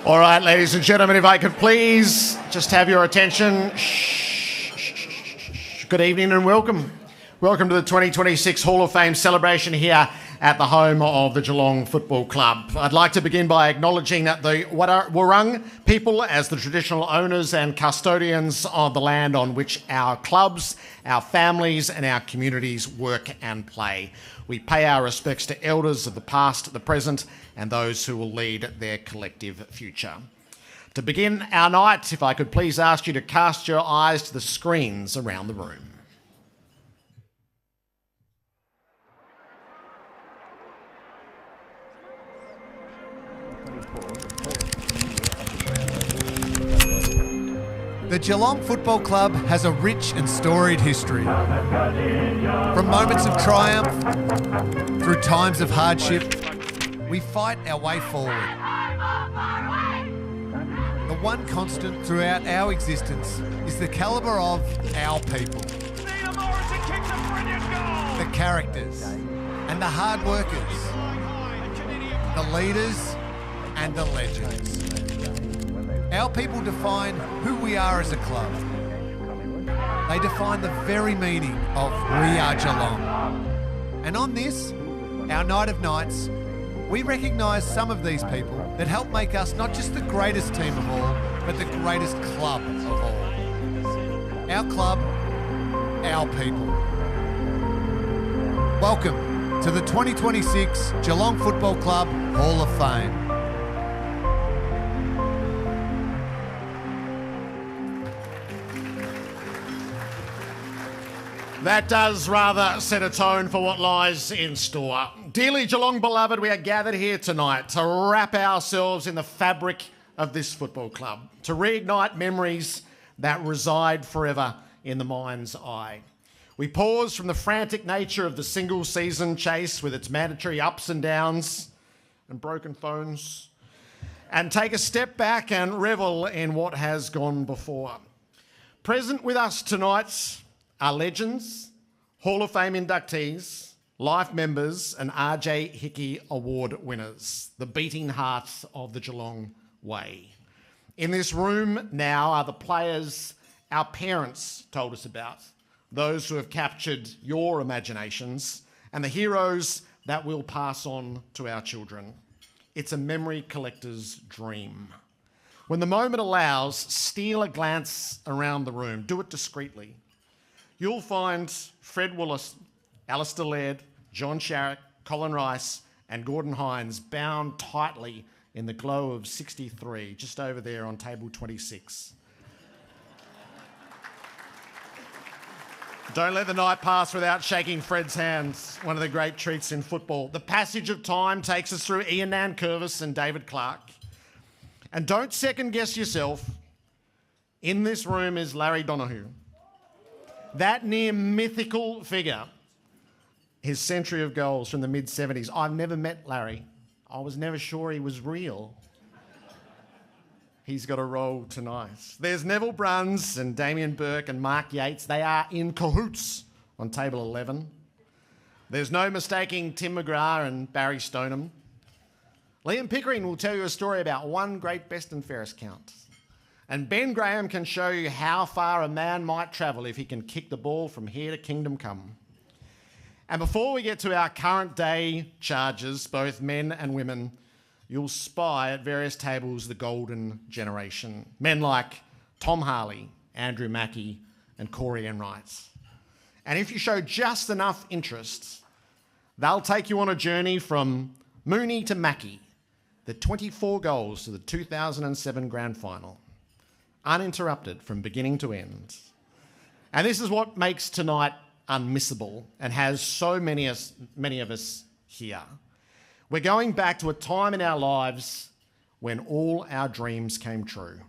All right, ladies and gentlemen, if I could please just have your attention. Good evening and welcome. Welcome to the 2026 Hall of Fame celebration here at the home of the Geelong Football Club. I'd like to begin by acknowledging that the Wurrung people as the traditional owners and custodians of the land on which our clubs, our families and our communities work and play. We pay our respects to elders of the past, the present and those who will lead their collective future. To begin our night, if I could please ask you to cast your eyes to the screens around the room. The Geelong Football Club has a rich and storied history. From moments of triumph through times of hardship, we fight our way forward. The one constant throughout our existence is the calibre of our people. The characters and the hard workers, the leaders and the legends. Our people define who we are as a club. They define the very meaning of We Are Geelong. And on this, our Night of Nights, we recognise some of these people that help make us not just the greatest team of all, but the greatest club of all. Our club, our people. Welcome to the 2026 Geelong Football Club Hall of Fame. That does rather set a tone for what lies in store. Dearly Geelong beloved, we are gathered here tonight to wrap ourselves in the fabric of this football club, to reignite memories that reside forever in the mind's eye. We pause from the frantic nature of the single season chase with its mandatory ups and downs and broken phones, and take a step back and revel in what has gone before. Present with us tonight are legends, Hall of Fame inductees, life members and RJ Hickey Award winners, the beating heart of the Geelong way. In this room now are the players our parents told us about, those who have captured your imaginations and the heroes that we'll pass on to our children. It's a memory collector's dream. When the moment allows, steal a glance around the room. Do it discreetly. You'll find Fred Willis, Alistair Laird, John Sharrock, Colin Rice and Gordon Hines bound tightly in the glow of 63, just over there on table 26. Don't let the night pass without shaking Fred's hands, one of the great treats in football. The passage of time takes us through Ian Nankervis and David Clark. And don't second guess yourself. In this room is Larry Donoghue. That near mythical figure, his century of goals from the mid-70s. I've never met Larry. I was never sure he was real. He's got a role tonight. There's Neville Bruns and Damien Burke and Mark Yates. They are in cahoots on table 11. There's no mistaking Tim McGrath and Barry Stoneham. Liam Pickering will tell you a story about one great best and fairest count. And Ben Graham can show you how far a man might travel if he can kick the ball from here to kingdom come. And before we get to our current day charges, both men and women, you'll spy at various tables the golden generation. Men like Tom Harley, Andrew Mackie and Corey Enright. And if you show just enough interest, they'll take you on a journey from Mooney to Mackie, the 24 goals to the 2007 grand final. Uninterrupted from beginning to end. And this is what makes tonight unmissable and has so many of us here. We're going back to a time in our lives when all our dreams came true.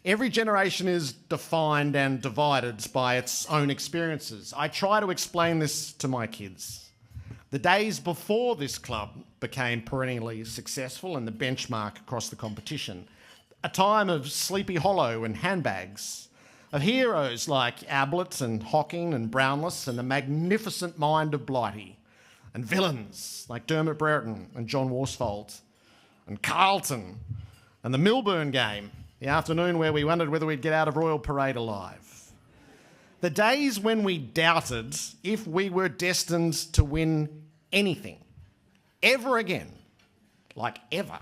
Every generation is defined and divided by its own experiences. I try to explain this to my kids. The days before this club became perennially successful and the benchmark across the competition. A time of Sleepy Hollow and handbags, of heroes like Ablett and Hocking and Brownless and the magnificent mind of Blighty, and villains like Dermot Brereton and John Worsfold, and Carlton, and the Milburn game, the afternoon where we wondered whether we'd get out of Royal Parade alive. The days when we doubted if we were destined to win anything, ever again, like ever.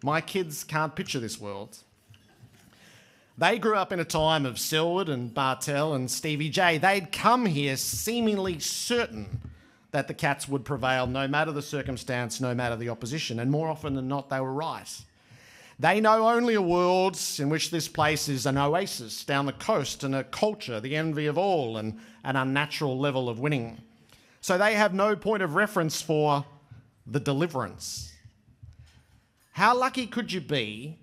My kids can't picture this world. They grew up in a time of Selwood and Bartell and Stevie J. They'd come here seemingly certain that the Cats would prevail no matter the circumstance, no matter the opposition, and more often than not, they were right. They know only a world in which this place is an oasis down the coast and a culture, the envy of all, and an unnatural level of winning. So they have no point of reference for the deliverance. How lucky could you be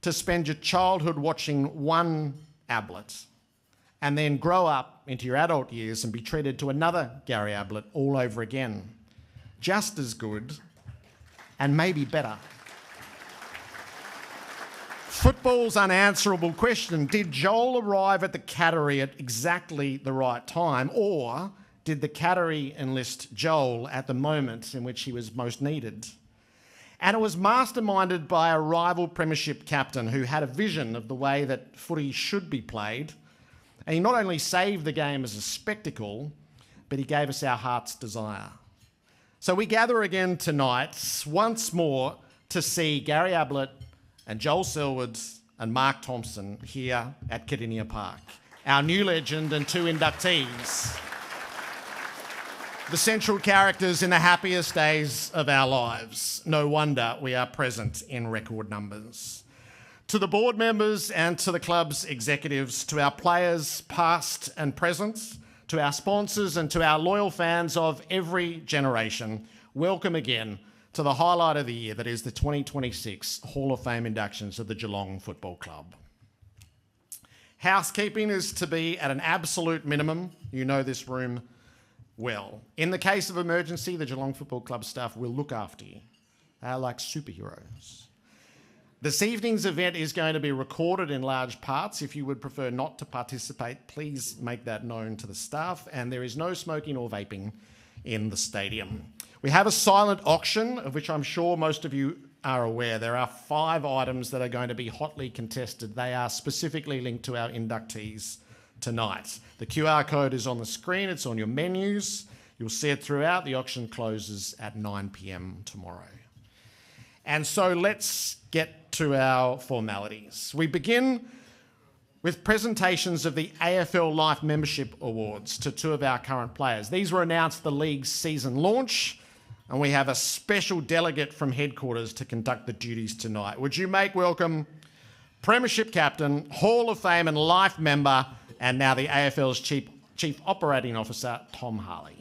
to spend your childhood watching one Ablett and then grow up into your adult years and be treated to another Gary Ablett all over again? Just as good and maybe better. Football's unanswerable question: did Joel arrive at the Cattery at exactly the right time, or did the Cattery enlist Joel at the moment in which he was most needed? And it was masterminded by a rival premiership captain who had a vision of the way that footy should be played. And he not only saved the game as a spectacle, but he gave us our heart's desire. So we gather again tonight, once more, to see Gary Ablett and Joel Selwood and Mark Thompson here at Kardinia Park, our new legend and two inductees, the central characters in the happiest days of our lives. No wonder we are present in record numbers. To the board members and to the club's executives, to our players past and present, to our sponsors and to our loyal fans of every generation, welcome again to the highlight of the year, that is the 2026 Hall of Fame inductions of the Geelong Football Club. Housekeeping is to be at an absolute minimum. You know this room well. In the case of emergency, the Geelong Football Club staff will look after you. They're like superheroes. This evening's event is going to be recorded in large parts. If you would prefer not to participate, please make that known to the staff. And there is no smoking or vaping in the stadium. We have a silent auction, of which I'm sure most of you are aware. There are 5 items that are going to be hotly contested. They are specifically linked to our inductees tonight. The QR code is on the screen. It's on your menus. You'll see it throughout. The auction closes at 9 p.m. tomorrow. And so let's get to our formalities. We begin with presentations of the AFL Life Membership Awards to 2 of our current players. These were announced at the league's season launch, and we have a special delegate from headquarters to conduct the duties tonight. Would you make welcome Premiership Captain, Hall of Fame and Life Member, and now the AFL's Chief Operating Officer, Tom Harley.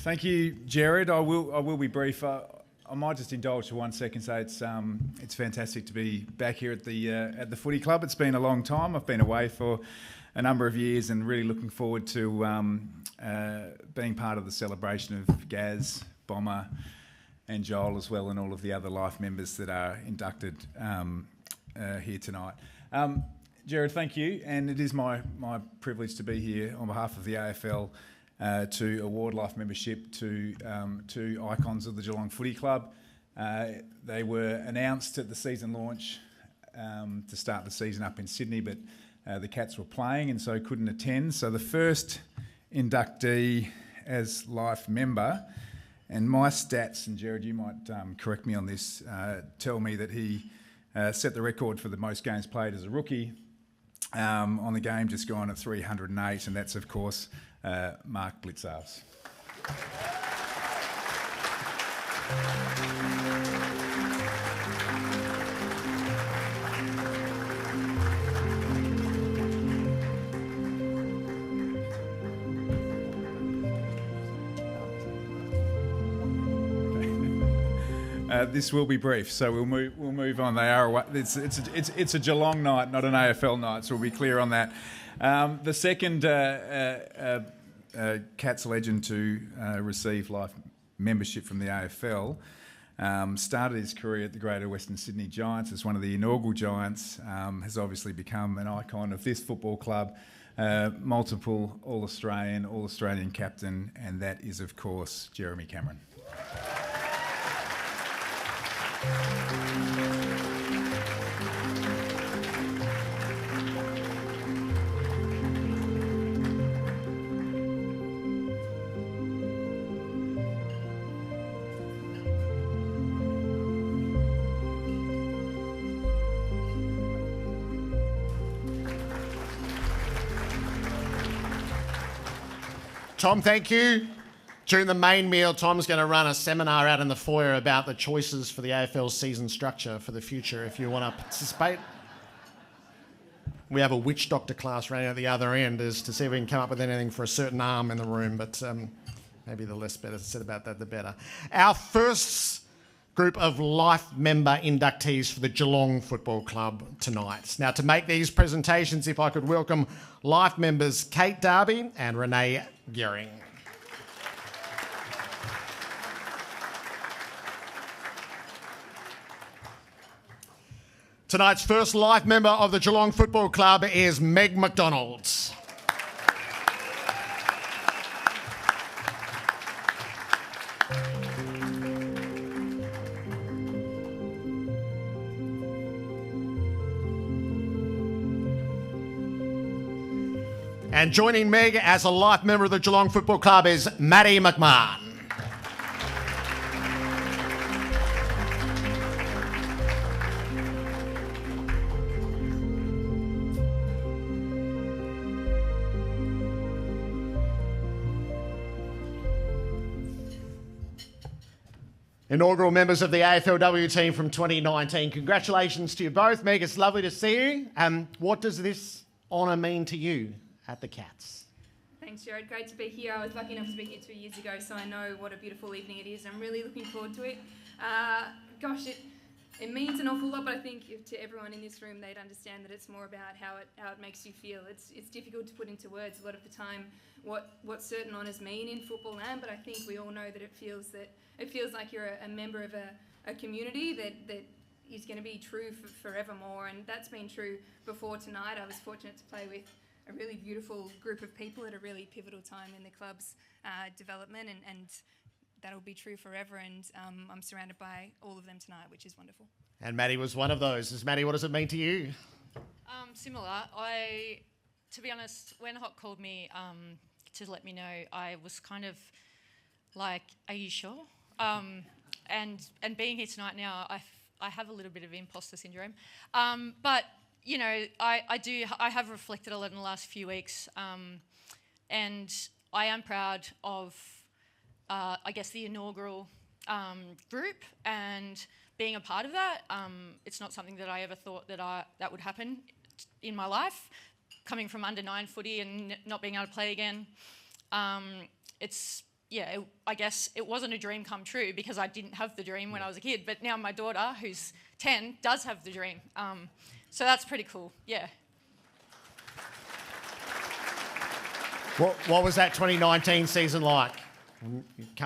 Thank you, Jared. I will be brief. I might just indulge for 1 second. Say it's fantastic to be back here at the footy club. It's been a long time. I've been away for a number of years, and really looking forward to being part of the celebration of Gaz, Bomber, and Joel as well, and all of the other life members that are inducted here tonight. Jared, thank you, and it is my privilege to be here on behalf of the AFL. To award life membership to 2 icons of the Geelong Footy Club. They were announced at the season launch to start the season up in Sydney, but the Cats were playing and so couldn't attend. So the first inductee as life member, and my stats, and Jared, you might correct me on this, tell me that he set the record for the most games played as a rookie on the game, just gone at 308, and that's, of course, Mark Blitzarves. This will be brief, so we'll move on. It's a Geelong night, not an AFL night, so we'll be clear on that. The second Cats legend to receive life membership from the AFL Started his career at the Greater Western Sydney Giants as one of the inaugural Giants, has obviously become an icon of this football club, multiple All-Australian captain, and that is, of course, Jeremy Cameron. Tom, thank you. During the main meal, Tom's going to run a seminar out in the foyer about the choices for the AFL season structure for the future if you want to participate. We have a witch doctor class running at the other end as to see if we can come up with anything for a certain arm in the room, but maybe the less better said about that, the better. Our first group of life member inductees for the Geelong Football Club tonight. Now, to make these presentations, if I could welcome life members Kate Darby and Renee Gehring. Tonight's first life member of the Geelong Football Club is Meg McDonald. And joining Meg as a life member of the Geelong Football Club is Maddie McMahon. Inaugural members of the AFLW team from 2019. Congratulations to you both. Meg, it's lovely to see you. What does this honour mean to you at the Cats? Thanks, Jared. Great to be here. I was lucky enough to be here 2 years ago, so I know what a beautiful evening it is. I'm really looking forward to it. It means an awful lot, but I think to everyone in this room, they'd understand that it's more about how it makes you feel. It's difficult to put into words a lot of the time what certain honours mean in football land, but I think we all know that it feels like you're a member of a community that is going to be true forevermore, and that's been true before tonight. I was fortunate to play with a really beautiful group of people at a really pivotal time in the club's development, and that'll be true forever, and I'm surrounded by all of them tonight, which is wonderful. And Maddie was one of those. Maddie, what does it mean to you? Similar. To be honest, when Hot called me to let me know, I was kind of like, are you sure? And being here tonight now, I have a little bit of imposter syndrome. But, you know, I have reflected a lot in the last few weeks, and I am proud of, I guess, the inaugural group and being a part of that. It's not something that I ever thought that would happen in my life, coming from under-9 footy and not being able to play again. I guess it wasn't a dream come true because I didn't have the dream when I was a kid, but now my daughter, who's 10, does have the dream. So that's pretty cool, yeah. What was that 2019 season like?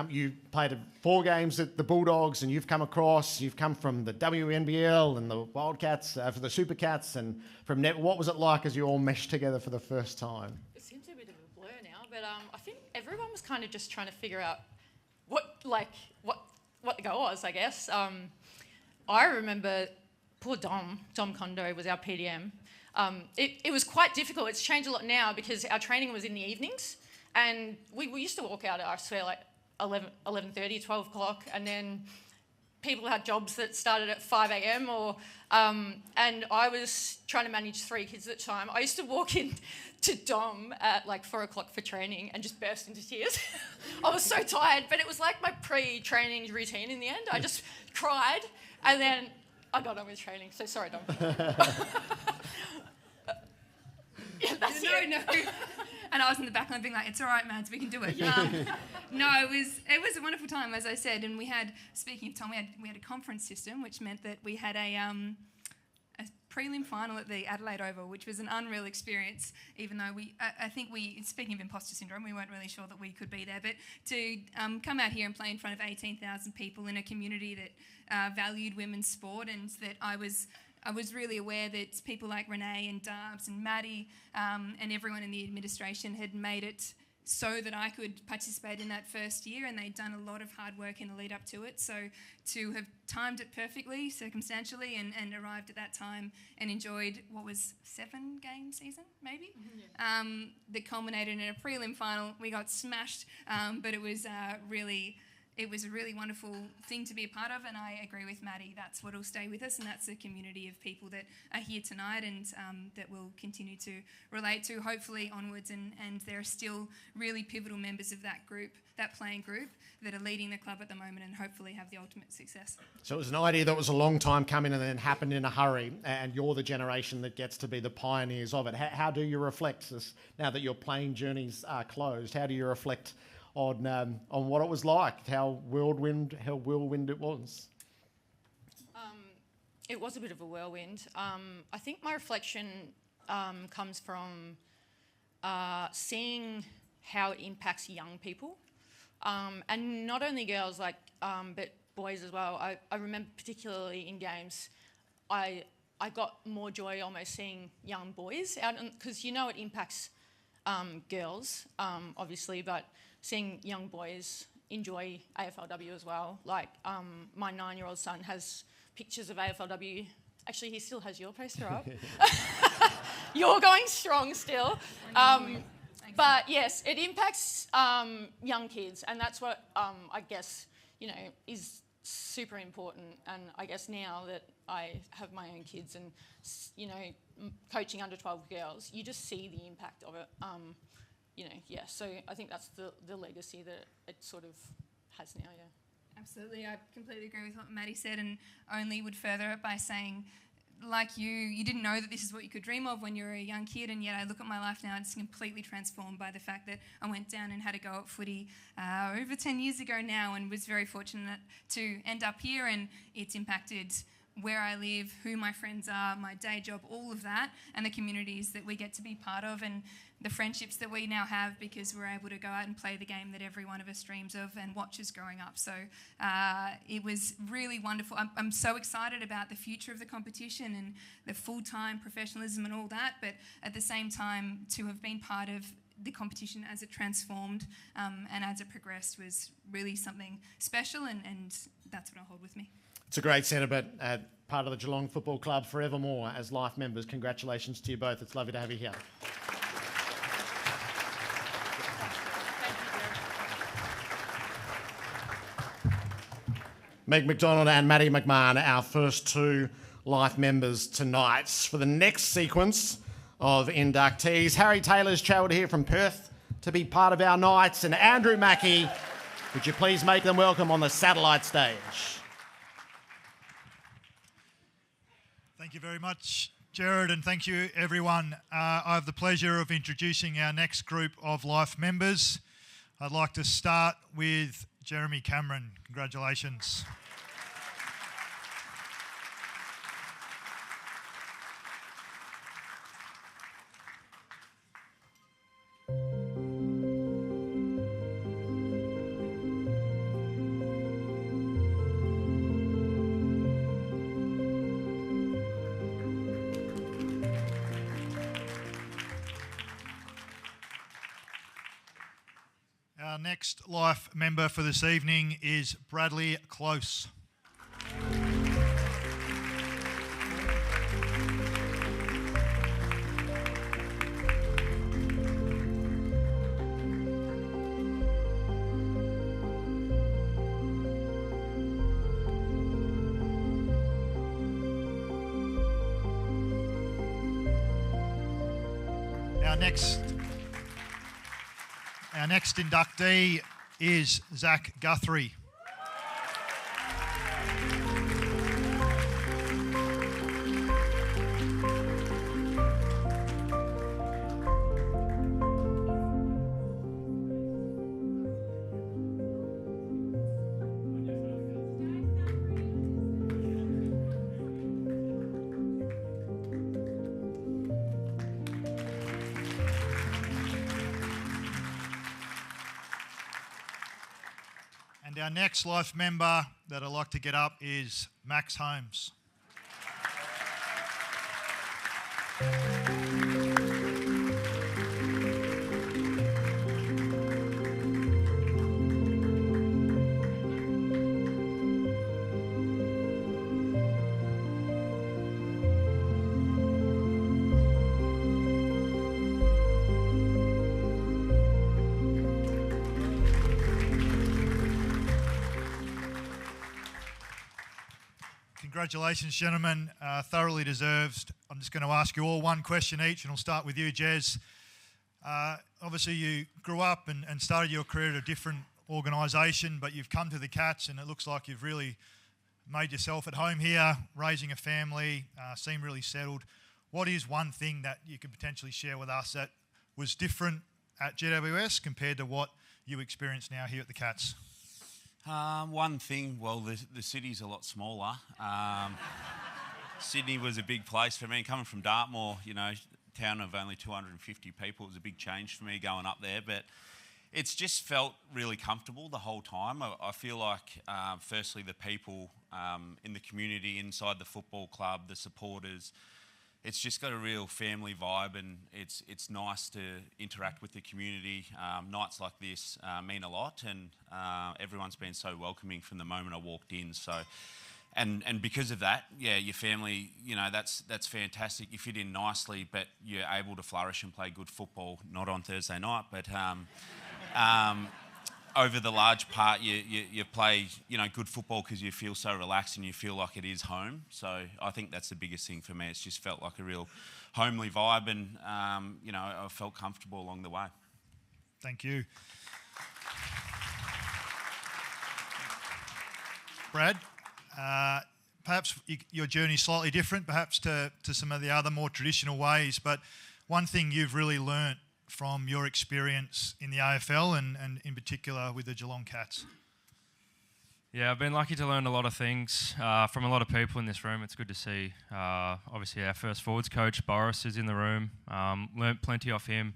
You played 4 games at the Bulldogs, and you've come from the WNBL and the Wildcats, for the Supercats, and from what was it like as you all meshed together for the first time? It seems a bit of a blur now, but I think everyone was kind of just trying to figure out what the goal was, I guess. I remember poor Dom Condo was our PDM. It was quite difficult. It's changed a lot now because our training was in the evenings, and we used to walk out at, I swear, like 11:30, 12 o'clock, and then people had jobs that started at 5 a.m. And I was trying to manage 3 kids at the time. I used to walk in to Dom at like 4 o'clock for training and just burst into tears. I was so tired, but it was like my pre-training routine in the end. I just cried, and then I got on with training. So sorry, Dom. Yeah, that's it. No. And I was in the backline being like, it's all right, Mads, we can do it. No, it was a wonderful time, as I said. And we had, speaking of Tom, we had a conference system, which meant that we had a prelim final at the Adelaide Oval, which was an unreal experience, even though I think speaking of imposter syndrome, we weren't really sure that we could be there, but to come out here and play in front of 18,000 people in a community that valued women's sport, and that I was really aware that people like Renee and Darbs and Maddie and everyone in the administration had made it so that I could participate in that first year, and they'd done a lot of hard work in the lead up to it. So to have timed it perfectly, circumstantially, and arrived at that time and enjoyed what was 7-game season, maybe, that culminated in a prelim final. We got smashed, but it was it was a really wonderful thing to be a part of, and I agree with Maddie. That's what will stay with us, and that's the community of people that are here tonight and that we'll continue to relate to, hopefully onwards. And there are still really pivotal members of that group, that playing group, that are leading the club at the moment and hopefully have the ultimate success. So it was an idea that was a long time coming and then happened in a hurry, and you're the generation that gets to be the pioneers of it. How do you reflect this, now that your playing journeys are closed? How do you reflect on what it was like, how whirlwind it was? It was a bit of a whirlwind. I think my reflection comes from seeing how it impacts young people, and not only girls, but boys as well. I remember particularly in games, I got more joy almost seeing young boys out, because it impacts girls, obviously, but seeing young boys enjoy AFLW as well. Like my 9-year-old son has pictures of AFLW. Actually, he still has your poster up. You're going strong still. But yes, it impacts young kids, and that's what I guess, is super important. And I guess now that I have my own kids and, coaching under 12 girls, you just see the impact of it. So I think that's the legacy that it sort of has now, yeah. Absolutely, I completely agree with what Maddie said, and only would further it by saying, like you didn't know that this is what you could dream of when you were a young kid, and yet I look at my life now and it's completely transformed by the fact that I went down and had a go at footy over 10 years ago now, and was very fortunate to end up here, and it's impacted where I live, who my friends are, my day job, all of that, and the communities that we get to be part of, and the friendships that we now have because we're able to go out and play the game that every one of us dreams of and watches growing up. So it was really wonderful. I'm so excited about the future of the competition and the full-time professionalism and all that, but at the same time, to have been part of the competition as it transformed and as it progressed was really something special, and that's what I'll hold with me. It's a great sentiment. Part of the Geelong Football Club forevermore as life members. Congratulations to you both. It's lovely to have you here. Meg McDonald and Maddie McMahon, our first two life members tonight. For the next sequence of inductees, Harry Taylor's travelled here from Perth to be part of our nights, and Andrew Mackey, would you please make them welcome on the satellite stage? Thank you very much, Jared, and thank you, everyone. I have the pleasure of introducing our next group of life members. I'd like to start with Jeremy Cameron. Congratulations. Our next life member for this evening is Bradley Close. Our next inductee is Zach Guthrie. Our next Life member that I'd like to get up is Max Holmes. Congratulations, gentlemen. Thoroughly deserved. I'm just going to ask you all one question each, and I'll start with you, Jez. Obviously, you grew up and started your career at a different organisation, but you've come to the Cats, and it looks like you've really made yourself at home here, raising a family, seem really settled. What is one thing that you could potentially share with us that was different at GWS compared to what you experience now here at the Cats? One thing, well, the city's a lot smaller. Sydney was a big place for me. Coming from Dartmoor, you know, town of only 250 people, it was a big change for me going up there. But it's just felt really comfortable the whole time. I feel like, firstly, the people in the community, inside the football club, the supporters, it's just got a real family vibe, and it's nice to interact with the community. Nights like this mean a lot, and everyone's been so welcoming from the moment I walked in. So, and because of that, yeah, your family, you know, that's fantastic. You fit in nicely, but you're able to flourish and play good football. Not on Thursday night, but over the large part, you play, you know, good football because you feel so relaxed and you feel like it is home. So I think that's the biggest thing for me. It's just felt like a real homely vibe, and you know, I felt comfortable along the way. Thank you, Brad. Perhaps your journey is slightly different, perhaps to some of the other more traditional ways. But one thing you've really learnt from your experience in the AFL and in particular with the Geelong Cats? Yeah, I've been lucky to learn a lot of things from a lot of people in this room. It's good to see. Obviously, our first forwards coach, Boris, is in the room. Learnt plenty off him.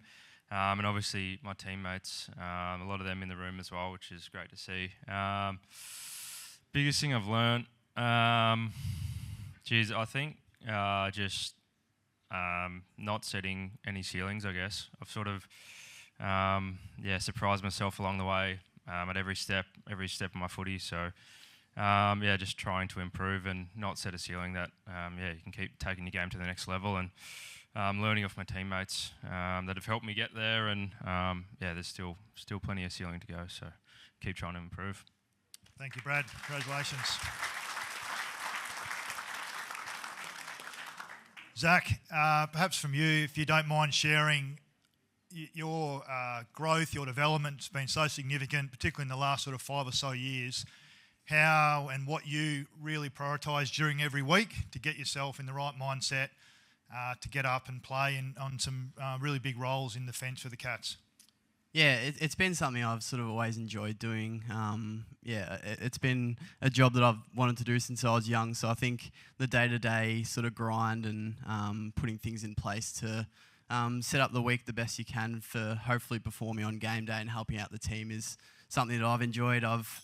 And obviously, my teammates, a lot of them in the room as well, which is great to see. Biggest thing I've learnt, I think just not setting any ceilings, I guess. I've sort of, surprised myself along the way at every step of my footy. So, just trying to improve and not set a ceiling that, you can keep taking your game to the next level, and learning off my teammates that have helped me get there. And, there's still plenty of ceiling to go. So, keep trying to improve. Thank you, Brad. Congratulations. Zach, perhaps from you, if you don't mind sharing, your growth, your development has been so significant, particularly in the last sort of 5 or so years. How and what you really prioritise during every week to get yourself in the right mindset to get up and play on some really big roles in defence for the Cats? Yeah, it's been something I've sort of always enjoyed doing. It's been a job that I've wanted to do since I was young. So I think the day-to-day sort of grind and putting things in place to set up the week the best you can for hopefully performing on game day and helping out the team is something that I've enjoyed. I've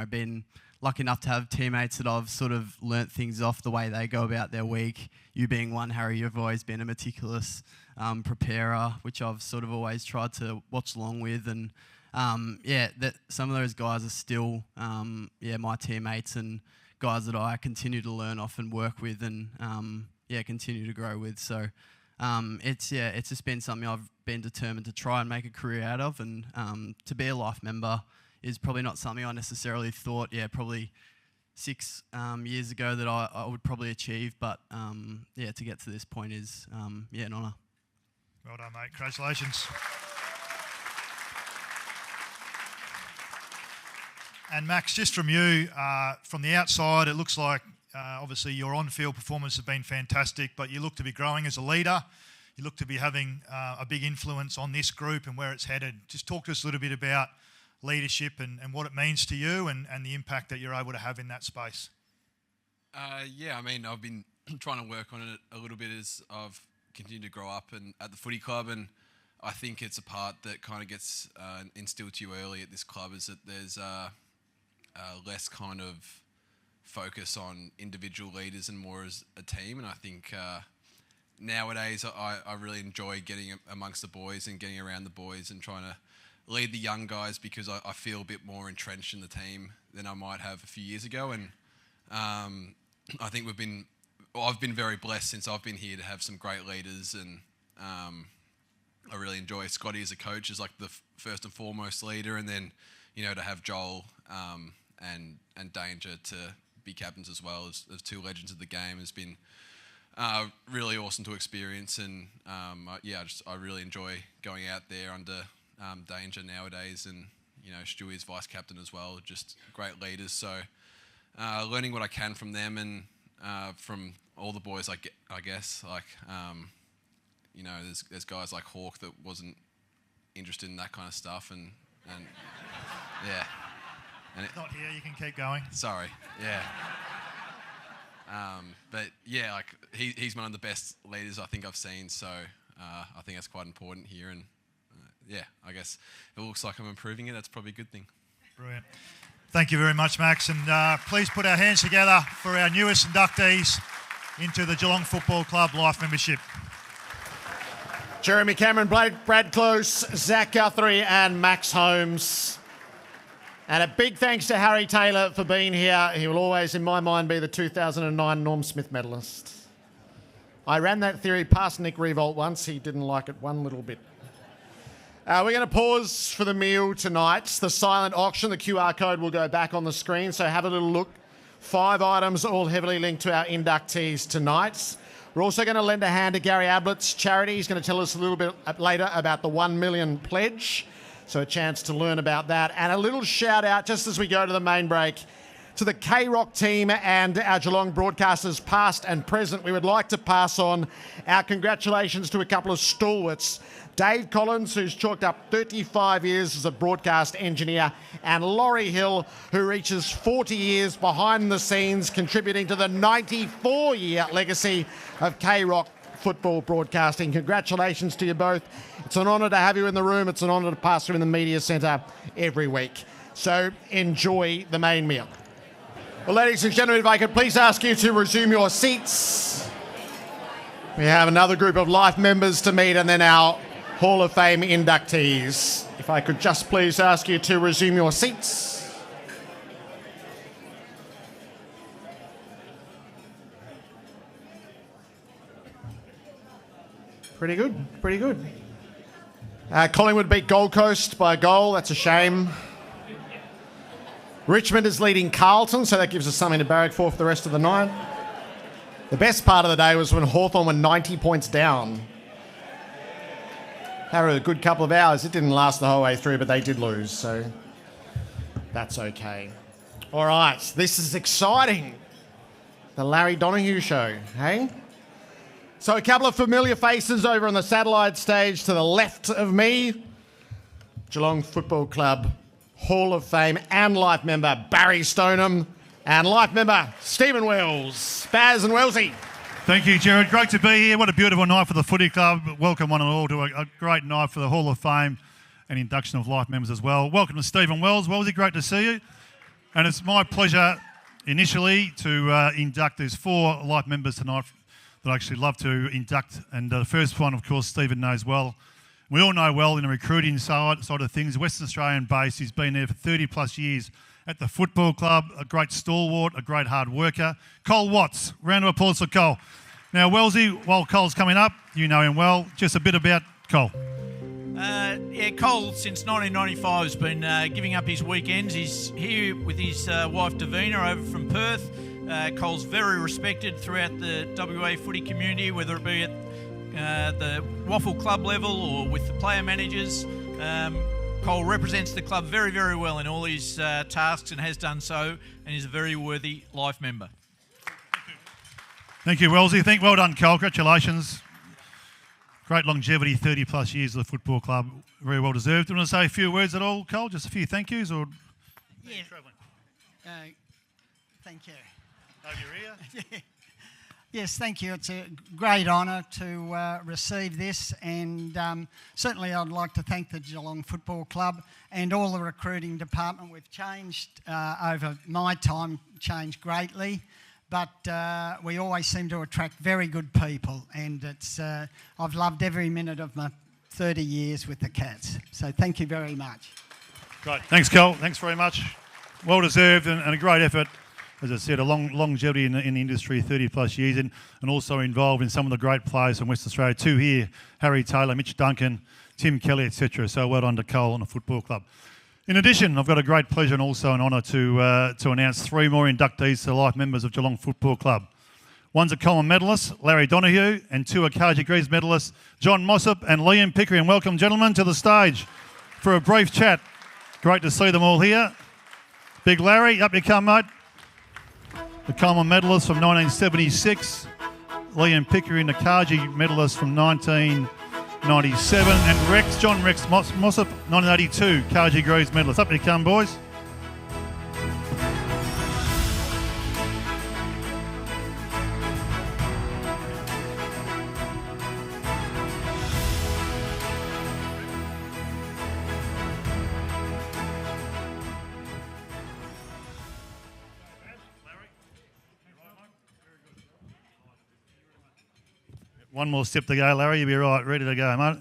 been lucky enough to have teammates that I've sort of learnt things off the way they go about their week. You being one, Harry, you've always been a meticulous preparer, which I've sort of always tried to watch along with. And that some of those guys are still my teammates and guys that I continue to learn off and work with and continue to grow with. So it's just been something I've been determined to try and make a career out of. And to be a life member is probably not something I necessarily thought, probably 6 years ago that I would probably achieve. But to get to this point is an honour. Well done, mate. Congratulations. And Max, just from you, from the outside, it looks like obviously your on-field performance has been fantastic, but you look to be growing as a leader. You look to be having a big influence on this group and where it's headed. Just talk to us a little bit about leadership and what it means to you and the impact that you're able to have in that space. I've been trying to work on it a little bit as I've continued to grow up and at the footy club, and I think it's a part that kind of gets instilled to you early at this club, is that there's less kind of focus on individual leaders and more as a team. And I think nowadays I really enjoy getting amongst the boys and getting around the boys and trying to lead the young guys, because I feel a bit more entrenched in the team than I might have a few years ago. And I think I've been very blessed since I've been here to have some great leaders, and I really enjoy Scotty as a coach as like the first and foremost leader, and then to have Joel and Danger to be captains as well as two legends of the game has been really awesome to experience. And I really enjoy going out there under Danger nowadays, and Stewie's vice captain as well, just great leaders. So learning what I can from them, and from all the boys, I guess, like there's guys like Hawk that wasn't interested in that kind of stuff, and yeah. And Not here, you can keep going. Sorry, yeah. But yeah, like he's one of the best leaders I think I've seen, so I think that's quite important here. And I guess it looks like I'm improving it. That's probably a good thing. Brilliant. Thank you very much, Max. And please put our hands together for our newest inductees into the Geelong Football Club Life membership. Jeremy Cameron, Brad Close, Zach Guthrie and Max Holmes. And a big thanks to Harry Taylor for being here. He will always, in my mind, be the 2009 Norm Smith medalist. I ran that theory past Nick Revolt once. He didn't like it one little bit. We're going to pause for the meal tonight. The silent auction, the QR code will go back on the screen, so have a little look. 5 items, all heavily linked to our inductees tonight. We're also going to lend a hand to Gary Ablett's charity. He's going to tell us a little bit later about the 1 million pledge. So a chance to learn about that. And a little shout out, just as we go to the main break, to the K-Rock team and our Geelong broadcasters past and present. We would like to pass on our congratulations to a couple of stalwarts. Dave Collins, who's chalked up 35 years as a broadcast engineer, and Laurie Hill, who reaches 40 years behind the scenes, contributing to the 94-year legacy of K-Rock football broadcasting. Congratulations to you both. It's an honour to have you in the room. It's an honour to pass through in the media centre every week. So enjoy the main meal. Well, ladies and gentlemen, if I could please ask you to resume your seats. We have another group of Life members to meet, and then our Hall of Fame inductees. If I could just please ask you to resume your seats. Pretty good, pretty good. Collingwood beat Gold Coast by a goal. That's a shame. Richmond is leading Carlton, so that gives us something to barrack for the rest of the night. The best part of the day was when Hawthorn were 90 points down. Had a good couple of hours. It didn't last the whole way through, but they did lose, so that's okay. All right, this is exciting. The Larry Donoghue Show, hey? So a couple of familiar faces over on the satellite stage to the left of me. Geelong Football Club Hall of Fame and Life member Barry Stoneham, and Life member Stephen Wells. Baz and Wellsy. Thank you, Jared. Great to be here. What a beautiful night for the footy club. Welcome one and all to a great night for the Hall of Fame and induction of Life members as well. Welcome to Stephen Wells. Wellsy, great to see you. And it's my pleasure initially to induct these 4 Life members tonight that I actually love to induct. And the first one, of course, Stephen knows well. We all know well in the recruiting side of things, Western Australian base. He's been there for 30 plus years at the football club, a great stalwart, a great hard worker. Cole Watts, round of applause for Cole. Now, Wellsy, while Cole's coming up, you know him well, just a bit about Cole. Cole, since 1995, has been giving up his weekends. He's here with his wife, Davina, over from Perth. Cole's very respected throughout the WA footy community, whether it be at the Waffle Club level or with the player managers. Cole represents the club very, very well in all his tasks and has done so, and is a very worthy Life member. Thank you, Wellsy. Well done, Cole. Congratulations. Great longevity, 30 plus years of the football club. Very well deserved. Do you want to say a few words at all, Cole? Just a few thank yous? Or Thank you. Over your ear? Yes, thank you. It's a great honour to receive this, and certainly I'd like to thank the Geelong Football Club and all the recruiting department. We've changed over my time, changed greatly, but we always seem to attract very good people, and it's I've loved every minute of my 30 years with the Cats. So thank you very much. Great. Thanks, Cole. Thanks very much. Well deserved and a great effort. As I said, a long longevity in the industry, 30 plus years, and also involved in some of the great players from Western Australia. Two here, Harry Taylor, Mitch Duncan, Tim Kelly, etc. So well done to Cole and the football club. In addition, I've got a great pleasure and also an honour to announce 3 more inductees to life members of Geelong Football Club. One's a Coleman medalist, Larry Donoghue, and 2 are Carter Greaves medalists, John Mossop and Liam Pickering. Welcome, gentlemen, to the stage for a brief chat. Great to see them all here. Big Larry, up you come, mate. The Coleman medalist from 1976, Liam Pickering, the Cargie medalist from 1997, and John Rex Mossop, 1982, Cargie Greaves medalist. Up you come, boys. One more step to go, Larry. You'll be right, ready to go, mate.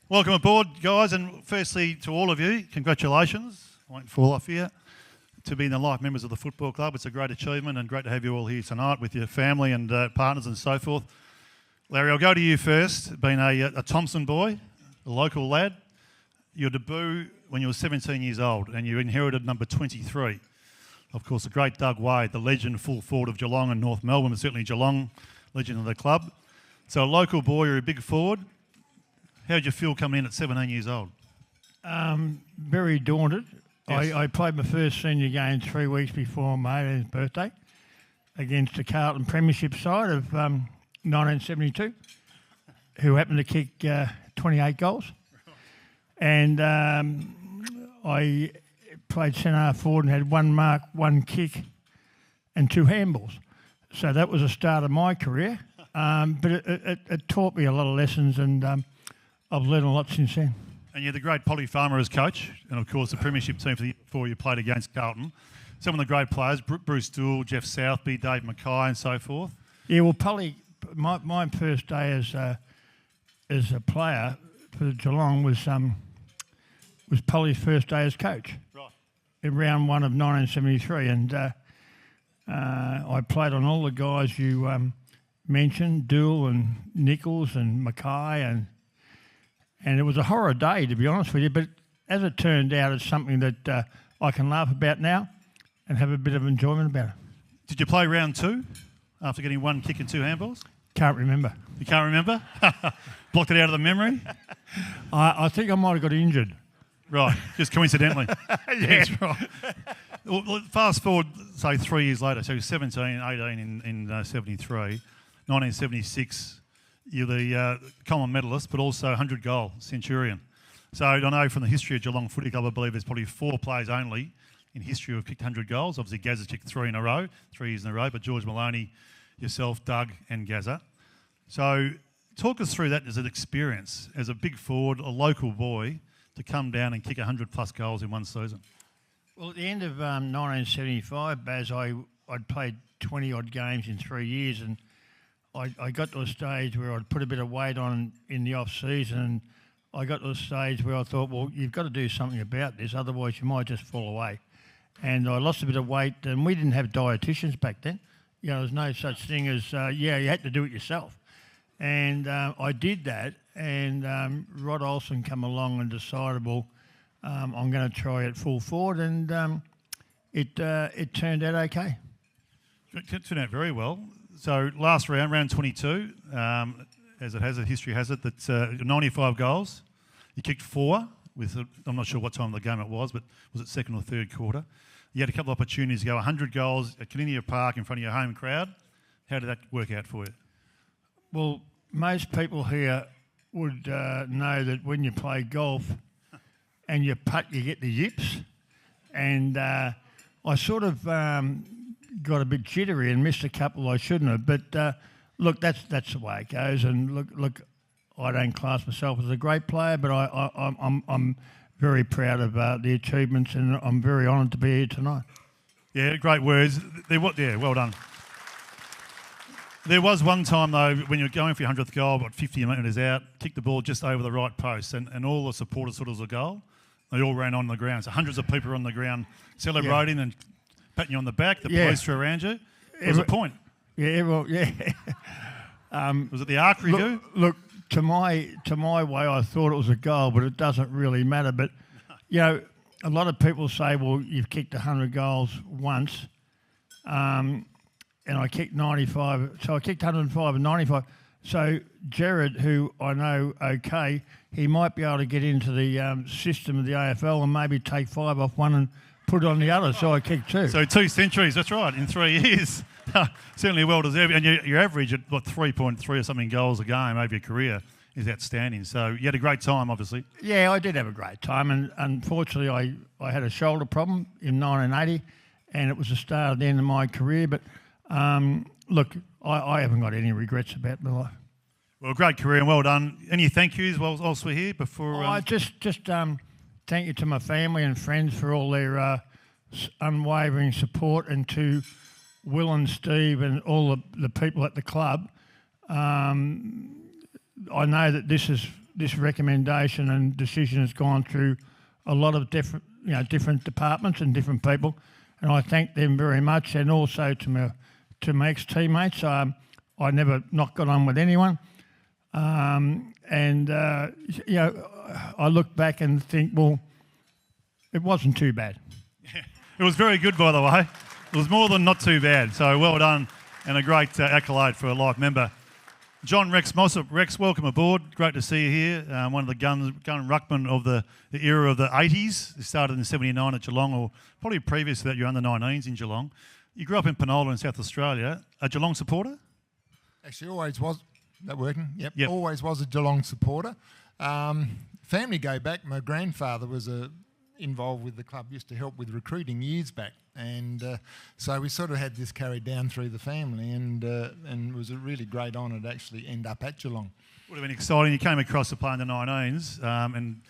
Welcome aboard, guys, and firstly to all of you, congratulations. I won't fall off here. To being the life members of the football club, it's a great achievement and great to have you all here tonight with your family and partners and so forth. Larry, I'll go to you first. Being a Thompson boy, a local lad, your debut when you were 17 years old and you inherited number 23. Of course, the great Doug Wade, the legend full forward of Geelong and North Melbourne, but certainly Geelong, legend of the club. So a local boy, you're a big forward. How did you feel coming in at 17 years old? Very daunted. Yes. I played my first senior game 3 weeks before my 18th birthday against the Carlton Premiership side of 1972, who happened to kick 28 goals. And I played centre forward and had 1 mark, 1 kick and 2 handballs. So that was the start of my career, but it taught me a lot of lessons, and I've learned a lot since then. And you had the great Polly Farmer as coach, and of course the premiership team for the year before you played against Carlton. Some of the great players, Bruce Dool, Jeff Southby, Dave Mackay and so forth. Yeah, well, Polly, my first day as a player for Geelong was Polly's first day as coach. Right. In round 1 of 1973, and I played on all the guys you mentioned, Dool and Nichols and Mackay, and it was a horror day, to be honest with you, but as it turned out, it's something that I can laugh about now and have a bit of enjoyment about it. Did you play round 2 after getting 1 kick and 2 handballs? Can't remember. You can't remember? Blocked it out of the memory? I think I might have got injured. Right, just coincidentally. Yeah. That's right. Well, fast forward, say 3 years later, so 17, 18 in 73, 1976, you're the Coleman medalist, but also 100-goal centurion. So I know from the history of Geelong Footy Club, I believe there's probably 4 players only in history who have kicked 100 goals. Obviously, Gazza kicked 3 years in a row, but George Maloney, yourself, Doug and Gazza. So talk us through that as an experience, as a big forward, a local boy, to come down and kick 100-plus goals in one season. Well, at the end of 1975, Baz, I'd played 20-odd games in 3 years, and I got to a stage where I'd put a bit of weight on in the off-season, and I got to a stage where I thought, well, you've got to do something about this, otherwise you might just fall away. And I lost a bit of weight, and we didn't have dietitians back then. You know, there's no such thing as, you had to do it yourself. And I did that, and Rod Olsen come along and decided, well, I'm going to try it full forward, and it turned out okay. It turned out very well. So last round 22, as it has, history has it, that 95 goals. You kicked 4 with, I'm not sure what time of the game it was, but was it second or third quarter? You had a couple of opportunities to go 100 goals at Caninia Park in front of your home crowd. How did that work out for you? Well, most people here would know that when you play golf and you putt, you get the yips. And I sort of got a bit jittery and missed a couple I shouldn't have. But look, that's the way it goes. And look, I don't class myself as a great player, but I'm very proud of the achievements, and I'm very honoured to be here tonight. Yeah, great words. Yeah, well done. There was one time, though, when you were going for your 100th goal, about 50 metres out, kicked the ball just over the right post, and all the supporters thought it was a goal. They all ran on the ground. So hundreds of people were on the ground celebrating and patting you on the back. The police were around you. It was a point. Yeah, everyone, yeah. Was it the arc review? Look, to my way, I thought it was a goal, but it doesn't really matter. But, you know, a lot of people say, well, you've kicked 100 goals once. And I kicked 95. So I kicked 105 and 95. So Gerard, who I know okay, he might be able to get into the system of the AFL and maybe take 5 off one and put it on the other. So I kicked 2. So 2 centuries, that's right, in 3 years. Certainly well deserved. And your average at, 3.3 or something goals a game over your career is outstanding. So you had a great time, obviously. Yeah, I did have a great time. And unfortunately, I had a shoulder problem in 1980, and it was the start of the end of my career. But look, I haven't got any regrets about my life. Well, great career and well done. Any thank yous whilst we're here before? I just thank you to my family and friends for all their unwavering support, and to Will and Steve and all the people at the club. I know that this recommendation and decision has gone through a lot of different departments and different people, and I thank them very much, and also to my ex-teammates. I never not got on with anyone. I look back and think, well, it wasn't too bad. It was very good, by the way. It was more than not too bad. So well done, and a great accolade for a life member. John Rex Mossop. Rex, welcome aboard. Great to see you here. One of the gun ruckmen of the era of the 80s. It started in 79 at Geelong, or probably previous to that, you're under 19s in Geelong. You grew up in Penola in South Australia. A Geelong supporter? Actually, always was. That working? Yep. Always was a Geelong supporter. Family go back. My grandfather was involved with the club, used to help with recruiting years back. And so we sort of had this carried down through the family, and it was a really great honour to actually end up at Geelong. Would have been exciting. You came across to play in the 19s, and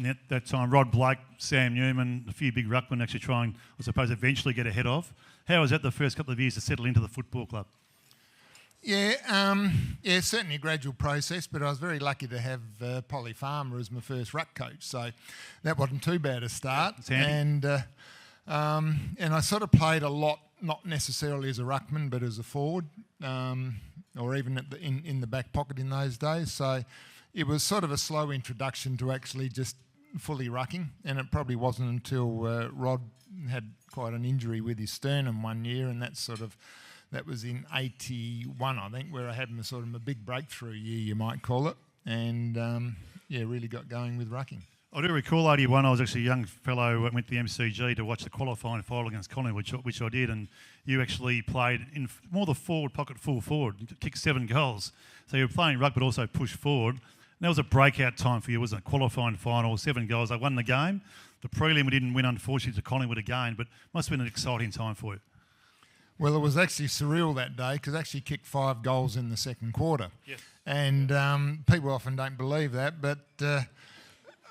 at that time, Rod Blake, Sam Newman, a few big ruckmen actually trying, I suppose, eventually get ahead of. How was that the first couple of years to settle into the football club? Yeah, certainly a gradual process, but I was very lucky to have Polly Farmer as my first ruck coach, so that wasn't too bad a start. And I sort of played a lot, not necessarily as a ruckman, but as a forward, or even in the back pocket in those days. So it was sort of a slow introduction to actually just fully rucking, and it probably wasn't until Rod had quite an injury with his sternum one year, and that was in 81, I think, where I had my big breakthrough year, you might call it, and really got going with rucking. I do recall 81, I was actually a young fellow who went to the MCG to watch the qualifying final against Collingwood, which I did, and you actually played in more the forward pocket, full forward. You kicked 7 goals. So you were playing ruck but also pushed forward. And that was a breakout time for you, wasn't it? Qualifying final, 7 goals. They won the game. The prelim we didn't win, unfortunately, to Collingwood again, but must have been an exciting time for you. Well, it was actually surreal that day because I actually kicked 5 goals in the second quarter. Yes. And people often don't believe that, but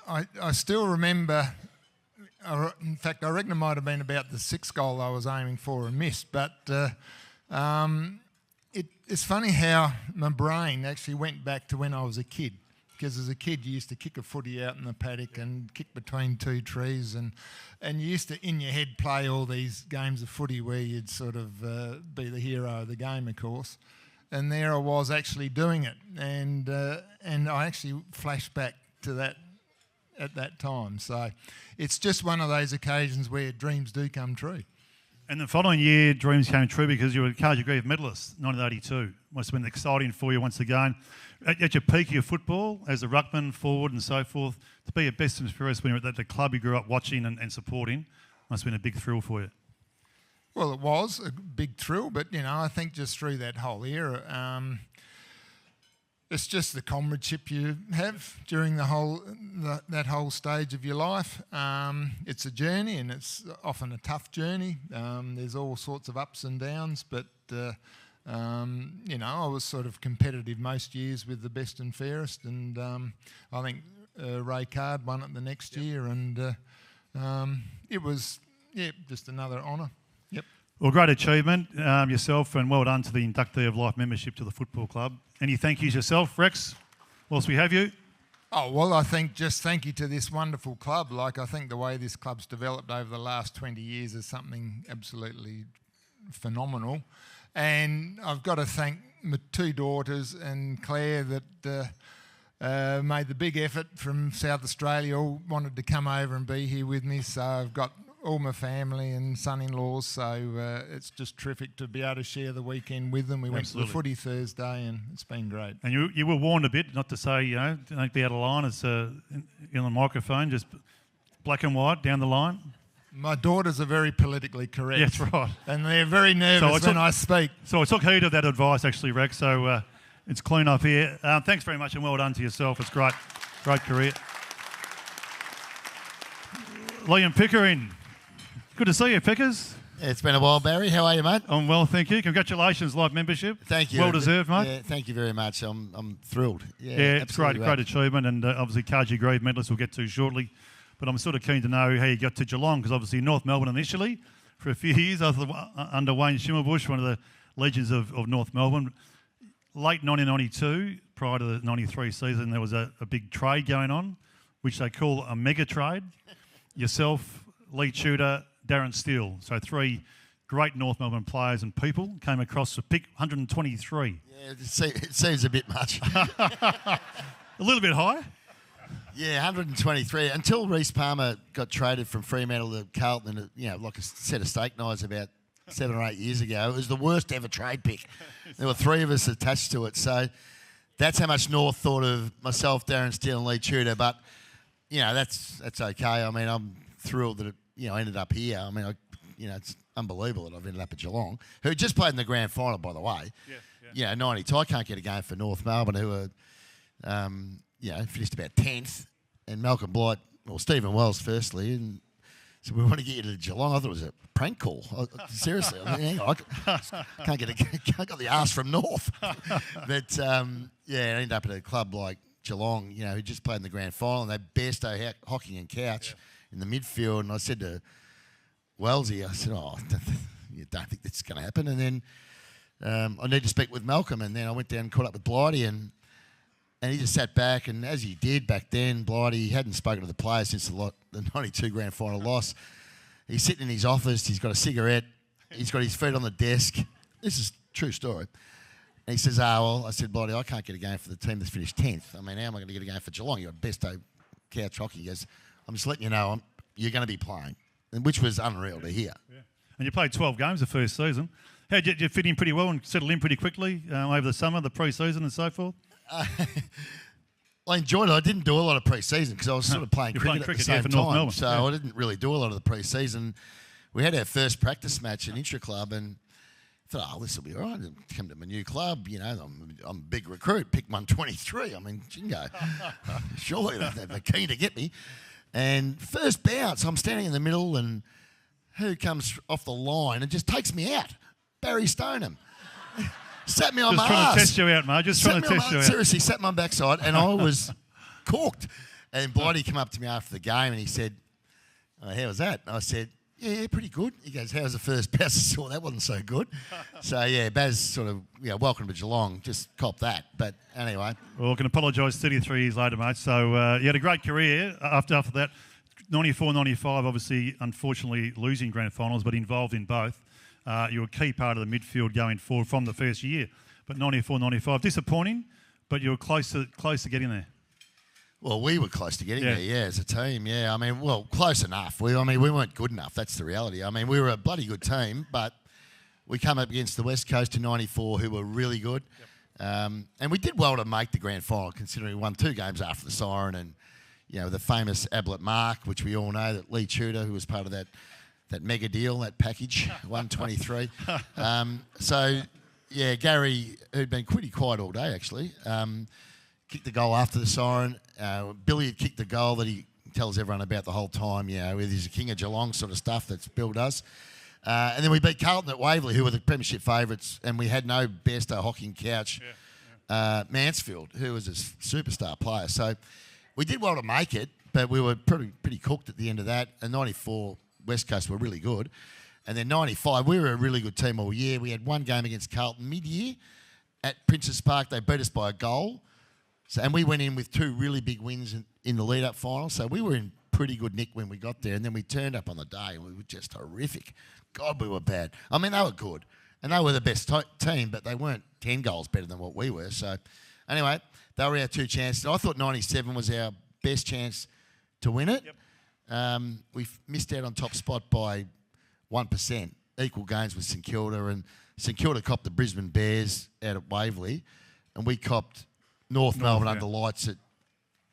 I still remember, in fact, I reckon it might have been about the 6th goal I was aiming for and missed, but it's funny how my brain actually went back to when I was a kid, because as a kid you used to kick a footy out in the paddock and kick between 2 trees, and you used to, in your head, play all these games of footy where you'd sort of be the hero of the game, of course. And there I was actually doing it, and I actually flashed back to that at that time. So it's just one of those occasions where dreams do come true. And the following year, dreams came true because you were a Carnegie Grieve medalist, 1982. Must have been exciting for you once again. At your peak of your football, as a ruckman, forward and so forth, to be your best and fairest when you were at the club you grew up watching and supporting, must have been a big thrill for you. Well, it was a big thrill, but, I think just through that whole era, it's just the comradeship you have during that whole stage of your life. It's a journey, and it's often a tough journey. There's all sorts of ups and downs, but I was sort of competitive most years with the best and fairest, and I think Ray Card won it the next year, and it was just another honour. Yep. Well, great achievement yourself, and well done to the inductee of life membership to the football club. Any thank yous yourself, Rex, whilst we have you? Oh, well, I think just thank you to this wonderful club. Like, I think the way this club's developed over the last 20 years is something absolutely phenomenal. And I've got to thank my two daughters and Claire that made the big effort from South Australia, all wanted to come over and be here with me. So I've got all my family and son-in-laws, so it's just terrific to be able to share the weekend with them. We went to the footy Thursday, and it's been great. And you were warned a bit not to say, don't be out of line. It's in the microphone, just black and white down the line. My daughters are very politically correct. Yeah, that's right. And they're very nervous when I speak. So I took heed of that advice, actually, Rex, so it's clean up here. Thanks very much, and well done to yourself. It's great career. Liam Pickering. Good to see you, Pickers. Yeah, it's been a while, Barry. How are you, mate? I'm well, thank you. Congratulations, life membership. Thank you. Well deserved, mate. Yeah, thank you very much. I'm thrilled. Yeah, it's great achievement, and obviously Cargie Grieve medalist we'll get to shortly. But I'm sort of keen to know how you got to Geelong, because obviously North Melbourne initially for a few years under Wayne Schimmelbusch, one of the legends of North Melbourne. Late 1992, prior to the 93 season, there was a big trade going on, which they call a mega trade. Yourself, Lee Tudor, Darren Steele. So three great North Melbourne players and people came across to pick 123. Yeah, it seems a bit much. A little bit high. Yeah, 123. Until Reece Palmer got traded from Fremantle to Carlton, like a set of steak knives about 7 or 8 years ago. It was the worst ever trade pick. There were three of us attached to it. So that's how much North thought of myself, Darren Steele and Lee Tudor. But, that's okay. I mean, I'm thrilled that it, ended up here. I mean, it's unbelievable that I've ended up at Geelong, who just played in the grand final, by the way. Yeah. 92. I can't get a game for North Melbourne, who are, finished about 10th. And Malcolm Blight, Stephen Wells, firstly, and so we want to get you to Geelong. I thought it was a prank call. Seriously, I can't get the arse from North. But I ended up at a club like Geelong, who just played in the grand final, and they Bairstow, Hocking and Couch in the midfield. And I said to Wellsy, I said, you don't think this is going to happen? And then I need to speak with Malcolm, and then I went down and caught up with Blighty, and he just sat back, and as he did back then, Blighty hadn't spoken to the players since the 92 grand final loss. He's sitting in his office, he's got a cigarette, he's got his feet on the desk. This is a true story. And he says, I said, Blighty, I can't get a game for the team that's finished 10th. I mean, how am I going to get a game for Geelong? You're at Bairstow Couch Hockey. He goes, I'm just letting you know you're going to be playing, which was unreal to hear. Yeah. And you played 12 games the first season. How did you fit in pretty well and settle in pretty quickly over the summer, the pre-season and so forth? I enjoyed it. I didn't do a lot of pre-season because I was sort of playing cricket at the same time. So I didn't really do a lot of the pre-season. We had our first practice match at intra-club, and I thought, this will be all right. Come to my new club, I'm a big recruit. Pick 123. I mean, jingo. Surely they're keen to get me. And first bounce, I'm standing in the middle, and who comes off the line and just takes me out? Barry Stoneham. Sat me on my ass. Just trying to test you out, mate. Just trying to test you out. Seriously, sat my backside, and I was corked. And Blighty came up to me after the game, and he said, how was that? And I said, yeah, pretty good. He goes, how was the first pass? I saw that wasn't so good. So, Baz sort of, welcome to Geelong. Just cop that. But anyway. Well, I can apologise 33 years later, mate. So, you had a great career after that. 94, 95, obviously, unfortunately, losing grand finals, but involved in both. You were a key part of the midfield going forward from the first year. But 94, 95, disappointing, but you were close to getting there. Well, we were close to getting there, as a team, I mean, close enough. We weren't good enough, that's the reality. I mean, we were a bloody good team, but we come up against the West Coast in 94, who were really good. And we did well to make the grand final, considering we won 2 games after the siren, and, the famous Ablett mark, which we all know, that Lee Tudor, who was part of that mega deal, that package, 123. So, Yeah, Gary, who'd been pretty quiet all day actually, kicked the goal after the siren. Billy had kicked the goal that he tells everyone about the whole time, he's a king of Geelong sort of stuff that's Bill does. And then we beat Carlton at Waverley, who were the premiership favourites, and we had no Bairstow hocking couch, Mansfield, who was a superstar player. So we did well to make it, but we were pretty cooked at the end of that. And 94, West Coast were really good. And then 95, we were a really good team all year. We had one game against Carlton mid-year at Princes Park. They beat us by a goal. And we went in with two really big wins in the lead-up final. So we were in pretty good nick when we got there. And then we turned up on the day and we were just horrific. God, we were bad. I mean, they were good. And they were the best team, but they weren't 10 goals better than what we were. So anyway, they were our two chances. I thought 97 was our best chance to win it. Yep. We missed out on top spot by 1%. Equal games with St Kilda. And St Kilda copped the Brisbane Bears out at Waverley. And we copped North Melbourne under lights at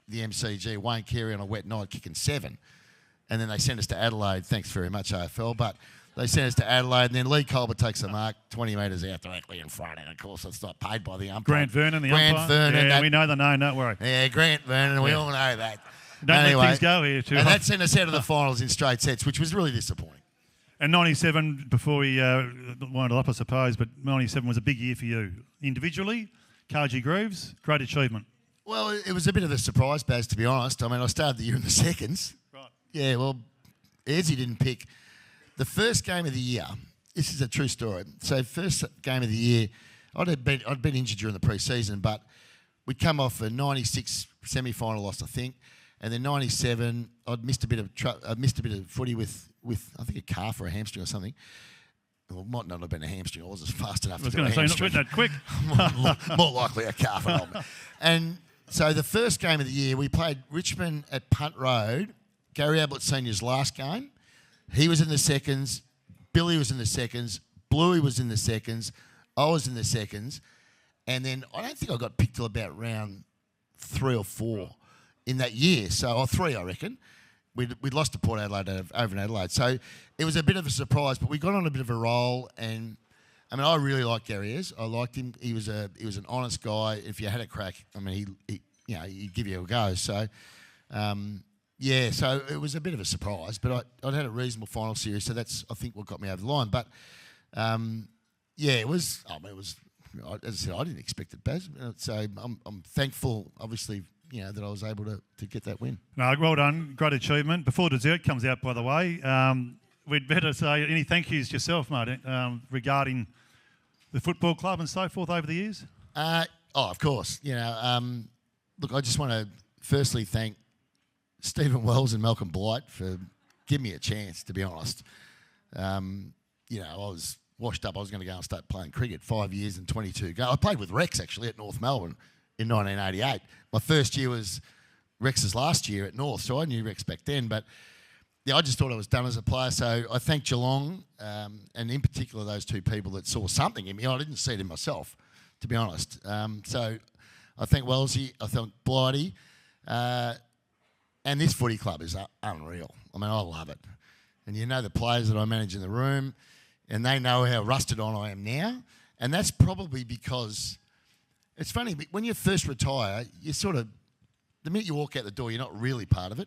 the MCG. Wayne Carey on a wet night kicking 7. And then they sent us to Adelaide. Thanks very much, AFL. But they sent us to Adelaide, and then Lee Colbert takes a mark 20 metres out directly in front. And, of course, it's not paid by the umpire. Grant Vernon, the umpire. Grant Vernon. Yeah, we know the name, don't worry. Yeah, Grant Vernon. We all know that. Don't let things go here too. And that sent us out of the finals in straight sets, which was really disappointing. And 97, before we wound up, I suppose, but 97 was a big year for you. Individually, Cargie Grooves, great achievement. Well, it was a bit of a surprise, Baz, to be honest. I mean, I started the year in the seconds. Right. Yeah, well, Ezzy didn't pick. The first game of the year, this is a true story. So first game of the year, I'd been injured during the pre-season, but we'd come off a 96 semi-final loss, I think, and then 97, I'd missed a bit of footy with I think a calf or a hamstring or something. Well, it might not have been a hamstring. I wasn't fast enough. I was going to say, not written that quick. more likely a calf. And so the first game of the year, we played Richmond at Punt Road, Gary Ablett Senior's last game. He was in the seconds. Billy was in the seconds. Bluey was in the seconds. I was in the seconds. And then I don't think I got picked till about round 3 or 4 in that year. Or 3, I reckon. We'd lost to Port Adelaide over in Adelaide. So it was a bit of a surprise, but we got on a bit of a roll. And, I mean, I really liked Gary Ayres. I liked him. He was an honest guy. If you had a crack, I mean, he'd give you a go. So, so it was a bit of a surprise. But I'd had a reasonable final series, so that's, I think, what got me over the line. But, it was, as I said, I didn't expect it, Baz. So I'm thankful, obviously, that I was able to get that win. No, well done. Great achievement. Before dessert comes out, by the way, we'd better say any thank yous yourself, mate, regarding the football club and so forth over the years? Of course. Look, I just want to firstly thank Stephen Wells and Malcolm Blight for giving me a chance, to be honest. I was washed up. I was going to go and start playing cricket, 5 years and 22 goals. I played with Rex, actually, at North Melbourne in 1988. My first year was Rex's last year at North, so I knew Rex back then. But, I just thought I was done as a player. So I thank Geelong, and in particular those two people that saw something in me. I didn't see it in myself, to be honest. So I thank Wellesley, I thank Blighty. And this footy club is unreal. I mean, I love it. And the players that I manage in the room, and they know how rusted on I am now. And that's probably because... It's funny, but when you first retire, you sort of, the minute you walk out the door, you're not really part of it.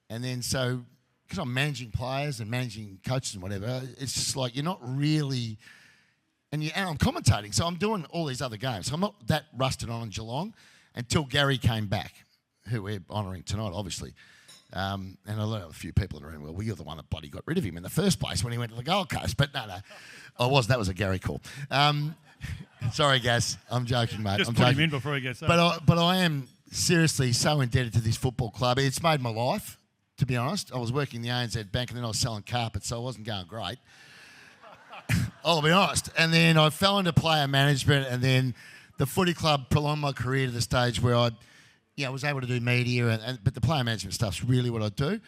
And then because I'm managing players and managing coaches and whatever, it's just like you're not really, and I'm commentating, so I'm doing all these other games. So I'm not that rusted on in Geelong until Gary came back, who we're honouring tonight, obviously. And I learned a few people in the room, well, you're the one that bloody got rid of him in the first place when he went to the Gold Coast. But no, that was a Gary call. Sorry, Gaz. I'm joking, mate. Just put him in before he gets up. But I am seriously so indebted to this football club. It's made my life, to be honest. I was working in the ANZ Bank and then I was selling carpets, so I wasn't going great. I'll be honest. And then I fell into player management, and then the footy club prolonged my career to the stage where I was able to do media, but the player management stuff's really what I do.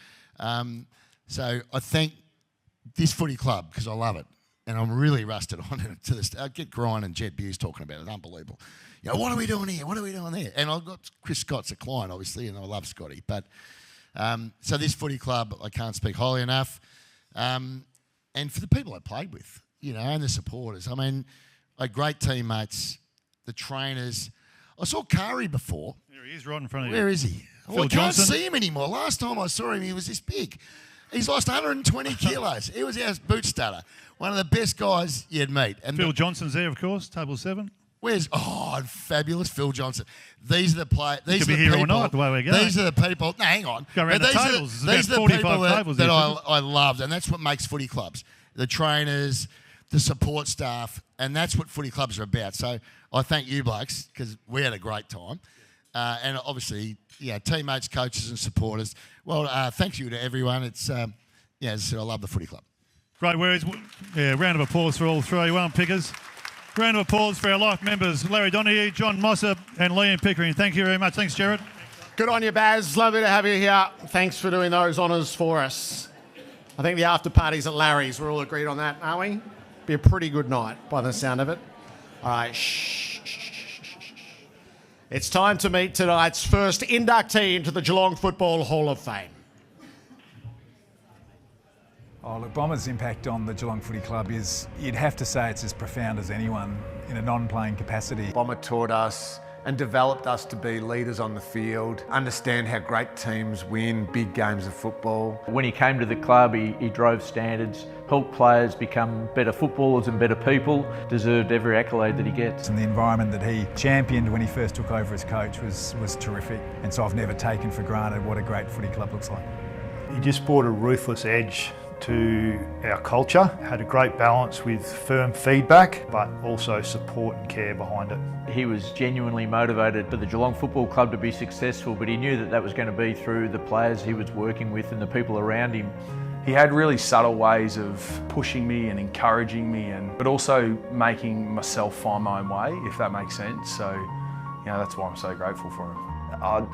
So I thank this footy club because I love it. And I'm really rusted on it to this. I get Grind and Jed Buse talking about it. Unbelievable. What are we doing here? What are we doing there? And I've got Chris Scott's a client, obviously, and I love Scotty. But so this footy club, I can't speak highly enough. And for the people I played with, and the supporters. I mean, I had great teammates, the trainers. I saw Kari before. There he is, right in front of you. Where is he? Phil I can't Johnson. see him anymore. Last time I saw him, he was this big. He's lost 120 kilos. He was our boot starter. One of the best guys you'd meet. And Phil Johnson's there, of course, table 7. Fabulous Phil Johnson. These are the players. He could be here all night the way we're going. These are the people. No, hang on. Go around But the these tables. Are, There's these are about the 45 people tables that here, I loved, and that's what makes footy clubs. The trainers, the support staff, and that's what footy clubs are about. So I thank you blokes because we had a great time. And obviously, teammates, coaches and supporters. Well, thank you to everyone. It's, as I said, I love the footy club. Great words. Yeah, round of applause for all three. Well done, Pickers. Round of applause for our life members, Larry Donahue, John Mossop and Liam Pickering. Thank you very much. Thanks, Jared. Good on you, Baz. Lovely to have you here. Thanks for doing those honours for us. I think the after party's at Larry's. We're all agreed on that, aren't we? Be a pretty good night by the sound of it. All right, shh. It's time to meet tonight's first inductee into the Geelong Football Hall of Fame. Oh, look, Bomber's impact on the Geelong Footy Club is, you'd have to say it's as profound as anyone in a non-playing capacity. Bomber taught us and developed us to be leaders on the field, understand how great teams win big games of football. When he came to the club, he drove standards, helped players become better footballers and better people, deserved every accolade that he gets. And the environment that he championed when he first took over as coach was terrific. And so I've never taken for granted what a great footy club looks like. He just brought a ruthless edge to our culture, had a great balance with firm feedback, but also support and care behind it. He was genuinely motivated for the Geelong Football Club to be successful, but he knew that that was going to be through the players he was working with and the people around him. He had really subtle ways of pushing me and encouraging me, but also making myself find my own way, if that makes sense. So, that's why I'm so grateful for him.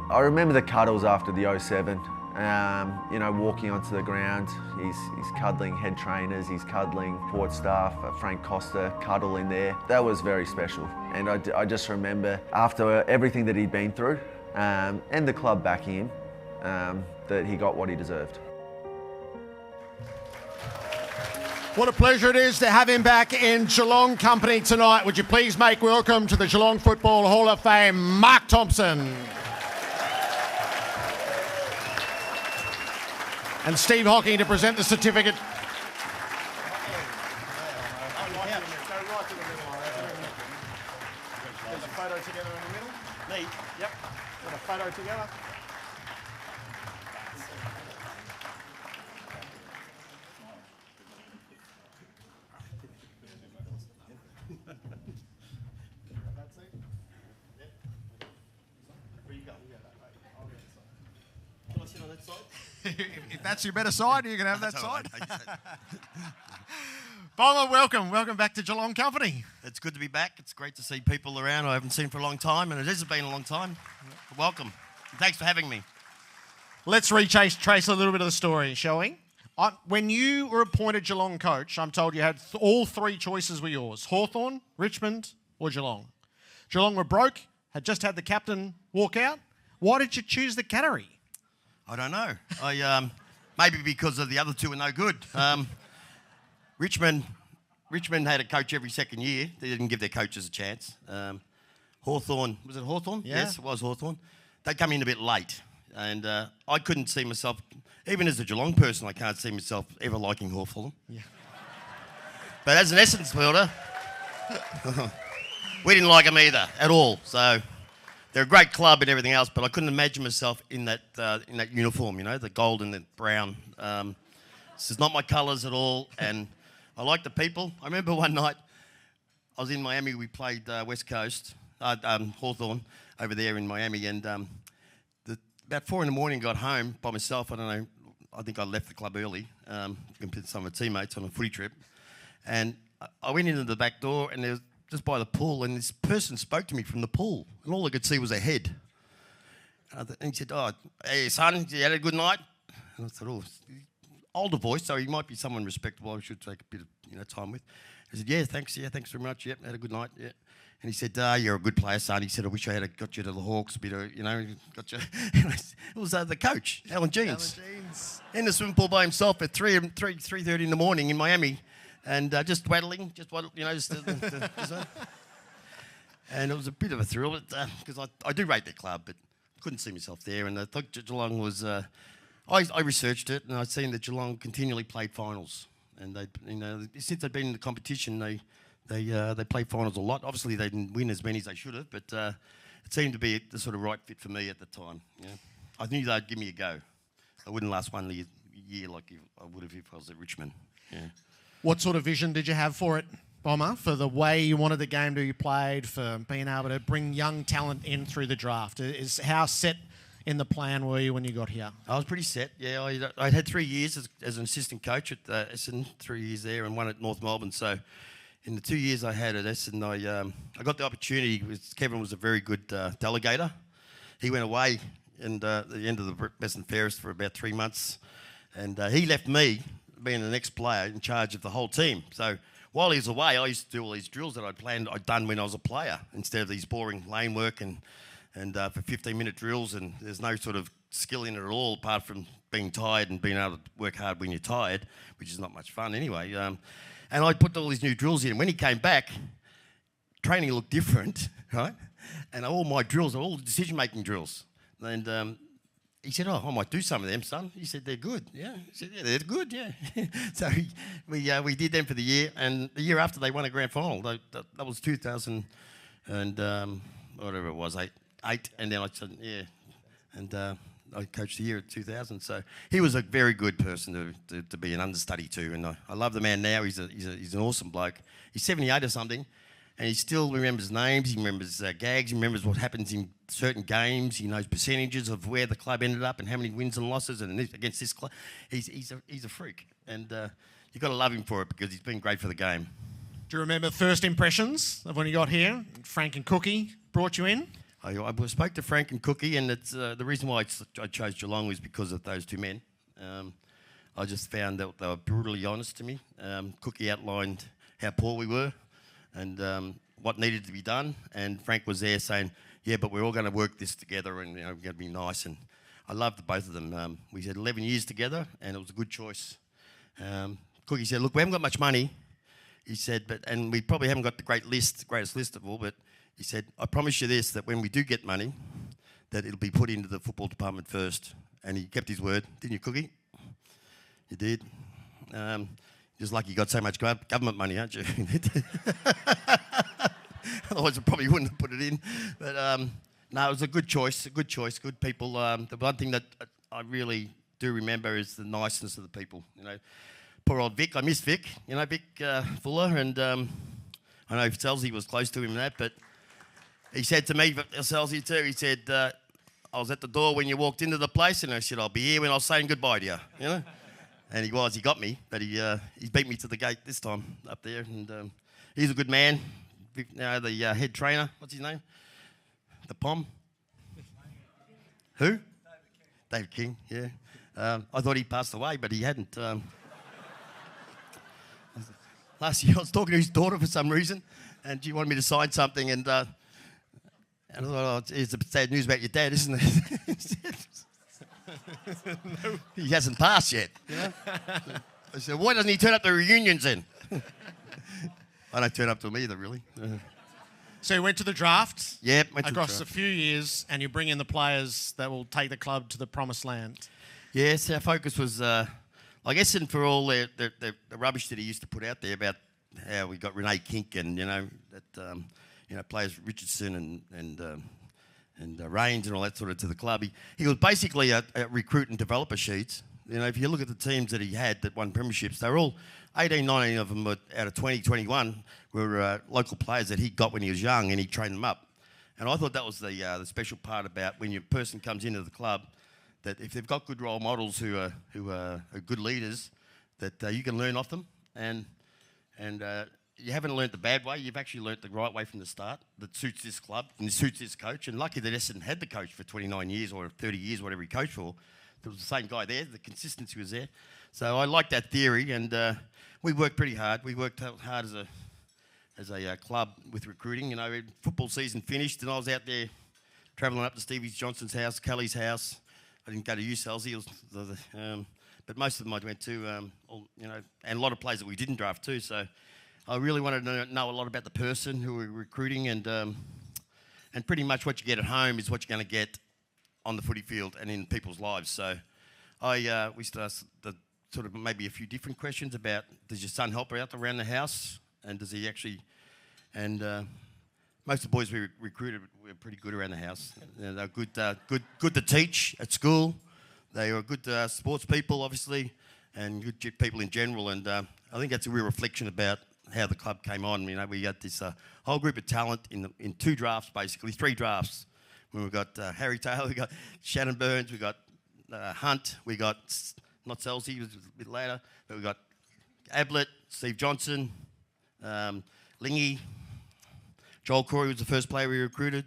I remember the cuddles after the 07. Walking onto the ground, he's cuddling head trainers, he's cuddling support staff, Frank Costa, cuddle in there. That was very special. And I just remember after everything that he'd been through, and the club backing him, that he got what he deserved. What a pleasure it is to have him back in Geelong company tonight. Would you please make welcome to the Geelong Football Hall of Fame, Mark Thompson. And Steve Hocking to present the certificate. There's a photo together in the middle. Me? Yep. Got a photo together. If that's your better side, you can have that side. Bomber, welcome back to Geelong Company. It's good to be back. It's great to see people around I haven't seen for a long time, and it has been a long time. Welcome. Thanks for having me. Let's trace a little bit of the story, shall we? When you were appointed Geelong coach, I'm told you had all three choices were yours: Hawthorn, Richmond, or Geelong. Geelong were broke, had just had the captain walk out. Why did you choose the Cannery? I don't know. Maybe because of the other two are no good. Richmond had a coach every second year. They didn't give their coaches a chance. Hawthorn, was it Hawthorn? Yeah. Yes, it was Hawthorn. They come in a bit late. And I couldn't see myself, even as a Geelong person, I can't see myself ever liking Hawthorn. Yeah. But as an essence builder, we didn't like them either, at all. So they're a great club and everything else, but I couldn't imagine myself in that uniform, the gold and the brown. This is not my colours at all, and I like the people. I remember one night I was in Miami. We played West Coast, Hawthorn, over there in Miami, and about 4 a.m, got home by myself. I don't know. I think I left the club early with some of my teammates on a footy trip, and I went into the back door, and there was just by the pool, and this person spoke to me from the pool, and all I could see was a head. And he said, "Oh, hey son, you had a good night?" And I thought, "Oh, older voice, so he might be someone respectable. I should take a bit of time with." I said, "Yeah, thanks very much. Yep, had a good night. Yeah." And he said, "You're a good player, son." He said, "I wish I had got you to the Hawks, got you." It was the coach, Alan Jeans, in the swimming pool by himself at 3:30 in the morning in Miami. and just waddling, and it was a bit of a thrill because I do rate the club, but couldn't see myself there. And I thought Geelong was. I researched it, and I'd seen that Geelong continually played finals, and since they'd been in the competition, they played finals a lot. Obviously, they didn't win as many as they should have, but it seemed to be the sort of right fit for me at the time. Yeah. I knew they'd give me a go. I wouldn't last one year like I would have if I was at Richmond. Yeah. What sort of vision did you have for it, Bomber, for the way you wanted the game to be played, for being able to bring young talent in through the draft? How set in the plan were you when you got here? I was pretty set, yeah. I had 3 years as an assistant coach at Essendon, 3 years there, and one at North Melbourne. So in the 2 years I had at Essendon, I got the opportunity. Kevin was a very good delegator. He went away and at the end of the best and fairest for about 3 months, and he left me being the next player in charge of the whole team. So while he was away, I used to do all these drills that I'd done when I was a player, instead of these boring lane work and for 15-minute drills, and there's no sort of skill in it at all apart from being tired and being able to work hard when you're tired, which is not much fun anyway. And I put all these new drills in. When he came back, training looked different, right? And all my drills are all decision-making drills. And he said, "Oh, I might do some of them, son." He said, "They're good." Yeah. He said, "Yeah, they're good." Yeah. So we did them for the year, and the year after they won a grand final. That was 2000 and whatever it was, eight, and then I said, yeah, and I coached the year at 2000. So he was a very good person to be an understudy to, and I love the man now. He's an awesome bloke. He's 78 or something, and he still remembers names. He remembers gags. He remembers what happens in certain games. He knows percentages of where the club ended up and how many wins and losses and against this club. He's a freak, and you've got to love him for it because he's been great for the game. Do you remember first impressions of when you got here? Frank and Cookie brought you in? I spoke to Frank and Cookie, and it's the reason why I chose Geelong was because of those two men. I just found that they were brutally honest to me. Cookie outlined how poor we were and what needed to be done, and Frank was there saying, "Yeah, but we're all going to work this together, and we're going to be nice." And I loved both of them. We had 11 years together, and it was a good choice. Cookie said, "Look, we haven't got much money." He said, and we probably haven't got the greatest list of all, but he said, "I promise you this, that when we do get money, that it'll be put into the football department first." And he kept his word, didn't you, Cookie? You did. Just like you got so much government money, aren't you? Otherwise, I probably wouldn't have put it in. But no, it was a good choice, good people. The one thing that I really do remember is the niceness of the people. You know, poor old Vic. I miss Vic. You know, Vic Fuller, and I know Selzy was close to him and that, but he said to me, Selzy too, he said, "I was at the door when you walked into the place," and I said, "I'll be here when I was saying goodbye to you." You know, and he got me, but he beat me to the gate this time up there, and he's a good man. Now the head trainer, what's his name? The Pom. Who? David King. Yeah. I thought he passed away, but he hadn't. Last year I was talking to his daughter for some reason, and she wanted me to sign something, and I thought, "Oh, it's sad news about your dad, isn't it?" No. He hasn't passed yet. You know? I said, "Why doesn't he turn up to reunions then?" I don't turn up to them either, really. So you went to the draft? Yep, across a few years, and you bring in the players that will take the club to the promised land. Yes, our focus was, I guess, and for all the rubbish that he used to put out there about how we got Renee Kink and that players Richardson and Rains and all that sort of to the club. He was basically a recruit and developer sheet. You know, if you look at the teams that he had that won premierships, they were all 18, 19 of them out of 20, 21 were local players that he got when he was young, and he trained them up. And I thought that was the special part about when your person comes into the club, that if they've got good role models who are good leaders, that you can learn off them, and you haven't learnt the bad way. You've actually learnt the right way from the start that suits this club and suits this coach. And lucky that Essendon had the coach for 29 years or 30 years, whatever he coached for. There was the same guy there. The consistency was there. So I like that theory, and we worked pretty hard. We worked hard as a club with recruiting. You know, football season finished, and I was out there travelling up to Stevie Johnson's house, Kelly's house. I didn't go to you, Selzy, but most of them I went to, and a lot of players that we didn't draft too. So I really wanted to know a lot about the person who we were recruiting, and pretty much what you get at home is what you're going to get on the footy field and in people's lives. So we started sort of maybe a few different questions about, does your son help out around the house, and does he actually, and most of the boys we recruited were pretty good around the house. They're good to teach at school. They were good sports people, obviously, and good people in general. And I think that's a real reflection about how the club came on. We got this whole group of talent in 2 drafts, basically 3 drafts. When we got Harry Taylor, we got Shannon Burns, we got Hunt, we got not Selsey, he was a bit later, but we got Ablett, Steve Johnson, Lingy, Joel Corey was the first player we recruited.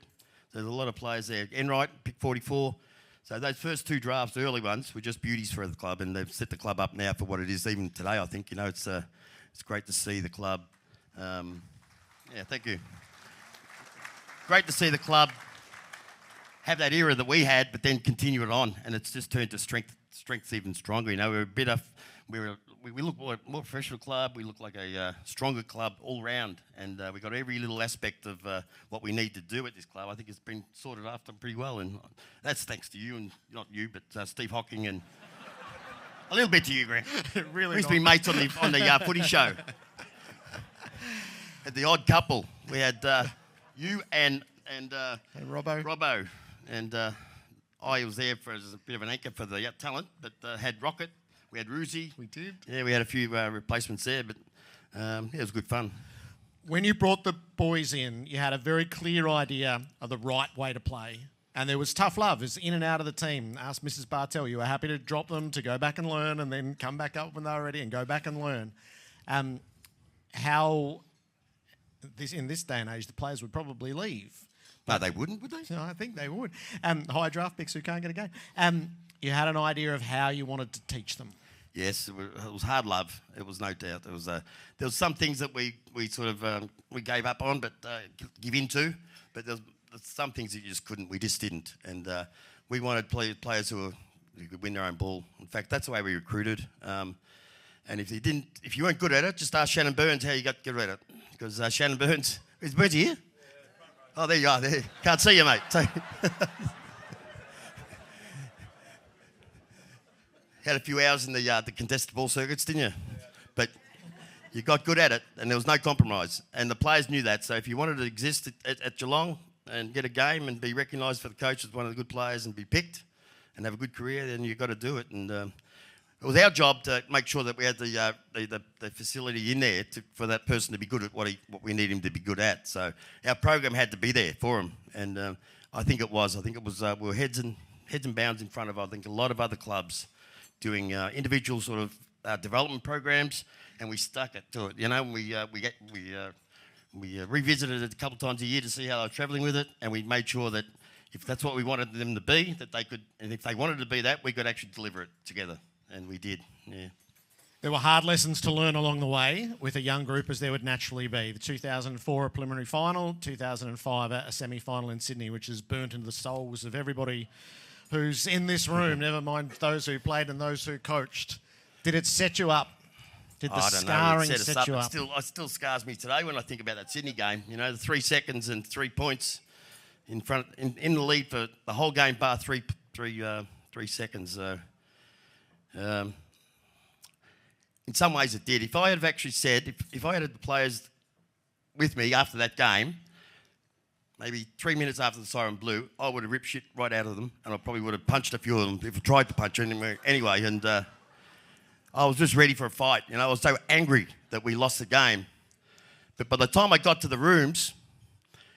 There's a lot of players there. Enright, pick 44. So those first 2 drafts, the early ones, were just beauties for the club, and they've set the club up now for what it is. Even today, I think it's great to see the club. Thank you. Great to see the club have that era that we had, but then continue it on, and it's just turned to strength even stronger. We look more professional club. We look like a stronger club all round, and we got every little aspect of what we need to do at this club. I think it's been sorted after pretty well, and that's thanks to you, and not you, but Steve Hocking, and a little bit to you, Grant. Really, we used to be mates on the footy show. At the Odd Couple, we had you and Robbo, and I was there as a bit of an anchor for the talent, but had Rocket. We had Ruzi. We did. Yeah, we had a few replacements there, but it was good fun. When you brought the boys in, you had a very clear idea of the right way to play. And there was tough love. It was in and out of the team. Ask Mrs. Bartell. You were happy to drop them to go back and learn, and then come back up when they were ready and go back and learn. In this day and age, the players would probably leave. No, they wouldn't, would they? No, I think they would. High draft picks who can't get a game. You had an idea of how you wanted to teach them. Yes, it was hard love. It was no doubt. There was some things that we sort of we gave up on, but give into. But there's some things that you just couldn't. We just didn't. And we wanted players who could win their own ball. In fact, that's the way we recruited. And if you weren't good at it, just ask Shannon Burns how you got good at it. Because Shannon Burns, is Burns here? Oh, there you are. There. Can't see you, mate. Had a few hours in the contested ball circuits, didn't you? Yeah. But you got good at it, and there was no compromise. And the players knew that. So if you wanted to exist at Geelong and get a game and be recognised for the coach as one of the good players and be picked and have a good career, then you've got to do it. And it was our job to make sure that we had the facility in there for that person to be good at what we need him to be good at. So our program had to be there for him, and I think it was. We were heads and bounds in front of, I think, a lot of other clubs doing individual sort of development programs, and we stuck it to it. We revisited it a couple of times a year to see how they were travelling with it, and we made sure that if that's what we wanted them to be, that they could, and if they wanted to be that, we could actually deliver it together, and we did. Yeah. There were hard lessons to learn along the way with a young group, as there would naturally be. The 2004 a preliminary final, 2005 a semi-final in Sydney, which has burnt into the souls of everybody who's in this room, never mind those who played and those who coached. Did it set you up? Did the scarring set you up? It still scars me today when I think about that Sydney game. The 3 seconds and 3 points in the lead for the whole game, bar 3 seconds. In some ways it did. If I had actually said, if I had the players with me after that game, maybe 3 minutes after the siren blew, I would have ripped shit right out of them, and I probably would have punched a few of them if I tried to punch anyway. And I was just ready for a fight. I was so angry that we lost the game. But by the time I got to the rooms,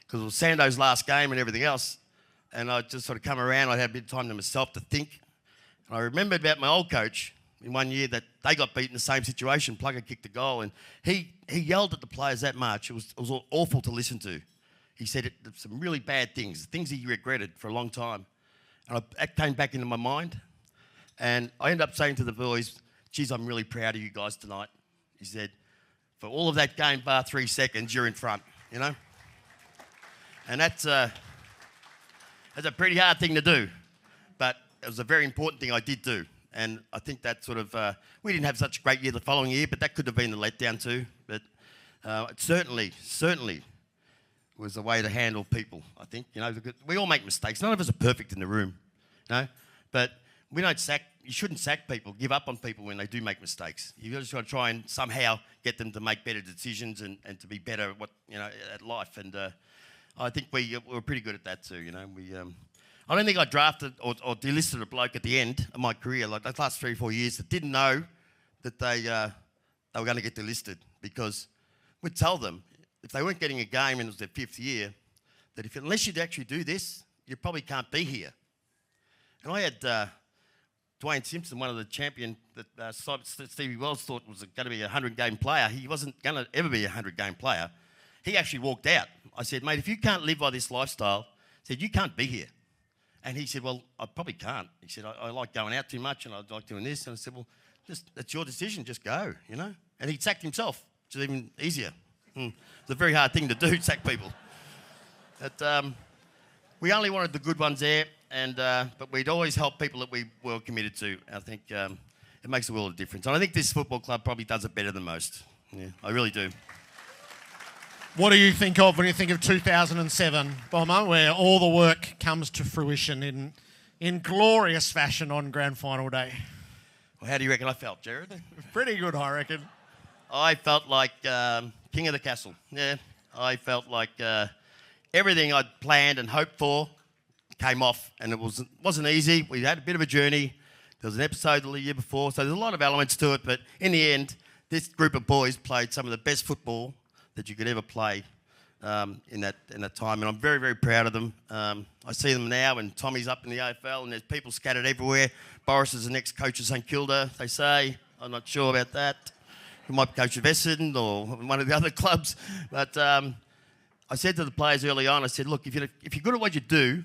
because it was Sando's last game and everything else, and I just sort of come around, I had a bit of time to myself to think. And I remembered about my old coach in one year that they got beat in the same situation. Plugger kicked a goal, and he yelled at the players that much. It was awful to listen to. He said some really bad things he regretted for a long time. And that came back into my mind. And I ended up saying to the boys, geez, I'm really proud of you guys tonight. He said, for all of that game, bar 3 seconds, you're in front, And that's a pretty hard thing to do. But it was a very important thing I did do. And I think that sort of, we didn't have such a great year the following year, but that could have been the letdown too. But it certainly was a way to handle people, I think. You know, we all make mistakes. None of us are perfect in the room, you know? But we don't you shouldn't sack people, give up on people when they do make mistakes. You've just got to try and somehow get them to make better decisions and to be better at life. And I think we were pretty good at that too, you know. I don't think I drafted or delisted a bloke at the end of my career, like those last 3 or 4 years, that didn't know that they were going to get delisted, because we'd tell them if they weren't getting a game and it was their 5th year, that unless you'd actually do this, you probably can't be here. And I had Dwayne Simpson, one of the champion that Stevie Wells thought was going to be a 100-game player. He wasn't going to ever be a 100-game player. He actually walked out. I said, mate, if you can't live by this lifestyle, I said, you can't be here. And he said, well, I probably can't. He said, I like going out too much and I like doing this. And I said, well, that's your decision, just go, you know. And he sacked himself, which is even easier. It's a very hard thing to do, sack people. But we only wanted the good ones there, but we'd always help people that we were committed to. I think it makes a world of difference. And I think this football club probably does it better than most. Yeah, I really do. What do you think of when you think of 2007, Bomber, where all the work comes to fruition in glorious fashion on grand final day? Well, how do you reckon I felt, Jared? Pretty good, I reckon. I felt like king of the castle. Yeah, I felt like everything I'd planned and hoped for came off, and it wasn't easy. We had a bit of a journey. There was an episode the year before, so there's a lot of elements to it. But in the end, this group of boys played some of the best football that you could ever play in that time, and I'm very, very proud of them. I see them now, and Tommy's up in the AFL, and there's people scattered everywhere. Boris is the next coach of St Kilda, they say. I'm not sure about that. He might be coach of Essendon or one of the other clubs. But I said to the players early on, I said, look, if you're good at what you do,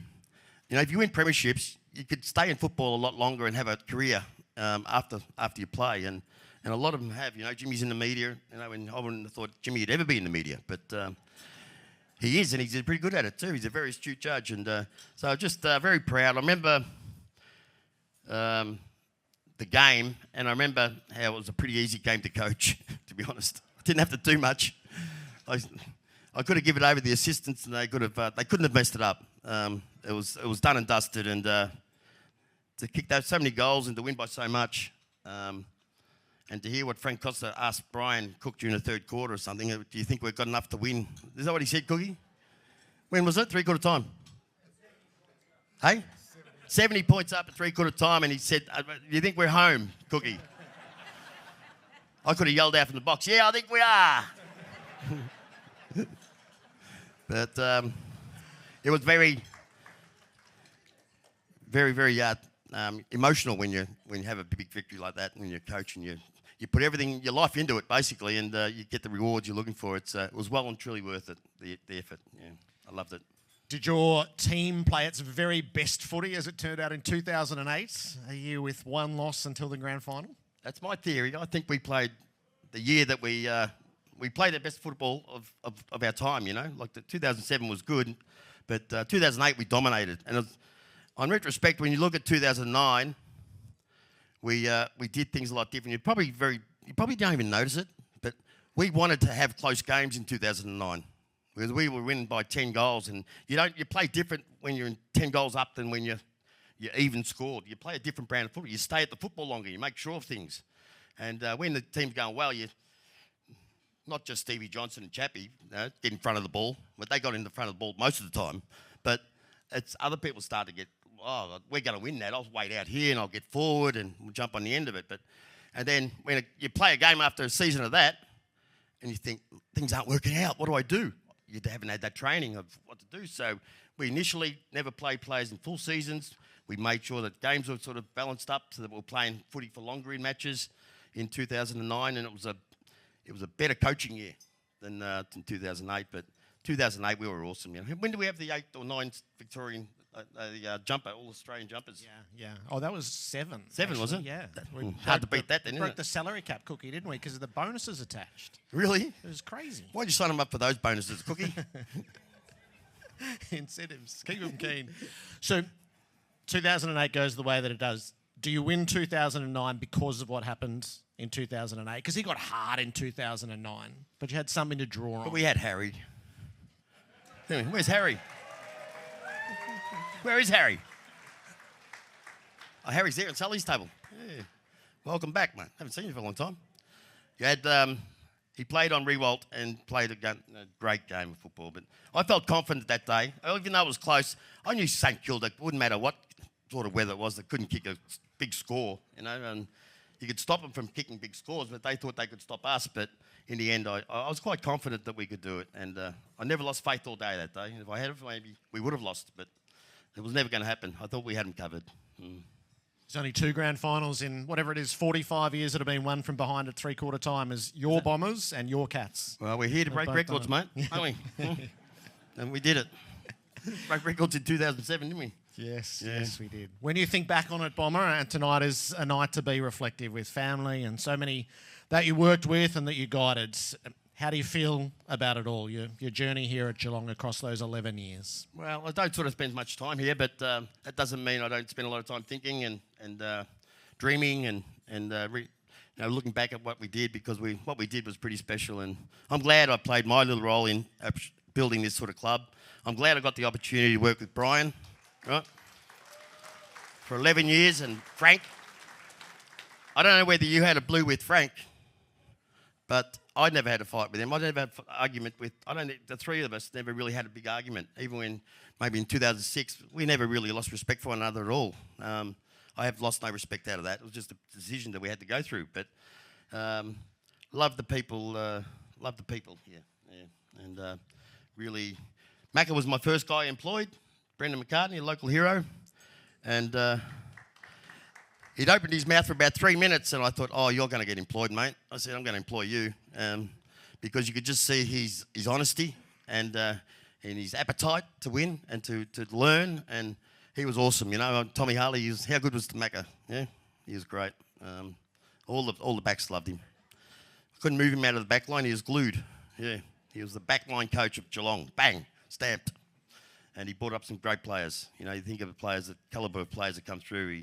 you know, if you win premierships, you could stay in football a lot longer and have a career after you play. And a lot of them have. You know, Jimmy's in the media. You know, and I wouldn't have thought Jimmy would ever be in the media, but he is, and he's pretty good at it too. He's a very astute judge, and so just very proud. I remember the game, and I remember how it was a pretty easy game to coach. To be honest, I didn't have to do much. I could have given it over to the assistants, and they couldn't have messed it up. It was done and dusted, and to kick so many goals and to win by so much. And to hear what Frank Costa asked Brian Cook during the 3rd quarter or something, do you think we've got enough to win? Is that what he said, Cookie? When was it? 3/4 time? Hey? 70 points up at 3/4 time, and he said, do you think we're home, Cookie? I could have yelled out from the box, yeah, I think we are. But it was very, very, very emotional when you have a big victory like that, when you're coaching, you put everything, your life into it, basically, and you get the rewards you're looking for. It was well and truly worth it, the effort. Yeah, I loved it. Did your team play its very best footy, as it turned out, in 2008, a year with one loss until the grand final? That's my theory. I think we played the year that we played the best football of our time, you know. Like 2007 was good, but 2008 we dominated. And on retrospect, when you look at 2009, we did things a lot different. You probably don't even notice it, but we wanted to have close games in 2009 because we were winning by 10 goals, and you play different when you're in 10 goals up than when you're even scored. You play a different brand of football. You stay at the football longer. You make sure of things, and when the team's going well, not just Stevie Johnson and Chappie get in front of the ball, but they got in the front of the ball most of the time. But it's other people start to get, oh, we're going to win that. I'll wait out here and I'll get forward and we'll jump on the end of it. And then when you play a game after a season of that and you think, things aren't working out, what do I do? You haven't had that training of what to do. So we initially never played players in full seasons. We made sure that games were sort of balanced up so that we were playing footy for longer in matches in 2009, and it was a better coaching year than 2008. But 2008 we were awesome. You know. When did we have the 8 or 9 Victorian jumper, all Australian jumpers? Yeah. Oh, that was 7. 7, was it? Yeah. Hard to beat that then, isn't broke it? the salary cap, Cookie, didn't we? Because of the bonuses attached. Really? It was crazy. Why'd you sign them up for those bonuses, Cookie? Incentives. Keep them keen. So 2008 goes the way that it does. do you win 2009 because of what happened in 2008? Because he got hard in 2009, but you had something to draw on. But we had Harry. Where's Harry? Where is Harry? Oh, Harry's there at Sully's table. Yeah. Welcome back, mate. Haven't seen you for a long time. You had, he played on Rewalt and played a great game of football. But I felt confident that day. Even though it was close, I knew St Kilda, it wouldn't matter what sort of weather it was, they couldn't kick a big score, you know, and you could stop them from kicking big scores, but they thought they could stop us. But in the end, I was quite confident that we could do it. And I never lost faith all day that day. If I had, maybe we would have lost, but it was never going to happen. I thought we had them covered. There's only 2 grand finals in whatever it is, 45 years that have been won from behind at three-quarter time as your Bombers and your Cats. Well, we're here to break records, mate, aren't we? And we did it. Broke records in 2007, didn't we? Yes, yes, we did. When you think back on it, Bomber, and tonight is a night to be reflective with family and so many that you worked with and that you guided. How do you feel about it all, your journey here at Geelong across those 11 years? Well, I don't sort of spend much time here, but that doesn't mean I don't spend a lot of time thinking and dreaming and looking back at what we did, because what we did was pretty special. And I'm glad I played my little role in building this sort of club. I'm glad I got the opportunity to work with Brian, right, for 11 years, and Frank. I don't know whether you had a blue with Frank, but I never had a fight with him. I never had an argument with, the three of us never really had a big argument. Even when, maybe in 2006, we never really lost respect for one another at all. I have lost no respect out of that. It was just a decision that we had to go through. But love the people, and really, Macca was my first guy employed, Brendan McCartney, a local hero, and he'd opened his mouth for about 3 minutes, and I thought, oh, you're going to get employed, mate. I said, I'm going to employ you, because you could just see his honesty and his appetite to win and to learn, and he was awesome. You know, Tommy Harley, how good was Macca? Yeah, he was great. All the backs loved him. Couldn't move him out of the back line. He was glued. Yeah, he was the backline coach of Geelong. Bang, stamped. And he brought up some great players. You know, you think of the players, the calibre of players that come through.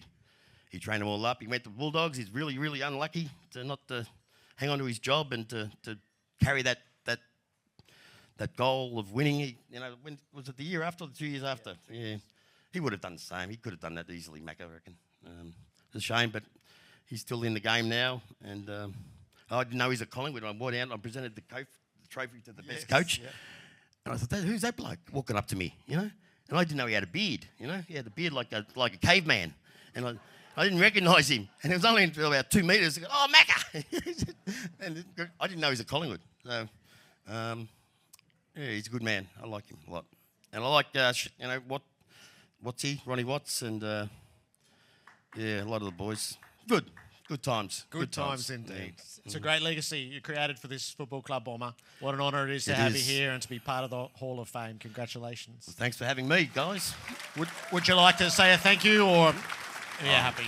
He trained them all up. He went to Bulldogs. He's really, really unlucky to not hang on to his job and to carry that goal of winning. When was it, the year after or the 2 years after? Yeah. He would have done the same. He could have done that easily, Mac, I reckon. It's a shame, but he's still in the game now. And I didn't know he's at Collingwood. I went out and I presented the trophy to the best coach. Yeah. And I thought, who's that bloke walking up to me, you know? And I didn't know he had a beard, you know? He had a beard like a caveman. And I didn't recognise him. And it was only until about 2 metres. Oh, Macca! And I didn't know he was at Collingwood. So, yeah, he's a good man. I like him a lot. And I like, Ronnie Watts, and a lot of the boys. Good times. Good times indeed. Yeah. It's a great legacy you created for this football club, Bomber. What an honour it is to have you here and to be part of the Hall of Fame. Congratulations. Well, thanks for having me, guys. Would you like to say a thank you, or are you happy?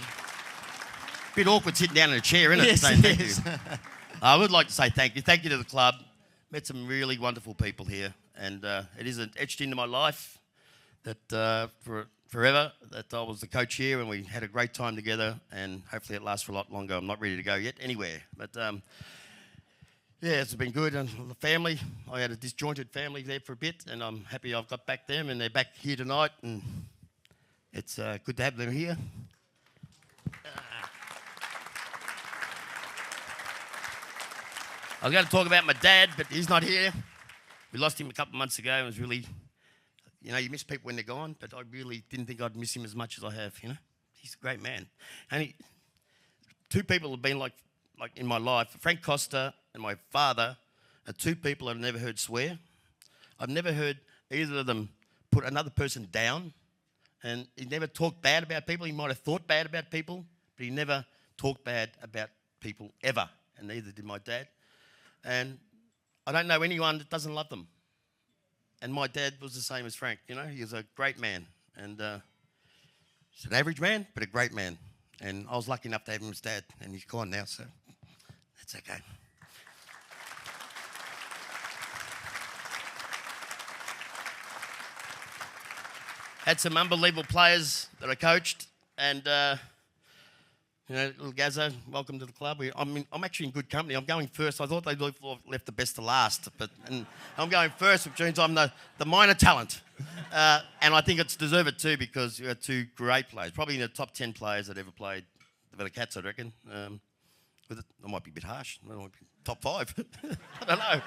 Bit awkward sitting down in a chair, isn't it? Yes, saying it is. Thank you. I would like to say thank you. Thank you to the club. Met some really wonderful people here, and it is etched into my life that forever that I was the coach here, and we had a great time together, and hopefully it lasts for a lot longer. I'm not ready to go yet anywhere, but it's been good. And the family, I had a disjointed family there for a bit, and I'm happy I've got back them, and they're back here tonight, and it's good to have them here. I was going to talk about my dad, but he's not here. We lost him a couple of months ago. It was really, you miss people when they're gone, but I really didn't think I'd miss him as much as I have, He's a great man. And two people have been like in my life. Frank Costa and my father are two people I've never heard swear. I've never heard either of them put another person down. And he never talked bad about people. He might have thought bad about people, but he never talked bad about people ever. And neither did my dad. And I don't know anyone that doesn't love them. And my dad was the same as Frank, He was a great man. And he's an average man, but a great man. And I was lucky enough to have him as dad. And he's gone now, so that's okay. Had some unbelievable players that I coached. And You know, little Gazzo, welcome to the club. I'm actually in good company. I'm going first. I thought they left the best to last, and I'm going first, which means I'm the minor talent. And I think it's deserved too, because you have two great players, probably in the top 10 players that ever played for the Cats, I reckon. I might be a bit harsh. I might be top 5. I don't know.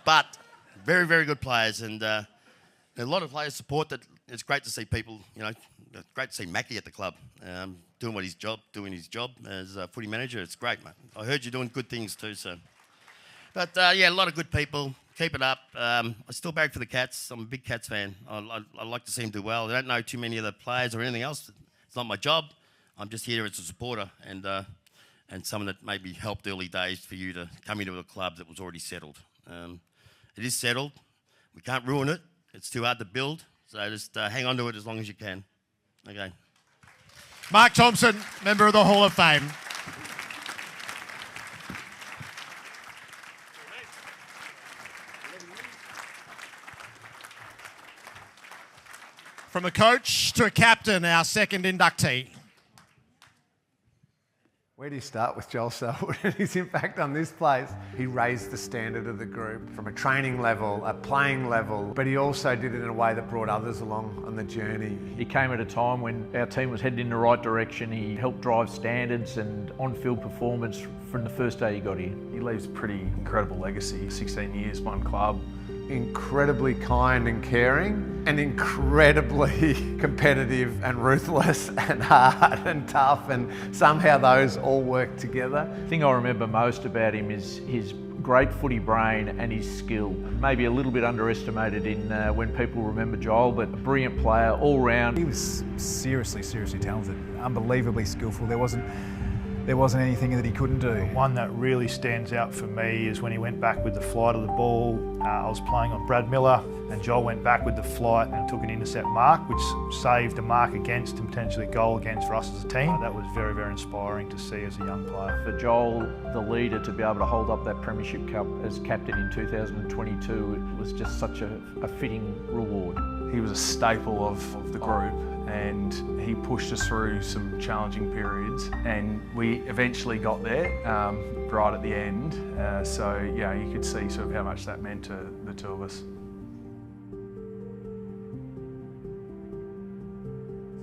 But very, very good players, and a lot of players support that. It's great to see people, you know, great to see Mackie at the club, doing his job as a footy manager. It's great, mate. I heard you're doing good things too, so. But yeah, a lot of good people. Keep it up. I still barrack for the Cats. I'm a big Cats fan. I like to see them do well. I don't know too many of the players or anything else. It's not my job. I'm just here as a supporter and someone that maybe helped early days for you to come into a club that was already settled. It is settled. We can't ruin it. It's too hard to build. So just hang on to it as long as you can. Okay. Mark Thompson, member of the Hall of Fame. From a coach to a captain, our second inductee. Where do you start with Joel Selwood and his impact on this place? He raised the standard of the group from a training level, a playing level, but he also did it in a way that brought others along on the journey. He came at a time when our team was heading in the right direction. He helped drive standards and on-field performance from the first day he got here. He leaves a pretty incredible legacy. 16 years, one club. Incredibly kind and caring, and incredibly competitive and ruthless and hard and tough, and somehow those all work together. The thing I remember most about him is his great footy brain and his skill. Maybe a little bit underestimated in when people remember Joel, but a brilliant player all round. He was seriously talented, unbelievably skillful. There wasn't anything that he couldn't do. One that really stands out for me is when he went back with the flight of the ball. I was playing on Brad Miller, and Joel went back with the flight and took an intercept mark, which saved a mark against and potentially a goal against for us as a team. That was very, very inspiring to see as a young player. For Joel, the leader, to be able to hold up that Premiership Cup as captain in 2022, it was just such a fitting reward. He was a staple of the group, and he pushed us through some challenging periods, and we eventually got there right at the end. So yeah, you could see sort of how much that meant to the two of us.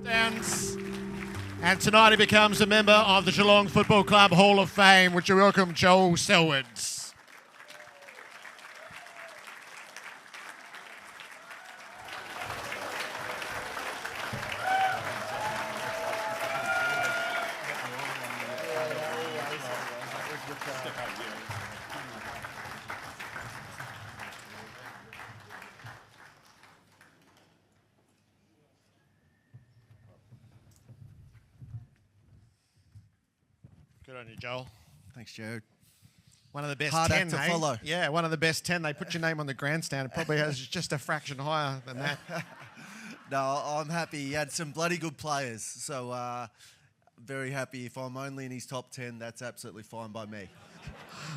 Stands. And tonight he becomes a member of the Geelong Football Club Hall of Fame. Would you welcome Joel Selwood? Good on you, Joel. Thanks, Jared. One of the best Hard 10, act to eh? follow. Yeah, one of the best 10. They put your name on the grandstand. It probably has just a fraction higher than that. No, I'm happy. He had some bloody good players. So very happy. If I'm only in his top 10, that's absolutely fine by me.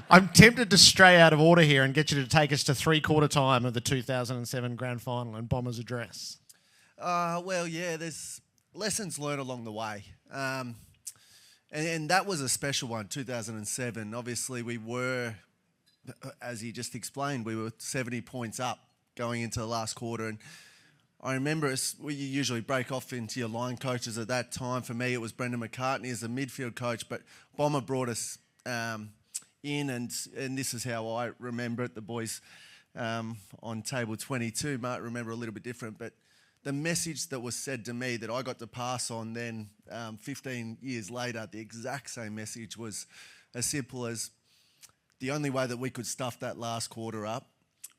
I'm tempted to stray out of order here and get you to take us to three-quarter time of the 2007 Grand Final and Bombers' address. Well, yeah, there's lessons learned along the way. And that was a special one, 2007. Obviously, we were, as you just explained, we were 70 points up going into the last quarter. And I remember we usually break off into your line coaches at that time. For me, it was Brendan McCartney as the midfield coach, but Bomber brought us in, and this is how I remember it. The boys on table 22 might remember a little bit different, but the message that was said to me that I got to pass on then 15 years later, the exact same message was as simple as the only way that we could stuff that last quarter up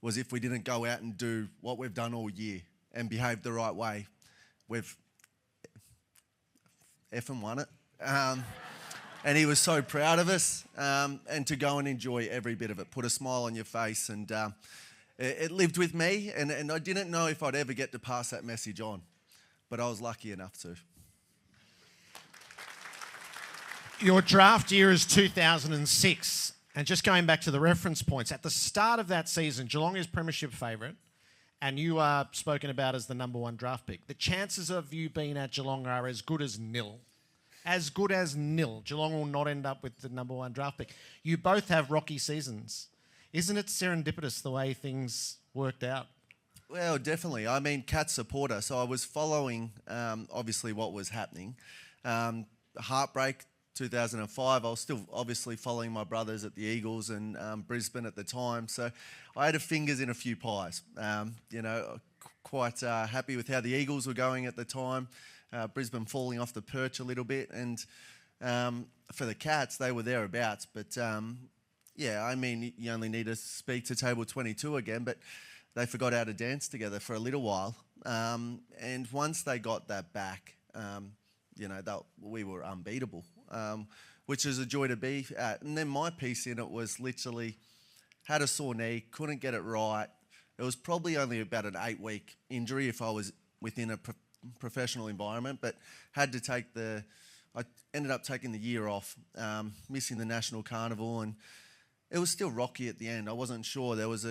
was if we didn't go out and do what we've done all year and behave the right way. We've effing won it. And he was so proud of us, and to go and enjoy every bit of it, put a smile on your face, and it lived with me, and I didn't know if I'd ever get to pass that message on, but I was lucky enough to. Your draft year is 2006, and just going back to the reference points, at the start of that season, Geelong is premiership favourite, and you are spoken about as the #1 draft pick. The chances of you being at Geelong are as good as nil. as good as nil. Geelong will not end up with the number 1 draft pick. You both have rocky seasons. Isn't it serendipitous the way things worked out? Well, definitely. I mean, Cats supporter, so I was following obviously what was happening. Heartbreak, 2005, I was still obviously following my brothers at the Eagles and Brisbane at the time. So I had fingers in a few pies. Quite happy with how the Eagles were going at the time. Brisbane falling off the perch a little bit. And for the Cats, they were thereabouts. But yeah, I mean, you only need to speak to Table 22 again, but they forgot how to dance together for a little while. And once they got that back, we were unbeatable, which is a joy to be at. And then my piece in it was literally had a sore knee, couldn't get it right. It was probably only about an 8-week injury if I was within a professional environment, but had to take I ended up taking the year off, missing the National Carnival, and it was still rocky at the end. I wasn't sure. There was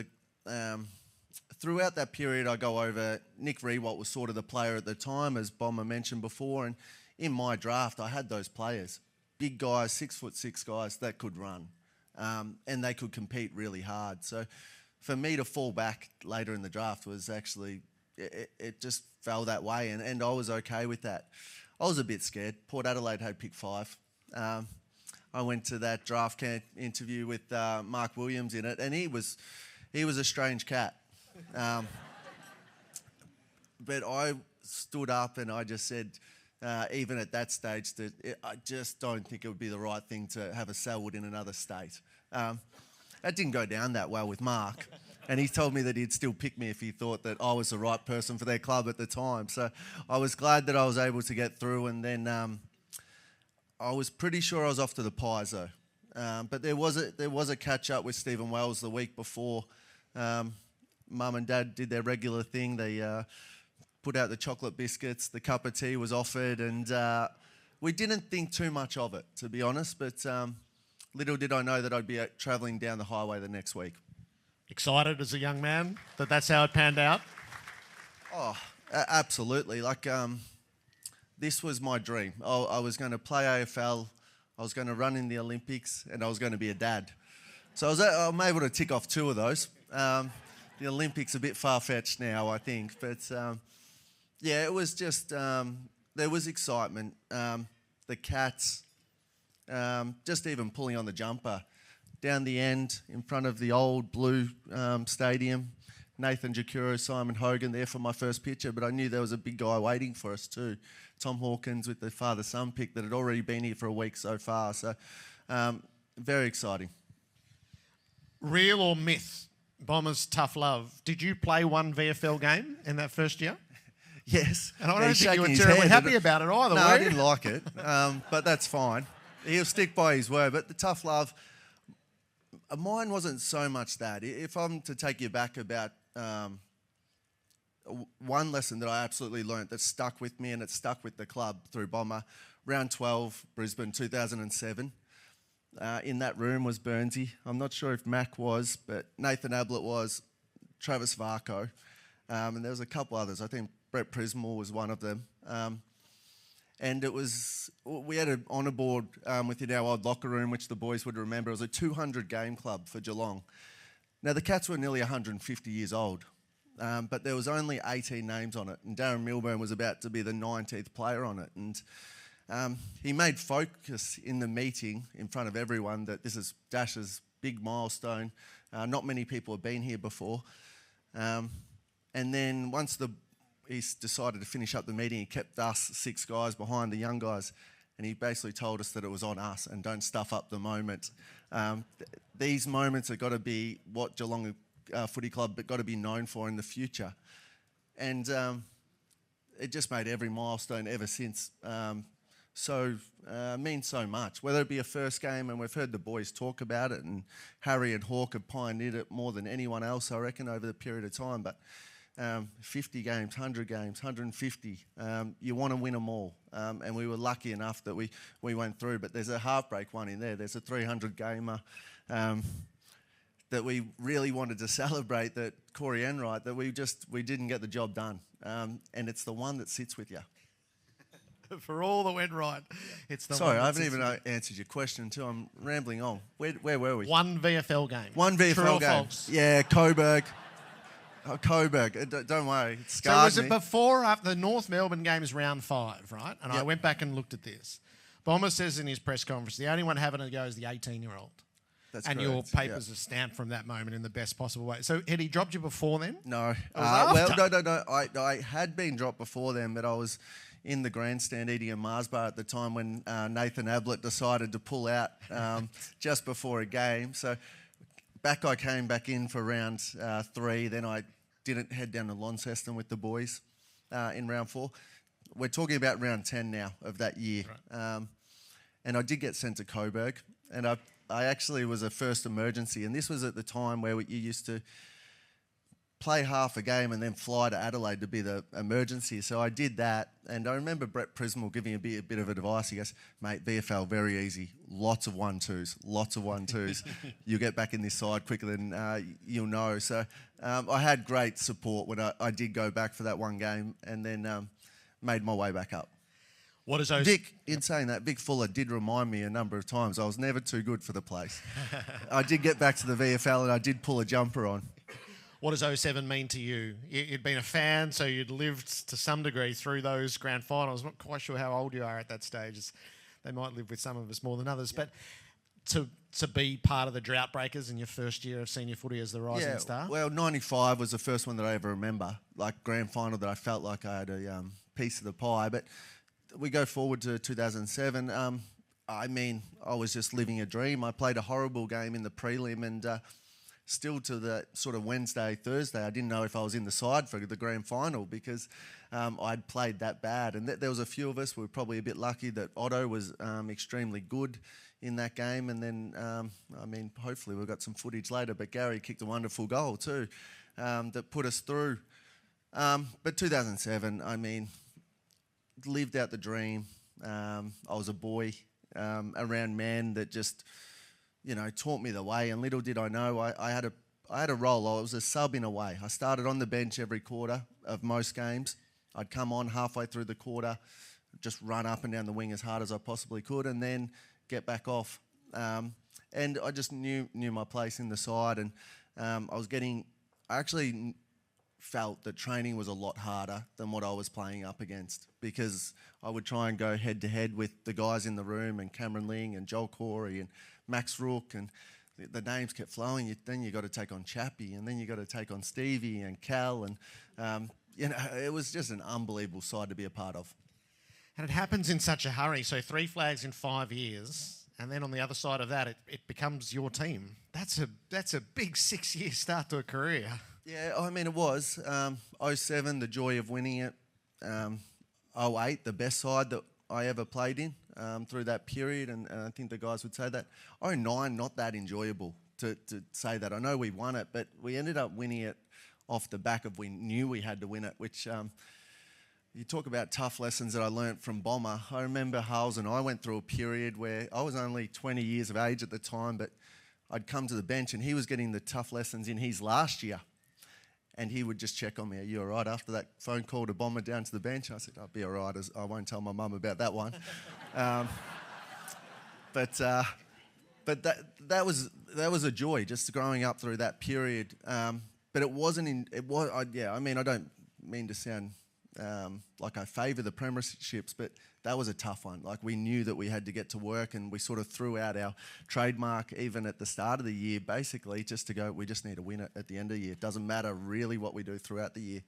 throughout that period, I go over, Nick Rewalt was sort of the player at the time, as Bomber mentioned before, and in my draft, I had those players. Big guys, 6'6" guys that could run, and they could compete really hard. So for me to fall back later in the draft was actually, it just fell that way, and I was okay with that. I was a bit scared. Port Adelaide had pick 5. I went to that draft camp interview with Mark Williams in it, and he was a strange cat. But I stood up and I just said, even at that stage, that I just don't think it would be the right thing to have a Selwood in another state. That didn't go down that well with Mark. And he told me that he'd still pick me if he thought that I was the right person for their club at the time. So I was glad that I was able to get through. And then I was pretty sure I was off to the Pies, though. But there was a catch-up with Stephen Wells the week before. Mum and Dad did their regular thing. They put out the chocolate biscuits. The cup of tea was offered. And we didn't think too much of it, to be honest. But little did I know that I'd be travelling down the highway the next week. Excited as a young man that that's how it panned out? Oh, absolutely. This was my dream. I was going to play AFL, I was going to run in the Olympics, and I was going to be a dad. So I'm able to tick off 2 of those. The Olympics a bit far-fetched now, I think. But, yeah, it was just, there was excitement. The Cats, just even pulling on the jumper. Down the end, in front of the old blue stadium, Nathan Jacuro, Simon Hogan there for my first picture, but I knew there was a big guy waiting for us too. Tom Hawkins with the father-son pick that had already been here for a week so far. So, very exciting. Real or myth? Bombers' tough love. Did you play one VFL game in that first year? Yes. And I don't think you were terribly happy about it either, No, were I you? didn't like it, but that's fine. He'll stick by his word. But the tough love, mine wasn't so much that. If I'm to take you back about one lesson that I absolutely learnt that stuck with me and it stuck with the club through Bomber, round 12, Brisbane, 2007. In that room was Burnsy. I'm not sure if Mac was, but Nathan Ablett was, Travis Varco, and there was a couple others. I think Brett Prismore was one of them. And we had an honour board within our old locker room, which the boys would remember. It was a 200 game club for Geelong. Now, the Cats were nearly 150 years old, but there was only 18 names on it, and Darren Milburn was about to be the 19th player on it. And he made focus in the meeting in front of everyone that this is Dash's big milestone. Not many people have been here before. And then once he decided to finish up the meeting, he kept us 6 guys behind the young guys, and he basically told us that it was on us and don't stuff up the moment. These moments have got to be what Geelong Footy Club got to be known for in the future. And it just made every milestone ever since means so much. Whether it be a first game, and we've heard the boys talk about it, and Harry and Hawk have pioneered it more than anyone else, I reckon, over the period of time. But 50 games, 100 games, 150. You want to win them all. And we were lucky enough that we went through. But there's a heartbreak one in there. There's a 300-gamer that we really wanted to celebrate, that Corey Enright, that we didn't get the job done. And it's the one that sits with you. For all that went right, it's the Sorry, one I that haven't sits even with answered your question too. I'm rambling on. Where were we? you. One VFL game. One VFL True or game. false? Yeah, Coburg. Oh, Coburg. Don't worry. It So scarred was me. it before or after the North Melbourne game is round 5, right? And I Yep. went back and looked at this. Bomber says in his press conference, the only one having a go is the 18-year-old. That's and your correct, papers are stamped from that moment in the best possible way. So had he dropped you before then? No. was after. No. I had been dropped before then, but I was in the grandstand eating a Mars bar at the time when Nathan Ablett decided to pull out just before a game. So I came back in for round 3. Then I didn't head down to Launceston with the boys in round 4. We're talking about round 10 now of that year. Right. And I did get sent to Coburg. And I actually was a first emergency. And this was at the time where you used to play half a game and then fly to Adelaide to be the emergency. So I did that. And I remember Brett Prismal giving a bit of advice. He goes, mate, VFL, very easy. Lots of 1-2s. You'll get back in this side quicker than you'll know. So I had great support when I did go back for that one game and then made my way back up. What is those? Vic, in saying that, Vic Fuller did remind me a number of times I was never too good for the place. I did get back to the VFL and I did pull a jumper on. What does 07 mean to you? You'd been a fan, so you'd lived to some degree through those grand finals. I'm not quite sure how old you are at that stage. They might live with some of us more than others. But to be part of the drought breakers in your first year of senior footy as the rising star? Well, 95 was the first one that I ever remember, like grand final that I felt like I had a piece of the pie. But we go forward to 2007. I mean, I was just living a dream. I played a horrible game in the prelim and still to the sort of Wednesday, Thursday, I didn't know if I was in the side for the grand final because I'd played that bad. And there was a few of us who were probably a bit lucky that Otto was extremely good in that game. And then, I mean, hopefully we've got some footage later, but Gary kicked a wonderful goal too that put us through. But 2007, I mean, lived out the dream. I was a boy around men that just, you know, taught me the way. And little did I know, I had a role. I was a sub in a way. I started on the bench every quarter of most games. I'd come on halfway through the quarter, just run up and down the wing as hard as I possibly could, and then get back off. And I just knew my place in the side. And I actually felt that training was a lot harder than what I was playing up against because I would try and go head to head with the guys in the room and Cameron Ling and Joel Corey and Max Rook, and the names kept flowing. Then you got to take on Chappie, and then you got to take on Stevie and Cal, and you know, it was just an unbelievable side to be a part of. And it happens in such a hurry. So 3 flags in 5 years, and then on the other side of that, it becomes your team. That's a big 6-year start to a career. Yeah, I mean, it was. 07, the joy of winning it. 08, the best side that I ever played in through that period, and I think the guys would say that. 09, not that enjoyable to say that. I know we won it, but we ended up winning it off the back of we knew we had to win it, which you talk about tough lessons that I learnt from Bomber. I remember Hales and I went through a period where I was only 20 years of age at the time, but I'd come to the bench and he was getting the tough lessons in his last year. And he would just check on me, are you all right? After that phone call to Bomber down to the bench, I said, I'll be all right. I won't tell my mum about that one. But that was a joy, just growing up through that period. But it wasn't I don't mean to sound like I favour the premierships, but that was a tough one. Like, we knew that we had to get to work, and we sort of threw out our trademark even at the start of the year, basically, just to go, we just need to win it at the end of the year. It doesn't matter really what we do throughout the year.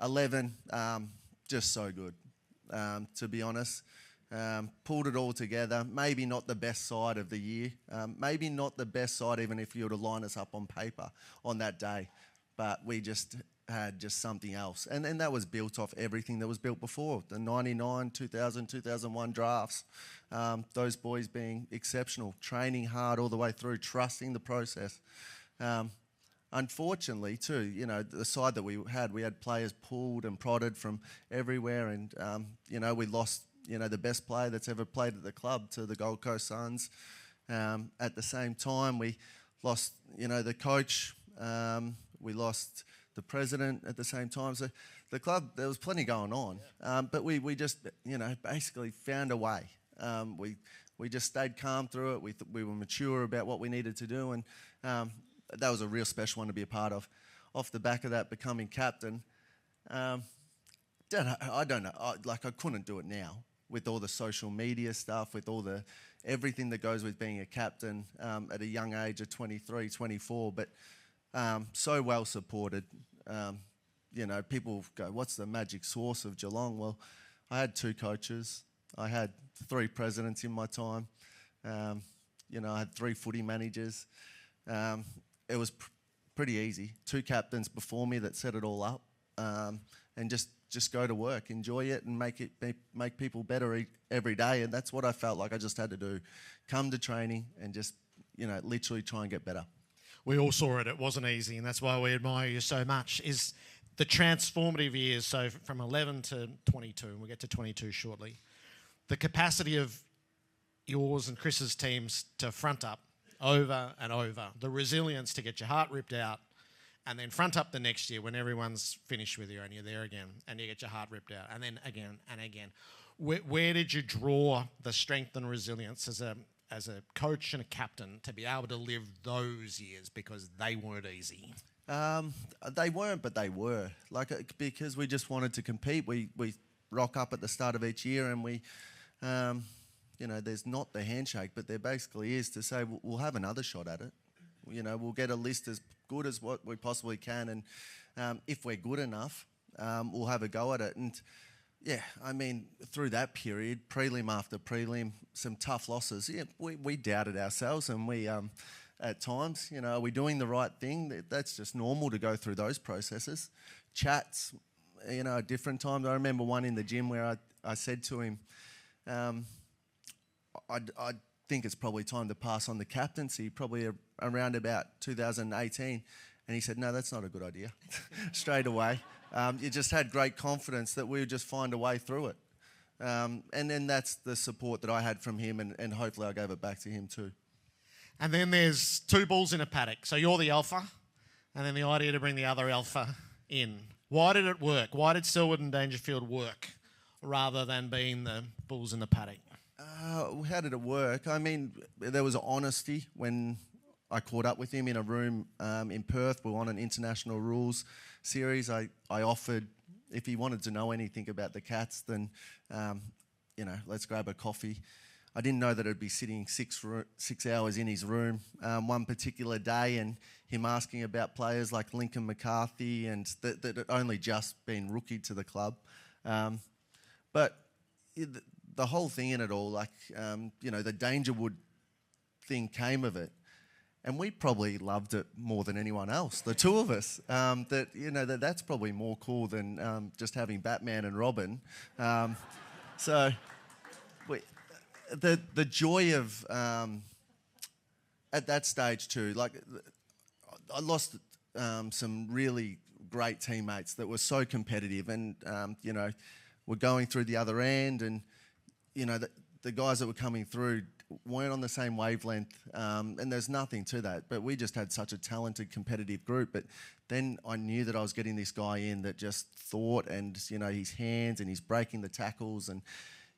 11, just so good, to be honest. Pulled it all together. Maybe not the best side of the year. Maybe not the best side even if you were to line us up on paper on that day. But we just had just something else. And that was built off everything that was built before. The 99, 2000, 2001 drafts. Those boys being exceptional. Training hard all the way through. Trusting the process. Unfortunately, too, you know, the side that we had players pulled and prodded from everywhere. And, you know, we lost, you know, the best player that's ever played at the club to the Gold Coast Suns. At the same time, we lost, you know, the coach. We lost the president at the same time. So the club, there was plenty going on, but we just, basically found a way. We just stayed calm through it. We were mature about what we needed to do, and that was a real special one to be a part of. Off the back of that, becoming captain, I don't know. I couldn't do it now with all the social media stuff, with all the everything that goes with being a captain at a young age of 23, 24. But so well supported. People go, "What's the magic sauce of Geelong?" Well, I had 2 coaches. I had 3 presidents in my time. I had 3 footy managers. It was pretty easy. 2 captains before me that set it all up, and just go to work, enjoy it, and make people better every day. And that's what I felt like I just had to do: come to training and just literally try and get better. We all saw it. It wasn't easy, and that's why we admire you so much. Is the transformative years, so from 11 to 22, and we'll get to 22 shortly. The capacity of yours and Chris's teams to front up over and over, the resilience to get your heart ripped out, and then front up the next year when everyone's finished with you and you're there again and you get your heart ripped out, and then again and again. Where did you draw the strength and resilience as a coach and a captain to be able to live those years, because they weren't easy? They weren't, but they were. Because we just wanted to compete. We rock up at the start of each year, and we, there's not the handshake, but there basically is to say we'll have another shot at it. We'll get a list as good as what we possibly can, and if we're good enough, we'll have a go at it. And through that period, prelim after prelim, some tough losses. Yeah, we doubted ourselves, and we, at times, are we doing the right thing? That's just normal to go through those processes. Chats, at different times. I remember one in the gym where I said to him, I think it's probably time to pass on the captaincy, probably around about 2018. And he said, "No, that's not a good idea." Straight away. You just had great confidence that we would just find a way through it. And then that's the support that I had from him, and hopefully I gave it back to him too. And then there's 2 bulls in a paddock. So you're the alpha, and then the idea to bring the other alpha in. Why did it work? Why did Selwood and Dangerfield work rather than being the bulls in the paddock? How did it work? There was honesty when I caught up with him in a room in Perth. We were on an international rules series. I offered, if he wanted to know anything about the Cats, then, let's grab a coffee. I didn't know that I'd be sitting 6 hours in his room one particular day, and him asking about players like Lincoln McCarthy, and that had only just been rookied to the club. But the whole thing in it all, the Dangerwood thing came of it. And we probably loved it more than anyone else, the 2 of us. That's probably more cool than just having Batman and Robin. The joy of, at that stage too, I lost some really great teammates that were so competitive, and, were going through the other end, and, the guys that were coming through weren't on the same wavelength, and there's nothing to that, but we just had such a talented, competitive group. But then I knew that I was getting this guy in that just thought, and his hands, and he's breaking the tackles and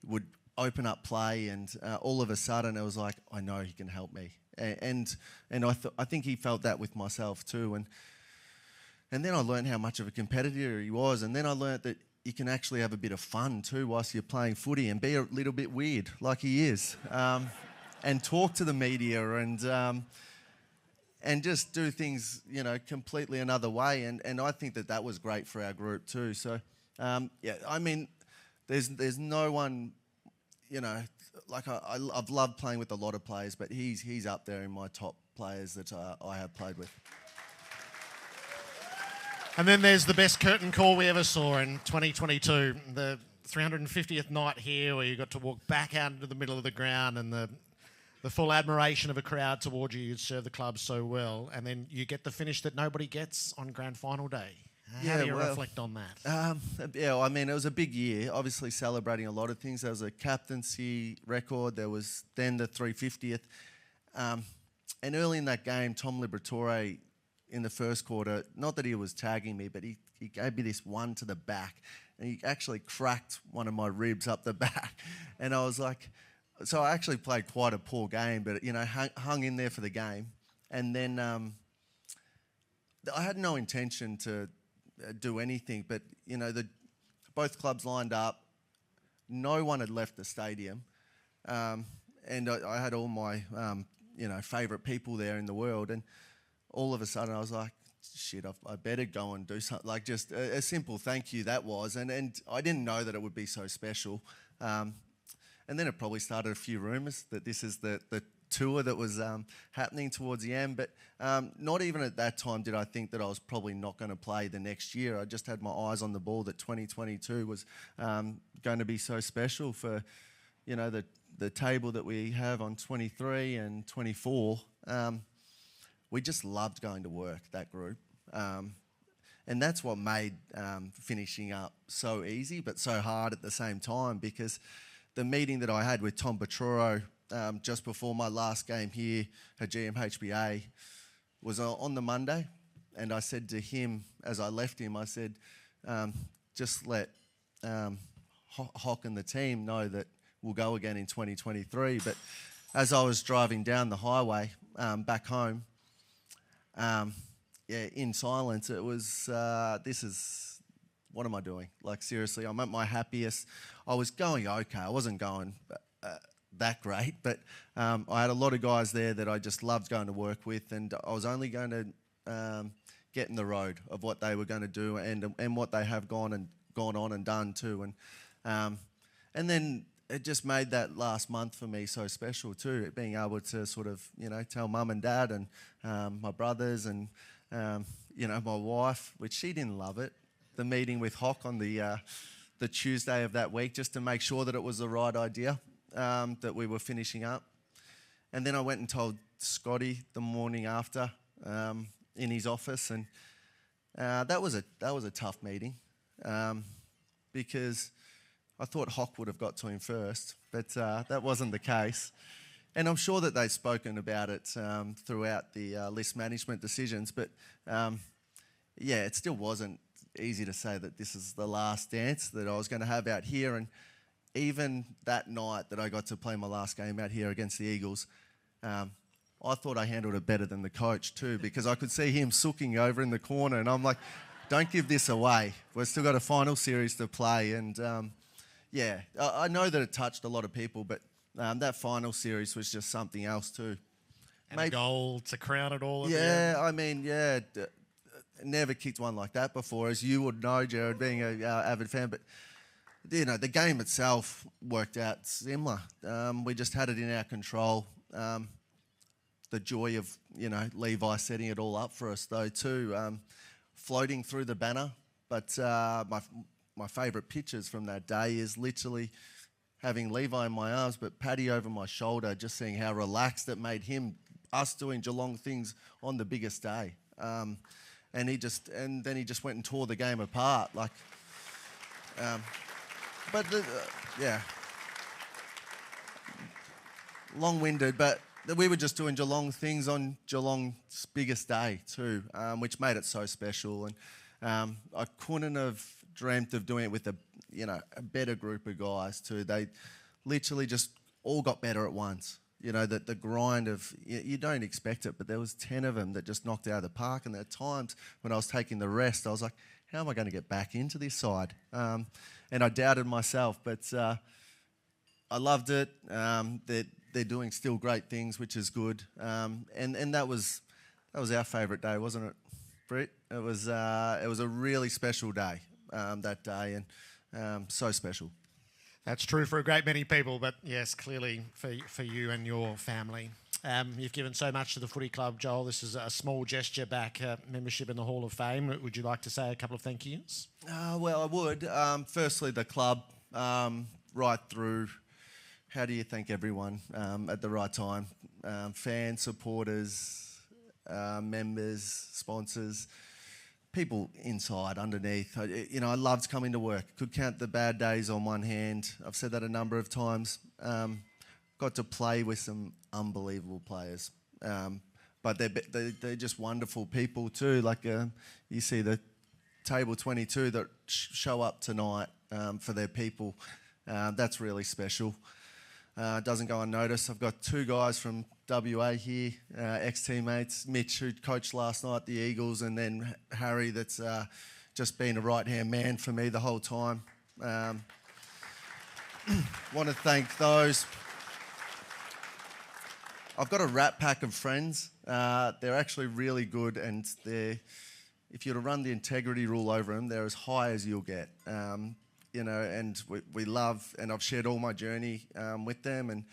would open up play, and all of a sudden it was like, I know he can help me, and I think he felt that with myself too, and then I learned how much of a competitor he was, and then I learned that you can actually have a bit of fun too whilst you're playing footy, and be a little bit weird like he is, and talk to the media, and just do things completely another way, and I think that was great for our group too. So there's no one, I've loved playing with a lot of players, but he's up there in my top players that I have played with. And then there's the best curtain call we ever saw in 2022, the 350th night here, where you got to walk back out into the middle of the ground, and the full admiration of a crowd towards you. You serve the club so well, and then you get the finish that nobody gets on grand final day. How do you reflect on that? It was a big year, obviously celebrating a lot of things. There was a captaincy record, there was then the 350th. And early in that game, Tom Liberatore, in the first quarter, not that he was tagging me, but he gave me this one to the back, and he actually cracked one of my ribs up the back. And I was like, so I actually played quite a poor game, but, hung in there for the game. And then I had no intention to do anything, but, both clubs lined up. No one had left the stadium. And I had all my, favourite people there in the world. And all of a sudden I was like, shit, I better go and do something. Like just a simple thank you, that was. And I didn't know that it would be so special. And then it probably started a few rumours that this is the tour that was happening towards the end. But not even at that time did I think that I was probably not going to play the next year. I just had my eyes on the ball that 2022 was going to be so special for, the table that we have on 23 and 24. We just loved going to work, that group. And that's what made finishing up so easy but so hard at the same time, because the meeting that I had with Tom Petroro just before my last game here at GMHBA was on the Monday, and I said to him as I left him, I said, just let Hock and the team know that we'll go again in 2023. But as I was driving down the highway back home, in silence, it was, what am I doing? Like, seriously, I'm at my happiest. I was going okay. I wasn't going that great, but I had a lot of guys there that I just loved going to work with, and I was only going to get in the road of what they were going to do and what they have gone on and done too. And then it just made that last month for me so special too, being able to sort of, tell mum and dad and my brothers and, my wife, which she didn't love it, the meeting with Hock on the Tuesday of that week, just to make sure that it was the right idea, that we were finishing up. And then I went and told Scotty the morning after in his office, and that was a tough meeting because I thought Hock would have got to him first, but that wasn't the case. And I'm sure that they've spoken about it throughout the list management decisions, but it still wasn't easy to say that this is the last dance that I was going to have out here. And even that night that I got to play my last game out here against the Eagles, I thought I handled it better than the coach too, because I could see him sooking over in the corner, and I'm like, don't give this away. We've still got a final series to play. And I know that it touched a lot of people, but that final series was just something else too. And a goal to crown it all. Never kicked one like that before, as you would know, Jared, being an avid fan. But, the game itself worked out similar. We just had it in our control. The joy of, Levi setting it all up for us, though, too. Floating through the banner. But my favourite pictures from that day is literally having Levi in my arms, but Paddy over my shoulder, just seeing how relaxed it made him, us doing Geelong things on the biggest day. And then he just went and tore the game apart. Long-winded, but we were just doing Geelong things on Geelong's biggest day too, which made it so special. And I couldn't have dreamt of doing it with a better group of guys too. They literally just all got better at once. The grind of, you don't expect it, but there was 10 of them that just knocked it out of the park. And there are times when I was taking the rest, I was like, how am I going to get back into this side? And I doubted myself, but I loved it. They're doing still great things, which is good. And that was our favourite day, wasn't it, Britt? It was a really special day, that day, and so special. That's true for a great many people, but yes, clearly for you and your family. You've given so much to the footy club, Joel. This is a small gesture back, membership in the Hall of Fame. Would you like to say a couple of thank yous? Well, I would. Firstly, the club, right through. How do you thank everyone at the right time? Fans, supporters, members, sponsors, people inside, underneath. I loved coming to work. Could count the bad days on one hand. I've said that a number of times. Got to play with some unbelievable players. but they're just wonderful people too. Like you see the table 22 that show up tonight for their people. That's really special. Doesn't go unnoticed. I've got two guys from WA here, ex-teammates, Mitch, who coached last night at the Eagles, and then Harry, that's just been a right-hand man for me the whole time. Want to thank those. I've got a rat pack of friends. They're actually really good, and if you were to run the integrity rule over them, they're as high as you'll get. And we love, and I've shared all my journey with them, and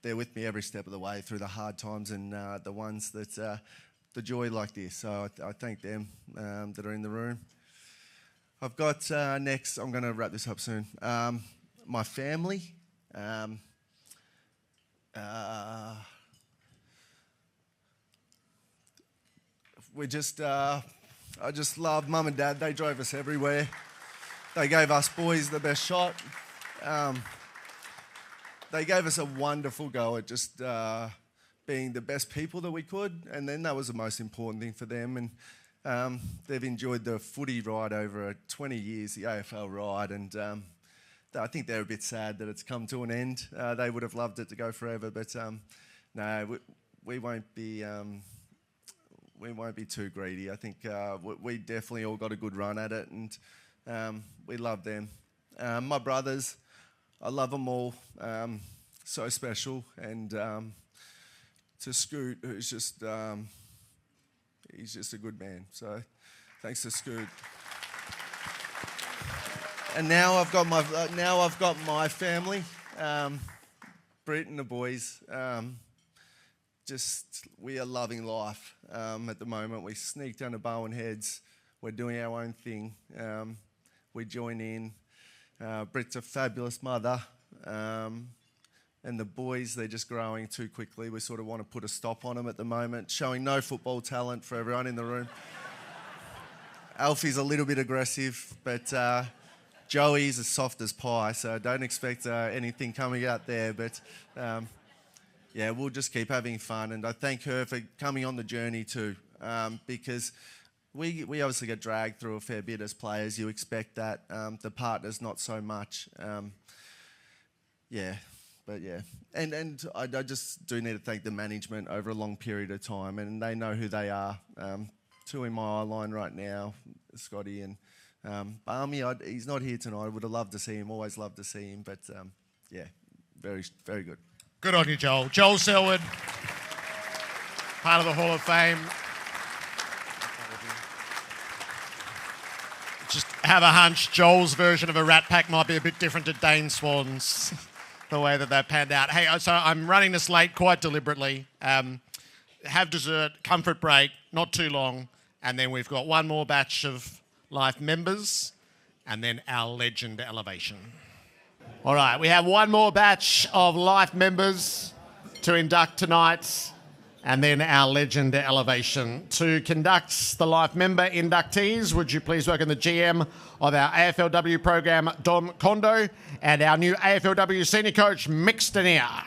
they're with me every step of the way through the hard times and the ones that the joy like this. So I thank them that are in the room. I've got next, I'm going to wrap this up soon, my family. I just love Mum and Dad. They drove us everywhere. They gave us boys the best shot. They gave us a wonderful go at just being the best people that we could, and then that was the most important thing for them. And they've enjoyed the footy ride over 20 years, the AFL ride, and I think they're a bit sad that it's come to an end. They would have loved it to go forever, but no, we won't be. We won't be too greedy. I think we definitely all got a good run at it, and we love them. My brothers, I love them all. So special. And to Scoot, who's just, he's just a good man. So thanks to Scoot. And now I've got my family, Britt and the boys. We are loving life at the moment. We sneak down to Bowen Heads. We're doing our own thing. We join in. Britt's a fabulous mother. And the boys, they're just growing too quickly. We sort of want to put a stop on them at the moment, showing no football talent for everyone in the room. Alfie's a little bit aggressive, but Joey's as soft as pie, so don't expect anything coming out there. But yeah, we'll just keep having fun, and I thank her for coming on the journey too, because we obviously get dragged through a fair bit as players. You expect that. The partners not so much. And I just do need to thank the management over a long period of time, and they know who they are. Two in my eye line right now, Scotty and Barmy. He's not here tonight. I would have loved to see him. Always loved to see him, but yeah, very, very good. Good on you, Joel. Joel Selwood, part of the Hall of Fame. Just have a hunch, Joel's version of a Rat Pack might be a bit different to Dane Swan's, the way that they've panned out. Hey, so I'm running this late quite deliberately. Have dessert, comfort break, not too long, and then we've got one more batch of Life members, and then our legend elevation. All right, we have one more batch of Life members to induct tonight, and then our legend elevation. To conduct the Life member inductees, would you please welcome the GM of our AFLW program, Dom Kondo, and our new AFLW senior coach, Mick Stanier.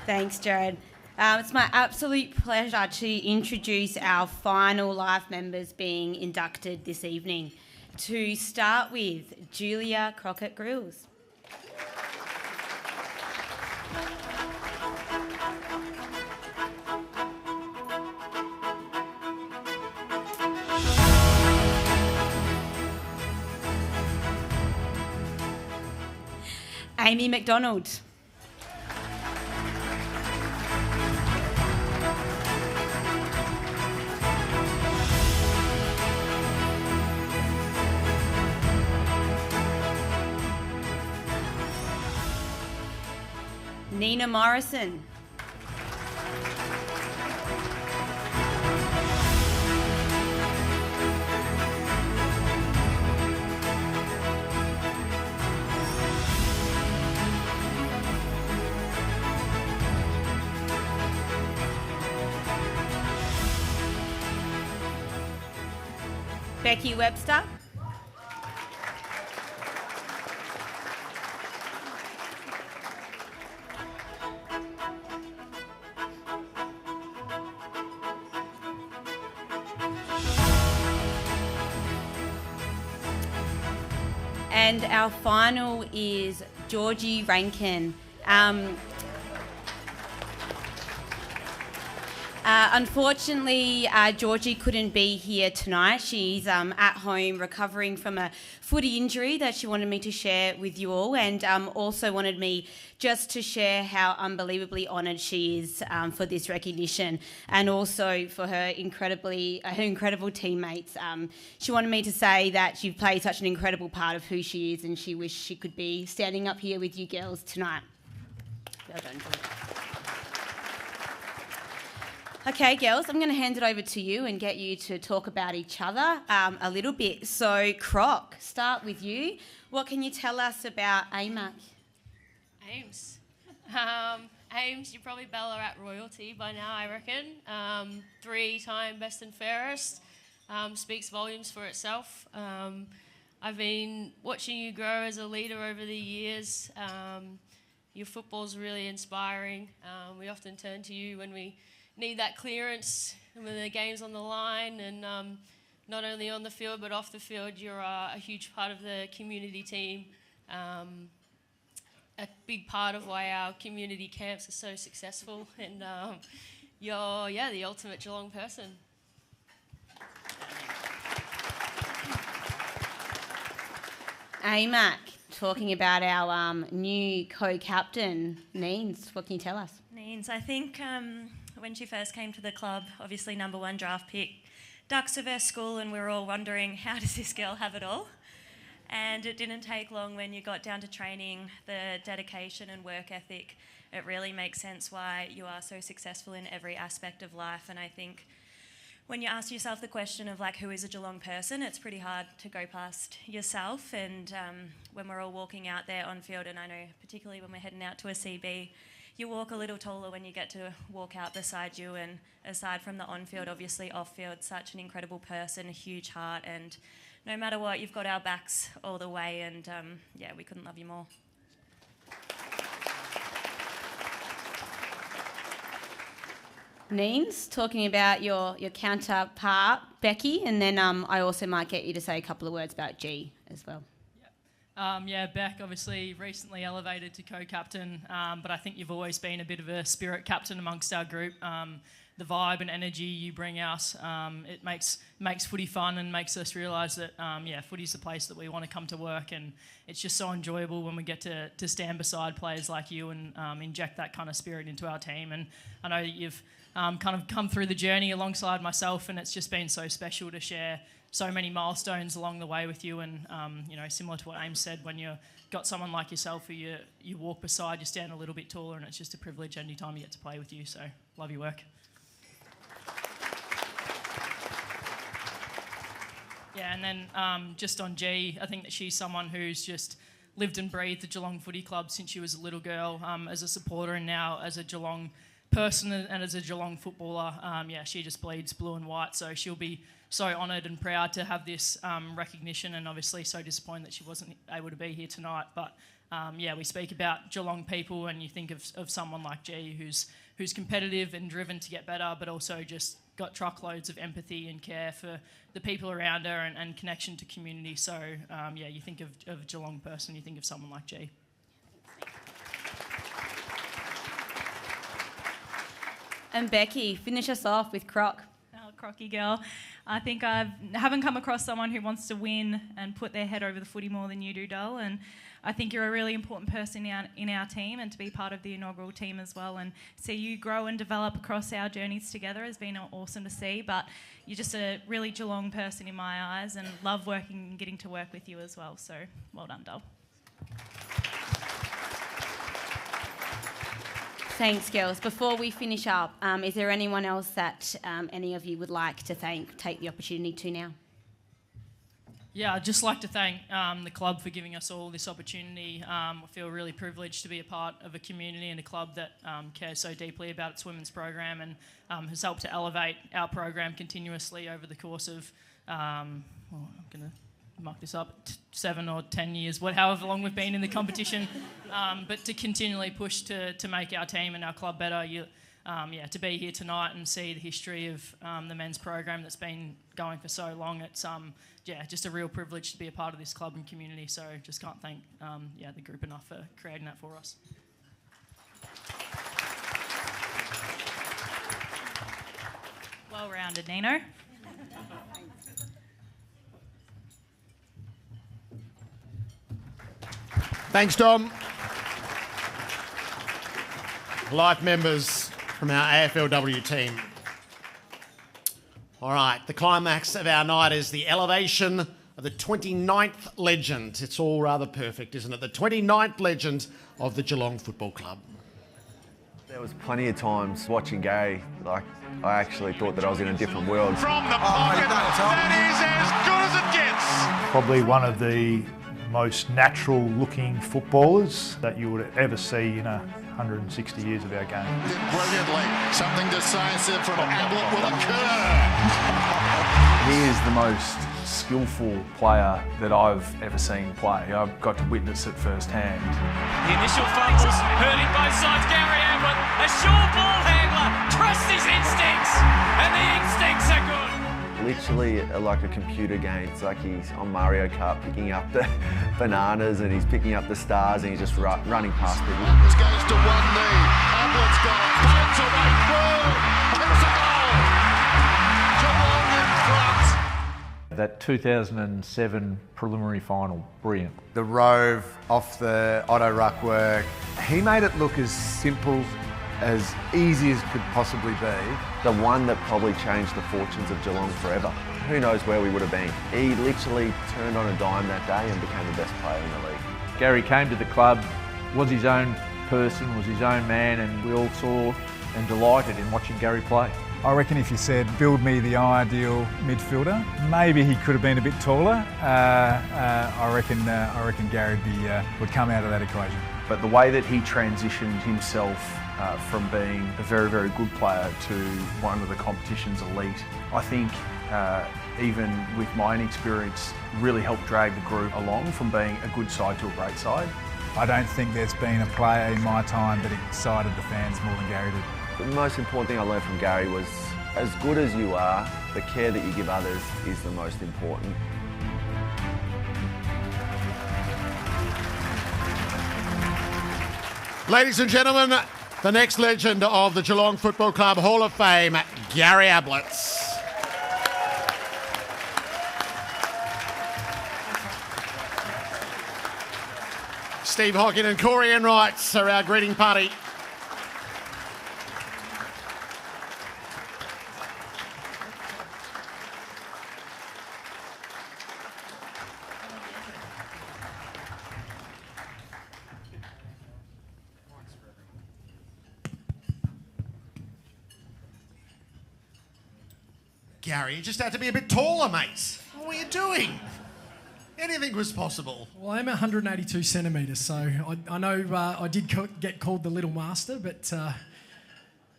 Thanks, Jared. It's my absolute pleasure to introduce our final Life members being inducted this evening. To start with, Julia Crockett-Grills. Amy McDonald. Nina Morrison. Becky Webster. And our final is Georgie Rankin. Unfortunately, Georgie couldn't be here tonight. She's at home recovering from a footy injury that she wanted me to share with you all, and also wanted me just to share how unbelievably honoured she is for this recognition, and also for her incredible teammates. She wanted me to say that you've played such an incredible part of who she is, and she wished she could be standing up here with you girls tonight. Well done, Georgie. Okay, girls, I'm going to hand it over to you and get you to talk about each other a little bit. So, Croc, start with you. What can you tell us about AMAC? Ames. Ames, you're probably Ballarat royalty by now, I reckon. 3-time best and fairest. Speaks volumes for itself. I've been watching you grow as a leader over the years. Your football's really inspiring. We often turn to you when we need that clearance when the game's on the line, and not only on the field but off the field, you're a huge part of the community team. A big part of why our community camps are so successful, and you're the ultimate Geelong person. AMAC, talking about our new co-captain, Neens. What can you tell us? Neens, I think when she first came to the club, obviously number 1 draft pick, Ducks of her school, and we were all wondering, how does this girl have it all? And it didn't take long when you got down to training, the dedication and work ethic. It really makes sense why you are so successful in every aspect of life. And I think when you ask yourself the question of like, who is a Geelong person, it's pretty hard to go past yourself. And when we're all walking out there on field, and I know particularly when we're heading out to a CB, you walk a little taller when you get to walk out beside you. And aside from the on-field, obviously off-field, such an incredible person, a huge heart, and no matter what, you've got our backs all the way, and we couldn't love you more. Neens, talking about your counterpart, Becky, and then I also might get you to say a couple of words about G as well. Beck obviously recently elevated to co-captain, but I think you've always been a bit of a spirit captain amongst our group. The vibe and energy you bring out, it makes footy fun and makes us realise that footy's the place that we want to come to work, and it's just so enjoyable when we get to stand beside players like you and inject that kind of spirit into our team. And I know that you've kind of come through the journey alongside myself, and it's just been so special to share so many milestones along the way with you. And similar to what Ames said, when you've got someone like yourself who you walk beside, you stand a little bit taller, and it's just a privilege any time you get to play with you. So love your work. Yeah, and then just on G, I think that she's someone who's just lived and breathed the Geelong Footy Club since she was a little girl, as a supporter and now as a Geelong person and as a Geelong footballer. She just bleeds blue and white, so she'll be so honoured and proud to have this recognition, and obviously so disappointed that she wasn't able to be here tonight. But we speak about Geelong people, and you think of someone like G who's competitive and driven to get better, but also just got truckloads of empathy and care for the people around her and connection to community. So, you think of Geelong person, you think of someone like G. And Becky, finish us off with Croc. Oh, Crocky girl. I think I haven't come across someone who wants to win and put their head over the footy more than you do, Doll. And I think you're a really important person in our team, and to be part of the inaugural team as well. And see you grow and develop across our journeys together has been awesome to see. But you're just a really Geelong person in my eyes, and love working and getting to work with you as well. So well done, Doll. Thanks, girls. Before we finish up, is there anyone else that any of you would like to take the opportunity to now? Yeah, I'd just like to thank the club for giving us all this opportunity. I feel really privileged to be a part of a community and a club that cares so deeply about its women's program, and has helped to elevate our program continuously over the course of, I'm going to mark this up, 7 or 10 years, however long we've been in the competition, but to continually push to make our team and our club better. to be here tonight and see the history of the men's program that's been going for so long, it's just a real privilege to be a part of this club and community. So just can't thank the group enough for creating that for us. Well rounded, Nino. Thanks, Dom. Life members from our AFLW team. All right, the climax of our night is the elevation of the 29th legend. It's all rather perfect, isn't it? The 29th legend of the Geelong Football Club. There was plenty of times watching Gary, like, I actually thought that I was in a different world. From the pocket, that is as good as it gets. Probably one of the most natural looking footballers that you would ever see in 160 years of our game. Brilliantly, something decisive from Ablett will occur. He is the most skillful player that I've ever seen play. I've got to witness it firsthand. The initial fumbles, hurting both sides. Gary Ablett, a sure ball handler, trusts his instincts, and the instincts are good. Literally like a computer game. It's like he's on Mario Kart picking up the bananas and he's picking up the stars and he's just running past people. This goes to one knee. Ablett's got it. Pulls away through. It's a goal. Geelong in front. That 2007 preliminary final, brilliant. The rove off the auto ruck work, he made it look as simple, as easy as could possibly be. The one that probably changed the fortunes of Geelong forever. Who knows where we would have been. He literally turned on a dime that day and became the best player in the league. Gary came to the club, was his own person, was his own man, and we all saw and delighted in watching Gary play. I reckon if you said, build me the ideal midfielder, maybe he could have been a bit taller. I reckon Gary would come out of that equation. But the way that he transitioned himself from being a very, very good player to one of the competition's elite, I think even with my inexperience, really helped drag the group along from being a good side to a great side. I don't think there's been a player in my time that excited the fans more than Gary did. The most important thing I learned from Gary was, as good as you are, the care that you give others is the most important. Ladies and gentlemen, the next legend of the Geelong Football Club Hall of Fame, Gary Ablett. Steve Hockin and Corey Enright are our greeting party. Gary, you just had to be a bit taller, mate. What were you doing? Anything was possible. Well, I'm 182 centimetres, so I know I did get called the Little Master, but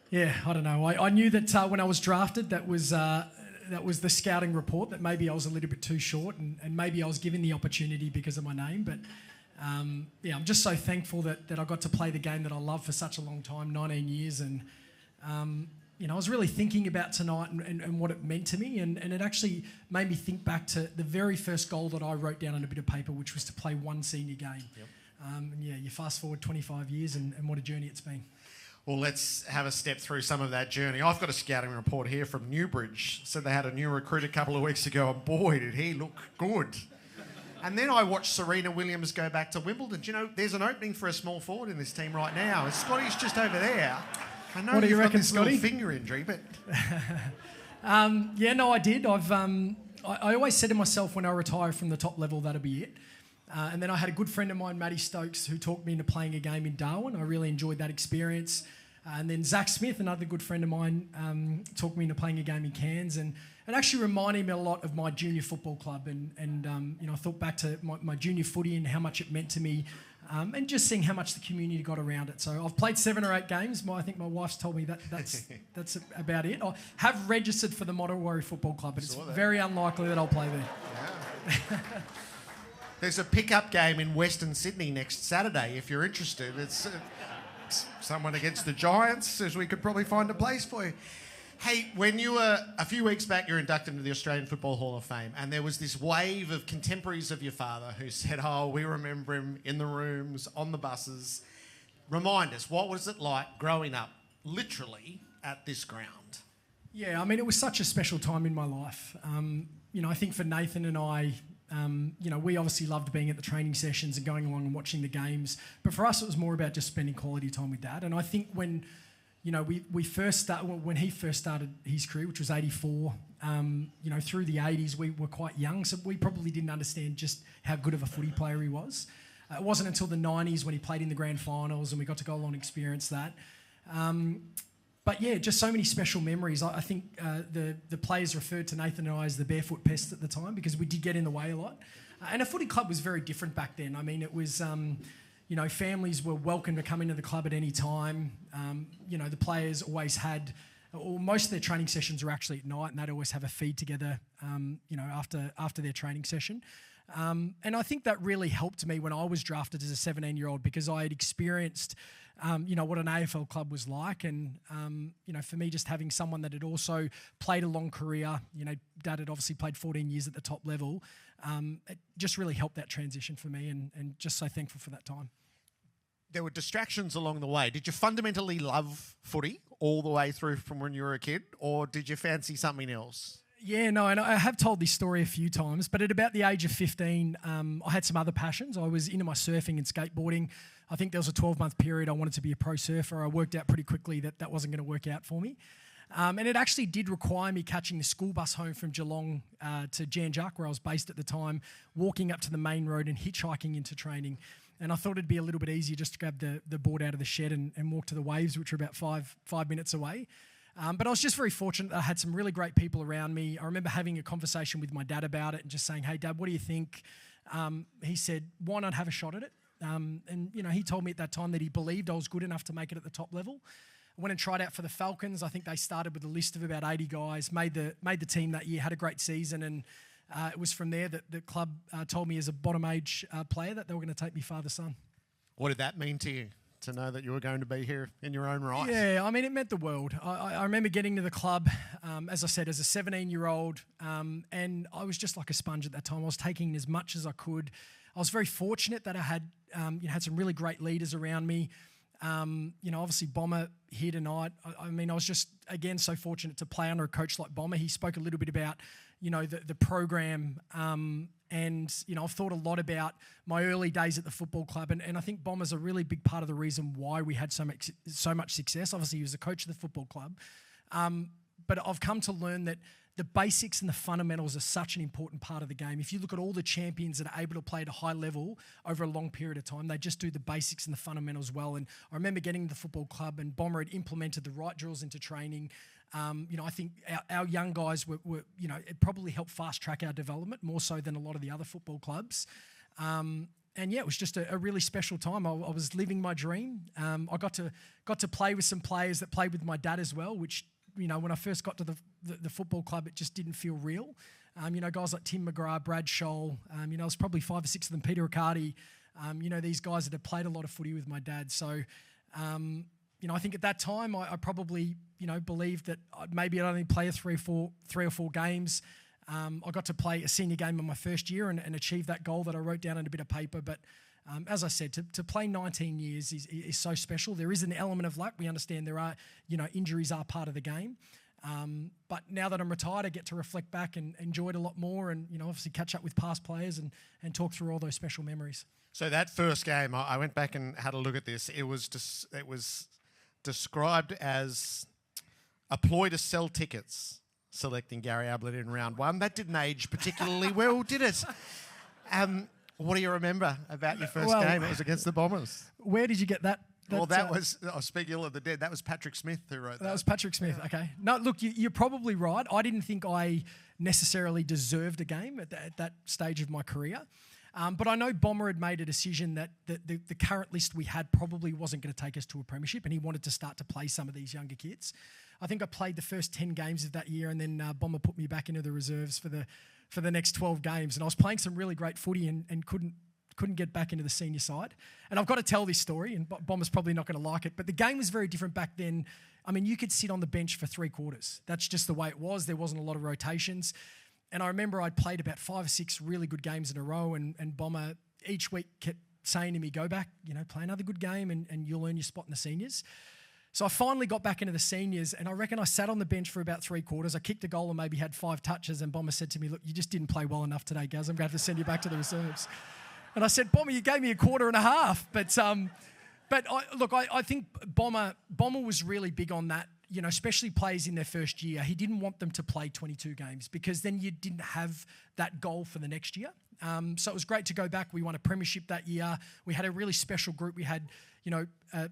yeah, I don't know. I knew that when I was drafted, that was the scouting report, that maybe I was a little bit too short and maybe I was given the opportunity because of my name. But yeah, I'm just so thankful that I got to play the game that I love for such a long time, 19 years. And I was really thinking about tonight and what it meant to me, and it actually made me think back to the very first goal that I wrote down on a bit of paper, which was to play one senior game. Yep. And yeah, you fast forward 25 years and what a journey it's been. Well, let's have a step through some of that journey. I've got a scouting report here from Newbridge. Said they had a new recruit a couple of weeks ago, and boy, did he look good. And then I watched Serena Williams go back to Wimbledon. Do you know, there's an opening for a small forward in this team right now. Scotty's just over there. I know what do you reckon, got this Scotty? little finger injury, but... yeah, no, I did. I always said to myself when I retire from the top level, that'll be it. And then I had a good friend of mine, Matty Stokes, who talked me into playing a game in Darwin. I really enjoyed that experience. And then Zach Smith, another good friend of mine, talked me into playing a game in Cairns. And it actually reminded me a lot of my junior football club. And I thought back to my junior footy and how much it meant to me. And just seeing how much the community got around it. So I've played 7 or 8 games. I think my wife's told me that's about it. I have registered for the Model Warrior Football Club, but it's very unlikely that I'll play there. Yeah. There's a pickup game in Western Sydney next Saturday if you're interested. It's someone against the Giants, as we could probably find a place for you. Hey, when you were, a few weeks back, you were inducted into the Australian Football Hall of Fame, and there was this wave of contemporaries of your father who said, oh, we remember him in the rooms, on the buses. Remind us, what was it like growing up, literally, at this ground? Yeah, I mean, it was such a special time in my life. I think for Nathan and I, we obviously loved being at the training sessions and going along and watching the games. But for us, it was more about just spending quality time with Dad. And I think when he first started his career, which was 84, through the 80s, we were quite young, so we probably didn't understand just how good of a footy player he was. It wasn't until the 90s when he played in the grand finals and we got to go along and experience that. But yeah, just so many special memories. I think the players referred to Nathan and I as the barefoot pests at the time because we did get in the way a lot. And a footy club was very different back then. I mean, it was, families were welcome to come into the club at any time. The players always had, or most of their training sessions were actually at night, and they'd always have a feed together, after their training session. And I think that really helped me when I was drafted as a 17-year-old because I had experienced what an AFL club was like. And, for me, just having someone that had also played a long career, Dad had obviously played 14 years at the top level, it just really helped that transition for me and just so thankful for that time. There were distractions along the way. Did you fundamentally love footy all the way through from when you were a kid, or did you fancy something else? Yeah, no, and I have told this story a few times, but at about the age of 15, I had some other passions. I was into my surfing and skateboarding. I think there was a 12-month period I wanted to be a pro surfer. I worked out pretty quickly that wasn't going to work out for me. And it actually did require me catching the school bus home from Geelong to Jan Juc, where I was based at the time, walking up to the main road and hitchhiking into training. And I thought it'd be a little bit easier just to grab the board out of the shed and walk to the waves, which are about five minutes away. But I was just very fortunate that I had some really great people around me. I remember having a conversation with my dad about it and just saying, hey, Dad, what do you think? He said, why not have a shot at it? He told me at that time that he believed I was good enough to make it at the top level. I went and tried out for the Falcons. I think they started with a list of about 80 guys, made the team that year, had a great season, and it was from there that the club told me as a bottom age player that they were going to take me father-son. What did that mean to you, to know that you were going to be here in your own right? Yeah, I mean, it meant the world. I remember getting to the club, as I said, as a 17-year-old, and I was just like a sponge at that time. I was taking as much as I could. I was very fortunate that I had had some really great leaders around me. Obviously Bomber here tonight. I mean, I was just, again, so fortunate to play under a coach like Bomber. He spoke a little bit about, the program, and, I've thought a lot about my early days at the football club, and I think Bomber's a really big part of the reason why we had so much success. Obviously, he was the coach of the football club, but I've come to learn that the basics and the fundamentals are such an important part of the game. If you look at all the champions that are able to play at a high level over a long period of time, they just do the basics and the fundamentals well. And I remember getting to the football club and Bomber had implemented the right drills into training. I think our young guys were it probably helped fast track our development more so than a lot of the other football clubs. And yeah, it was just a really special time. I was living my dream. I got to play with some players that played with my dad as well, which, when I first got to the football club, it just didn't feel real. Guys like Tim McGrath, Brad Scholl, there's probably 5 or 6 of them, Peter Riccardi, these guys that had played a lot of footy with my dad. So, I think at that time I probably, believed that maybe I'd only play 3 or 4 games. I got to play a senior game in my first year and achieve that goal that I wrote down on a bit of paper. But as I said, to play 19 years is so special. There is an element of luck. We understand there are, injuries are part of the game. But now that I'm retired, I get to reflect back and enjoy it a lot more and, obviously catch up with past players and talk through all those special memories. So that first game, I went back and had a look at this. It was described as a ploy to sell tickets, selecting Gary Ablett in round 1. That didn't age particularly well, did it? What do you remember about your first game? It was against the Bombers. Where did you get that? That was, speaking of the dead, that was Patrick Smith who wrote that. That was Patrick Smith, okay. No, look, you're probably right. I didn't think I necessarily deserved a game at that stage of my career. But I know Bomber had made a decision that the current list we had probably wasn't going to take us to a premiership, and he wanted to start to play some of these younger kids. I think I played the first 10 games of that year, and then Bomber put me back into the reserves for the next 12 games. And I was playing some really great footy and couldn't couldn't get back into the senior side. And I've got to tell this story, and Bomber's probably not going to like it, but the game was very different back then. I mean, you could sit on the bench for 3 quarters. That's just the way it was. There wasn't a lot of rotations. And I remember I'd played about 5 or 6 really good games in a row, and Bomber each week kept saying to me, go back, play another good game and you'll earn your spot in the seniors. So I finally got back into the seniors, and I reckon I sat on the bench for about 3 quarters. I kicked a goal and maybe had 5 touches, and Bomber said to me, look, you just didn't play well enough today, Gaz. I'm going to have to send you back to the reserves. And I said, Bomber, you gave me a quarter and a half. But I think Bomber was really big on that, especially players in their first year. He didn't want them to play 22 games because then you didn't have that goal for the next year. So it was great to go back. We won a premiership that year. We had a really special group. We had,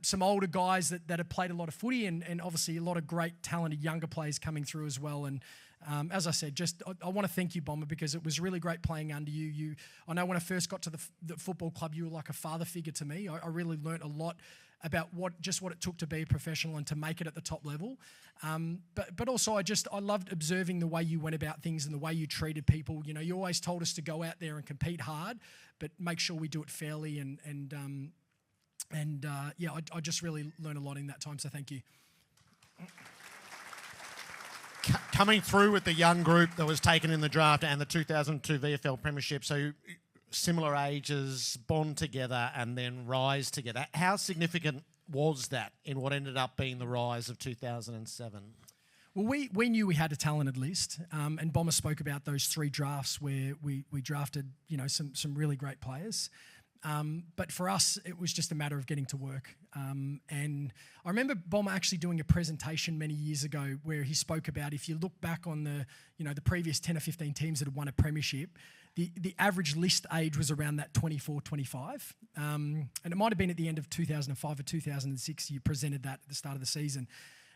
some older guys that had played a lot of footy and obviously a lot of great talented younger players coming through as well. And as I said, I want to thank you, Bomber, because it was really great playing under you. I know when I first got to the football club, you were like a father figure to me. I really learnt a lot about what it took to be a professional and to make it at the top level. But also I loved observing the way you went about things and the way you treated people. You always told us to go out there and compete hard, but make sure we do it fairly. I just really learned a lot in that time, so thank you. Coming through with the young group that was taken in the draft and the 2002 VFL Premiership, so similar ages, bond together and then rise together. How significant was that in what ended up being the rise of 2007? Well, we knew we had a talented list, and Bomber spoke about those 3 drafts where we drafted some really great players. But for us, it was just a matter of getting to work. And I remember Bomber actually doing a presentation many years ago where he spoke about, if you look back on the previous 10 or 15 teams that had won a premiership, the average list age was around that 24, 25. And it might have been at the end of 2005 or 2006, you presented that at the start of the season.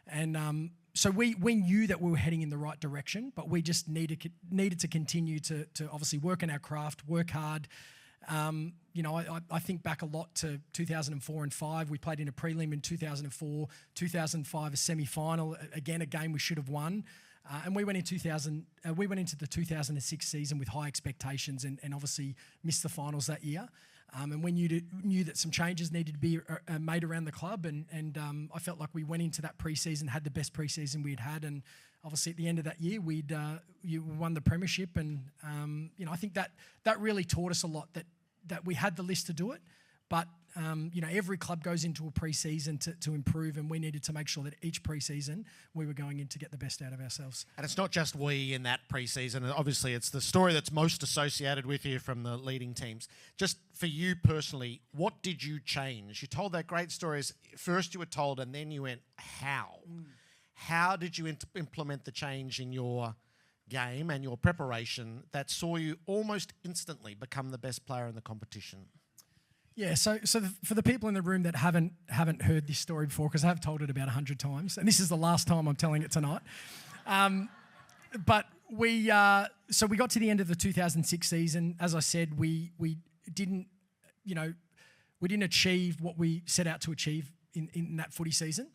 And so we knew that we were heading in the right direction, but we just needed to continue to obviously work on our craft, work hard. I think back a lot to 2004 and 5. We played in a prelim in 2004, 2005 a semi-final, again a game we should have won, and we went into the 2006 season with high expectations and obviously missed the finals that year. And we knew that some changes needed to be made around the club, and I felt like we went into that pre-season, had the best pre-season we'd had, and obviously at the end of that year you won the premiership, and I think that really taught us a lot, that we had the list to do it, but every club goes into a pre-season to improve, and we needed to make sure that each pre-season we were going in to get the best out of ourselves. And it's not just we in that pre-season. Obviously, it's the story that's most associated with you from the leading teams. Just for you personally, what did you change? You told that great story. First you were told, and then you went, how? How did you implement the change in your game and your preparation that saw you almost instantly become the best player in the competition? Yeah, so for the people in the room that haven't heard this story before, because I have told it about 100 times, and this is the last time I'm telling it tonight, but we got to the end of the 2006 season. As I said, we didn't achieve what we set out to achieve in that footy season.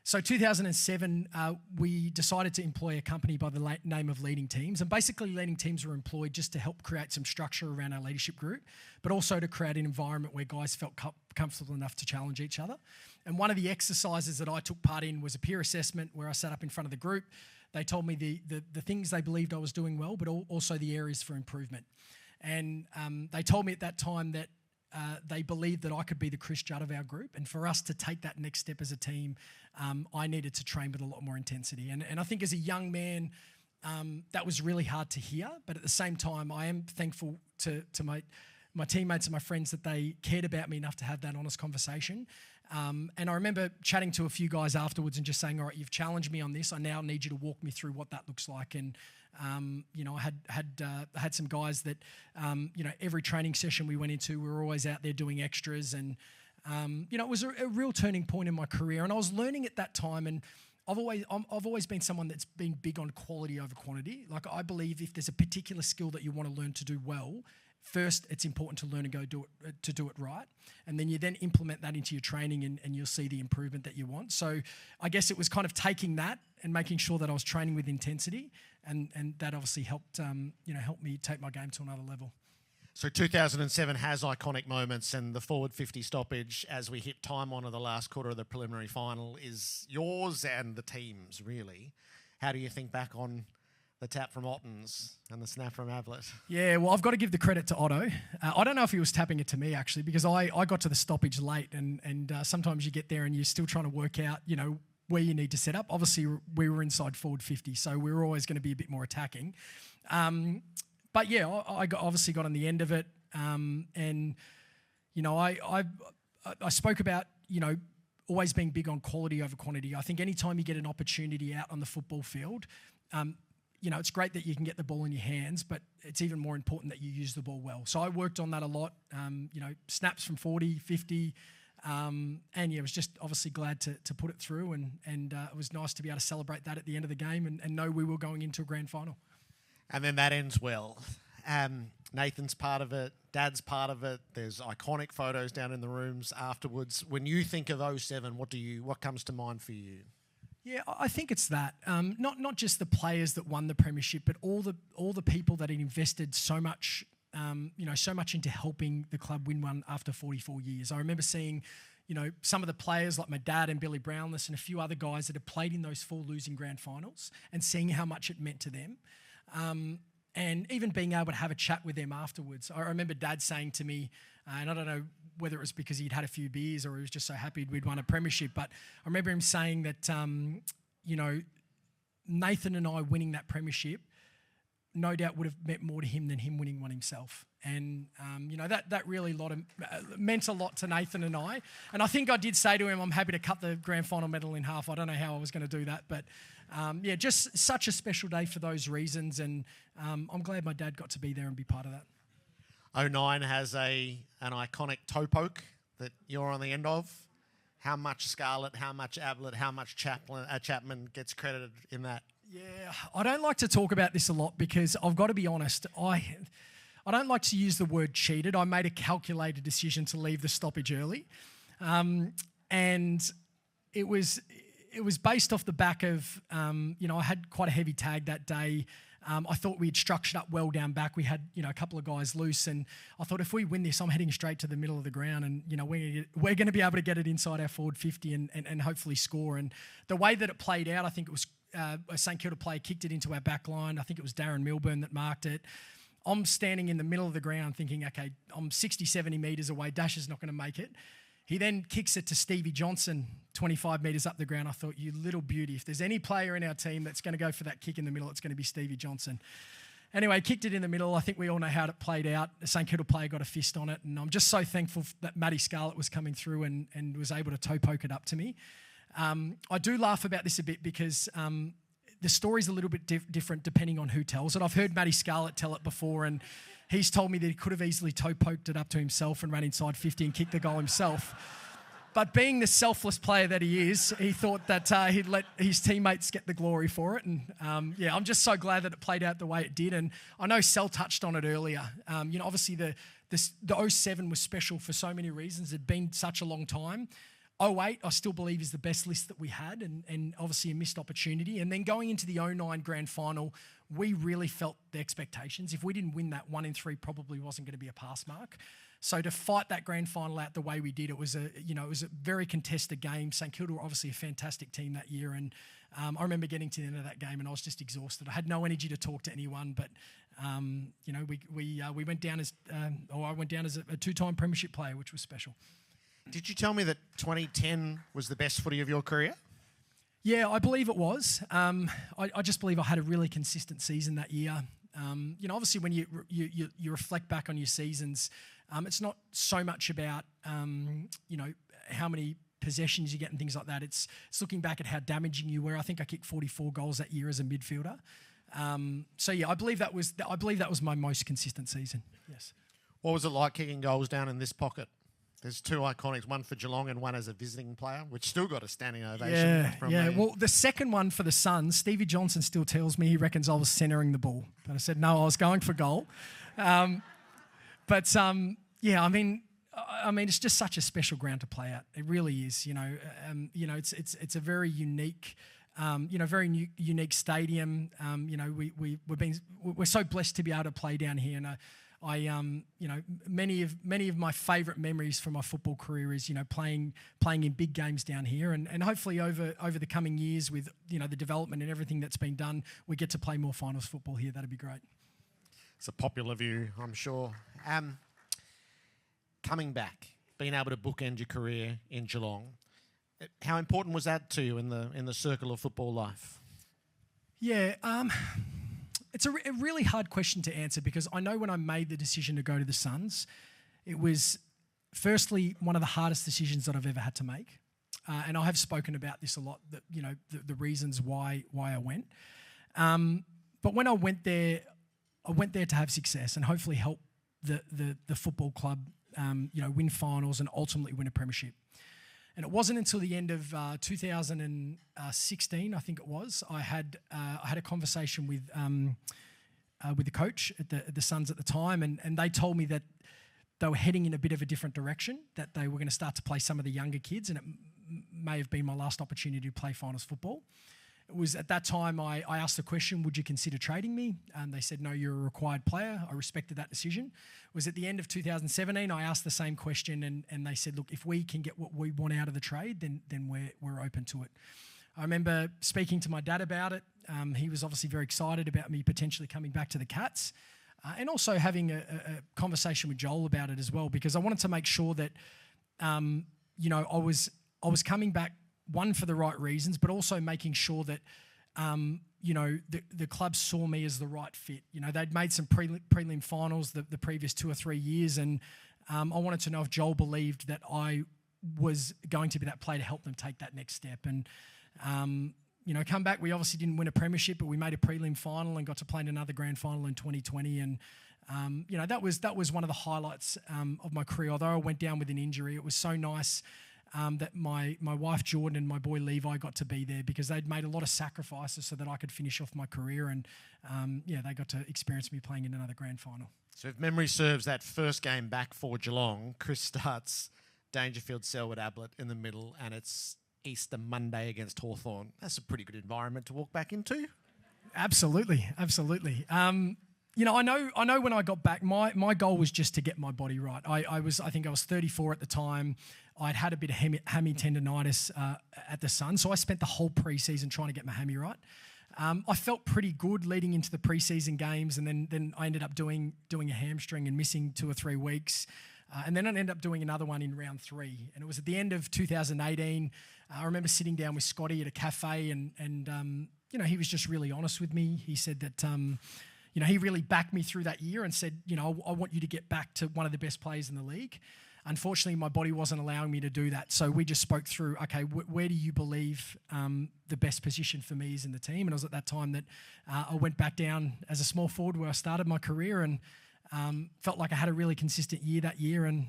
So 2007, we decided to employ a company by the name of Leading Teams. And basically Leading Teams were employed just to help create some structure around our leadership group, but also to create an environment where guys felt comfortable enough to challenge each other. And one of the exercises that I took part in was a peer assessment where I sat up in front of the group. They told me the things they believed I was doing well, but also the areas for improvement. And they told me at that time that they believed that I could be the Chris Judd of our group, and for us to take that next step as a team, I needed to train with a lot more intensity. And I think as a young man, that was really hard to hear, but at the same time, I am thankful to my teammates and my friends that they cared about me enough to have that honest conversation. And I remember chatting to a few guys afterwards and just saying, all right, you've challenged me on this. I now need you to walk me through what that looks like. And, I had some guys that, every training session we went into, we were always out there doing extras. And, it was a real turning point in my career. And I was learning at that time, and I've always been someone that's been big on quality over quantity. Like, I believe if there's a particular skill that you want to learn to do well, first, it's important to learn and go do it right, and then you implement that into your training, and you'll see the improvement that you want. So I guess it was kind of taking that and making sure that I was training with intensity, and that obviously helped me take my game to another level. So 2007 has iconic moments, and the forward 50 stoppage as we hit time on in the last quarter of the preliminary final is yours and the team's, really. How do you think back on the tap from Ottens and the snap from Ablett? Yeah, well, I've got to give the credit to Otto. I don't know if he was tapping it to me, actually, because I got to the stoppage late, and sometimes you get there and you're still trying to work out, where you need to set up. Obviously, we were inside forward 50, so we were always going to be a bit more attacking. But yeah, I obviously got on the end of it, and I spoke about always being big on quality over quantity. I think anytime you get an opportunity out on the football field, it's great that you can get the ball in your hands, but it's even more important that you use the ball well. So I worked on that a lot. Snaps from 40, 50. And yeah, I was just obviously glad to put it through, and it was nice to be able to celebrate that at the end of the game and know we were going into a grand final. And then that ends well. Nathan's part of it, Dad's part of it. There's iconic photos down in the rooms afterwards. When you think of 07, what comes to mind for you? Yeah, I think it's that. Not just the players that won the premiership, but all the people that had invested so much. So much into helping the club win one after 44 years. I remember seeing, some of the players like my dad and Billy Brownless and a few other guys that had played in those 4 losing grand finals and seeing how much it meant to them. And even being able to have a chat with them afterwards. I remember Dad saying to me, and I don't know whether it was because he'd had a few beers or he was just so happy we'd won a premiership, but I remember him saying that, Nathan and I winning that premiership no doubt would have meant more to him than him winning one himself. And, that really meant a lot to Nathan and I. And I think I did say to him, I'm happy to cut the grand final medal in half. I don't know how I was going to do that. But, just such a special day for those reasons. And I'm glad my dad got to be there and be part of that. 09 has an iconic toe poke that you're on the end of. How much Scarlett, how much Ablett, how much Chapman gets credited in that? Yeah, I don't like to talk about this a lot because I've got to be honest, I don't like to use the word cheated. I made a calculated decision to leave the stoppage early. And it was based off the back of, I had quite a heavy tag that day. I thought we had structured up well down back. We had, a couple of guys loose, and I thought if we win this, I'm heading straight to the middle of the ground, and we're going to be able to get it inside our forward 50 and hopefully score. And the way that it played out, I think it was a St Kilda player kicked it into our back line. I think it was Darren Milburn that marked it. I'm standing in the middle of the ground thinking, okay, I'm 60, 70 metres away. Dash is not going to make it. He then kicks it to Stevie Johnson, 25 metres up the ground. I thought, you little beauty. If there's any player in our team that's going to go for that kick in the middle, it's going to be Stevie Johnson. Anyway, kicked it in the middle. I think we all know how it played out. The St Kilda player got a fist on it, and I'm just so thankful that Matty Scarlett was coming through and was able to toe poke it up to me. I do laugh about this a bit because the story's a little bit different depending on who tells it. I've heard Matty Scarlett tell it before, and he's told me that he could have easily toe poked it up to himself and ran inside 50 and kicked the goal himself. But being the selfless player that he is, he thought that he'd let his teammates get the glory for it. And I'm just so glad that it played out the way it did. And I know Sel touched on it earlier. Obviously the 07 was special for so many reasons. It'd been such a long time. 08, I still believe, is the best list that we had, and obviously a missed opportunity. And then going into the 09 grand final, we really felt the expectations. If we didn't win that, 1 in 3 probably wasn't going to be a pass mark. So to fight that grand final out the way we did, it was a very contested game. St Kilda were obviously a fantastic team that year, and I remember getting to the end of that game and I was just exhausted. I had no energy to talk to anyone, but we went down as I went down as a 2-time premiership player, which was special. Did you tell me that 2010 was the best footy of your career? Yeah, I believe it was. I just believe I had a really consistent season that year. Obviously when you reflect back on your seasons, it's not so much about how many possessions you get and things like that. It's looking back at how damaging you were. I think I kicked 44 goals that year as a midfielder. I believe that was my most consistent season. Yes. What was it like kicking goals down in this pocket? There's 2 iconics, one for Geelong and one as a visiting player, which still got a standing ovation. Well, the second one for the Suns, Stevie Johnson still tells me he reckons I was centering the ball. But I said, no, I was going for goal. It's just such a special ground to play at. It really is. It's a very unique, unique stadium. We're so blessed to be able to play down here, and many of my favourite memories from my football career is, playing in big games down here, and hopefully over the coming years with, the development and everything that's been done, we get to play more finals football here. That'd be great. It's a popular view, I'm sure. Coming back, being able to bookend your career in Geelong, how important was that to you in the circle of football life? Yeah, it's a really hard question to answer, because I know when I made the decision to go to the Suns, it was firstly one of the hardest decisions that I've ever had to make, and I have spoken about this a lot. That the reasons why I went, but when I went there to have success and hopefully help the football club, win finals and ultimately win a premiership. And it wasn't until the end of 2016, I think it was, I had a conversation with the coach at the Suns at the time, and they told me that they were heading in a bit of a different direction, that they were going to start to play some of the younger kids, and it may have been my last opportunity to play finals football. It was at that time I asked the question, would you consider trading me? And they said, no, you're a required player. I respected that decision. It was at the end of 2017, I asked the same question, and they said, look, if we can get what we want out of the trade, then we're open to it. I remember speaking to my dad about it. He was obviously very excited about me potentially coming back to the Cats, and also having a conversation with Joel about it as well, because I wanted to make sure that, I was coming back, one, for the right reasons, but also making sure that, the club saw me as the right fit. They'd made some prelim finals the previous 2 or 3 years, and I wanted to know if Joel believed that I was going to be that player to help them take that next step. And, come back, we obviously didn't win a premiership, but we made a prelim final and got to play in another grand final in 2020. And, that was one of the highlights of my career. Although I went down with an injury, it was so nice that my wife Jordan and my boy Levi got to be there, because they'd made a lot of sacrifices so that I could finish off my career, and they got to experience me playing in another grand final. So if memory serves, that first game back for Geelong, Chris starts Dangerfield, Selwood, Ablett in the middle, and it's Easter Monday against Hawthorn. That's a pretty good environment to walk back into. Absolutely. I know when I got back, my goal was just to get my body right. I think I was 34 at the time. I'd had a bit of hammy tendonitis at the Sun, so I spent the whole preseason trying to get my hammy right. I felt pretty good leading into the preseason games, and then I ended up doing a hamstring and missing 2 or 3 weeks. And then I ended up doing another one in round 3. And it was at the end of 2018. I remember sitting down with Scotty at a cafe, and he was just really honest with me. He said that he really backed me through that year and said, I want you to get back to one of the best players in the league. Unfortunately, my body wasn't allowing me to do that. So we just spoke through, okay, where do you believe the best position for me is in the team? And it was at that time that I went back down as a small forward where I started my career, and felt like I had a really consistent year that year. And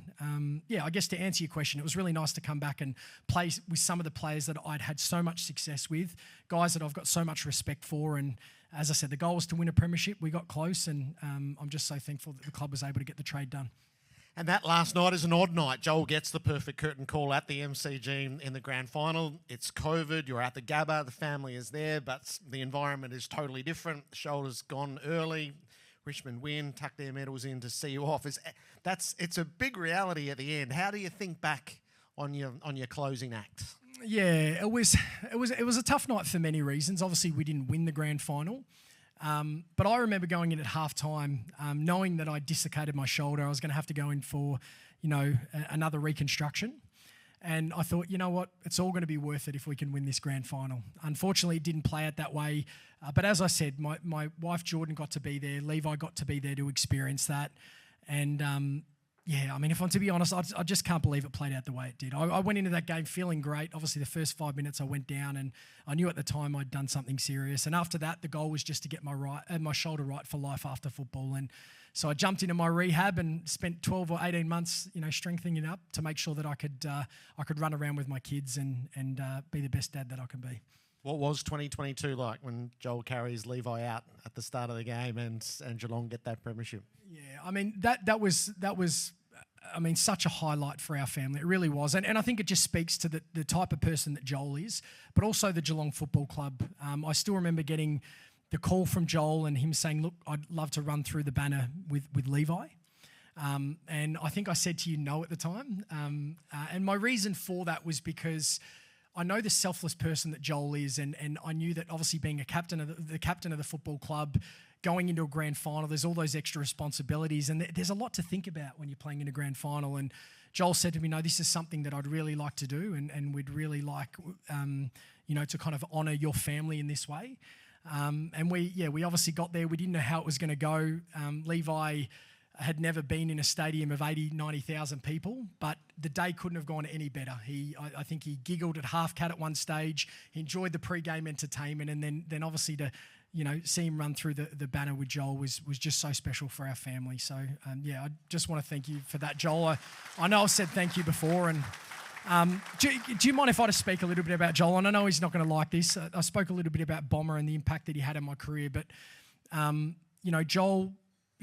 I guess to answer your question, it was really nice to come back and play with some of the players that I'd had so much success with, guys that I've got so much respect for. And as I said, the goal was to win a premiership. We got close, and I'm just so thankful that the club was able to get the trade done. And that last night is an odd night. Joel gets the perfect curtain call at the MCG in the grand final. It's COVID, you're at the Gabba, the family is there, but the environment is totally different. The shoulder's gone early. Richmond win, tuck their medals in to see you off. It's a big reality at the end. How do you think back on your closing act? Yeah, it was a tough night for many reasons. Obviously, we didn't win the grand final. But I remember going in at halftime, knowing that I dislocated my shoulder. I was going to have to go in for, another reconstruction. And I thought, you know what, it's all going to be worth it if we can win this grand final. Unfortunately, it didn't play out that way. But as I said, my wife Jordan got to be there. Levi got to be there to experience that. And if I'm to be honest, I just can't believe it played out the way it did. I went into that game feeling great. Obviously, the first 5 minutes I went down, and I knew at the time I'd done something serious. And after that, the goal was just to get my shoulder right for life after football. And so I jumped into my rehab and spent 12 or 18 months, strengthening it up to make sure that I could run around with my kids and be the best dad that I can be. What was 2022 like when Joel carries Levi out at the start of the game and Geelong get that premiership? Yeah, that was such a highlight for our family. It really was. And I think it just speaks to the type of person that Joel is, but also the Geelong Football Club. I still remember getting the call from Joel and him saying, look, I'd love to run through the banner with Levi. And I think I said to you no at the time. And my reason for that was because I know the selfless person that Joel is, and I knew that obviously being a captain of the captain of the football club, going into a grand final, there's all those extra responsibilities, and there's a lot to think about when you're playing in a grand final. And Joel said to me, no, this is something that I'd really like to do, and we'd really like, to kind of honour your family in this way. And we obviously got there. We didn't know how it was going to go. Levi had never been in a stadium of 80, 90,000 people, but the day couldn't have gone any better. I think he giggled at half-cat at one stage. He enjoyed the pre-game entertainment, and then obviously to see him run through the banner with Joel was just so special for our family. So, I just want to thank you for that, Joel. I know I've said thank you before, and do you mind if I just speak a little bit about Joel? And I know he's not going to like this. I spoke a little bit about Bomber and the impact that he had on my career, but,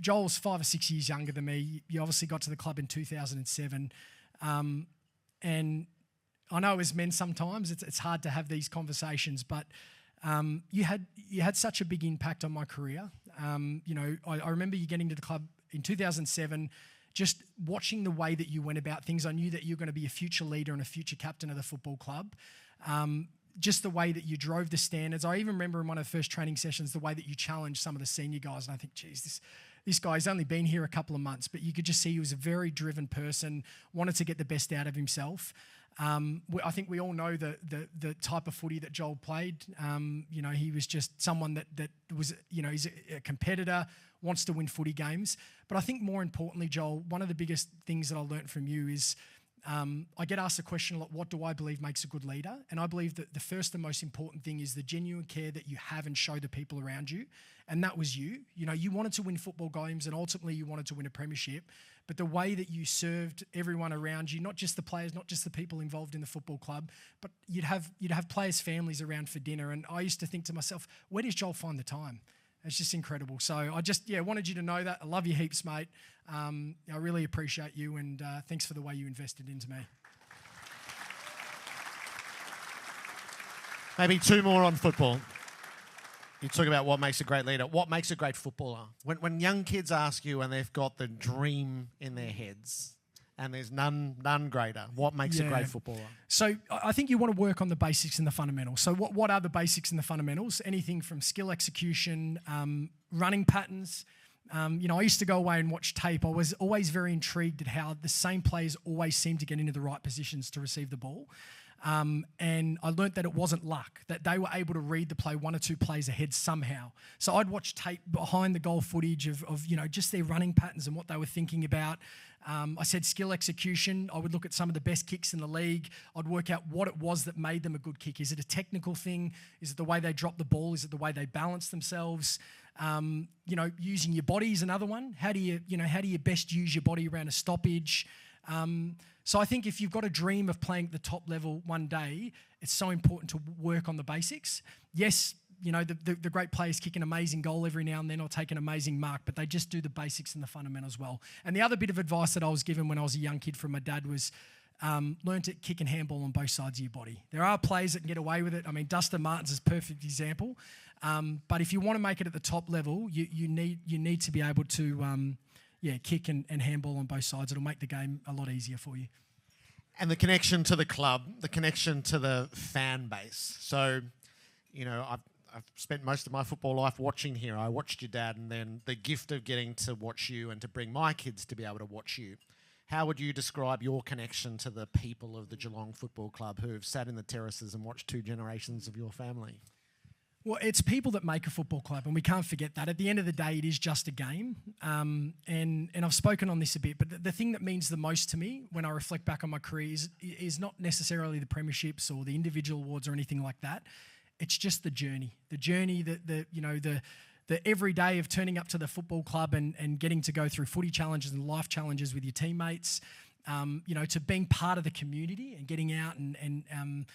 Joel's 5 or 6 years younger than me. You obviously got to the club in 2007. And I know as men sometimes it's hard to have these conversations, but you had such a big impact on my career. I remember you getting to the club in 2007, just watching the way that you went about things. I knew that you were going to be a future leader and a future captain of the football club. Just the way that you drove the standards. I even remember in one of the first training sessions, the way that you challenged some of the senior guys. And I think, geez, this guy's only been here a couple of months, but you could just see he was a very driven person, wanted to get the best out of himself. I think we all know the type of footy that Joel played. He was just someone that was, he's a competitor, wants to win footy games. But I think more importantly, Joel, one of the biggest things that I learnt from you is I get asked the question a lot, what do I believe makes a good leader? And I believe that the first and most important thing is the genuine care that you have and show the people around you. And that was you. You wanted to win football games and ultimately you wanted to win a premiership. But the way that you served everyone around you, not just the players, not just the people involved in the football club, but you'd have players' families around for dinner. And I used to think to myself, where does Joel find the time? It's just incredible. So I just wanted you to know that. I love you heaps, mate. I really appreciate you, and thanks for the way you invested into me. Maybe two more on football. You talk about what makes a great leader. What makes a great footballer? When young kids ask you and they've got the dream in their heads and there's none greater, what makes a great footballer? So I think you want to work on the basics and the fundamentals. So what are the basics and the fundamentals? Anything from skill execution, running patterns. I used to go away and watch tape. I was always very intrigued at how the same players always seemed to get into the right positions to receive the ball. And I learnt that it wasn't luck, that they were able to read the play one or two plays ahead somehow. So I'd watch tape behind the goal footage of just their running patterns and what they were thinking about. I said skill execution. I would look at some of the best kicks in the league. I'd work out what it was that made them a good kick. Is it a technical thing? Is it the way they drop the ball? Is it the way they balance themselves? Using your body is another one. How do you best use your body around a stoppage? So I think if you've got a dream of playing at the top level one day, it's so important to work on the basics. Yes, the great players kick an amazing goal every now and then or take an amazing mark, but they just do the basics and the fundamentals well. And the other bit of advice that I was given when I was a young kid from my dad was learn to kick and handball on both sides of your body. There are players that can get away with it. I mean, Dustin Martin's is a perfect example. But if you want to make it at the top level, you need to be able to kick and handball on both sides. It'll make the game a lot easier for you. And the connection to the club, the connection to the fan base. So, I've spent most of my football life watching here. I watched your dad, and then the gift of getting to watch you and to bring my kids to be able to watch you. How would you describe your connection to the people of the Geelong Football Club who have sat in the terraces and watched two generations of your family? Well, it's people that make a football club, and we can't forget that. At the end of the day, it is just a game. And I've spoken on this a bit, but the thing that means the most to me when I reflect back on my career is not necessarily the premierships or the individual awards or anything like that. It's just the journey. The journey, the every day of turning up to the football club and getting to go through footy challenges and life challenges with your teammates, to being part of the community and getting out and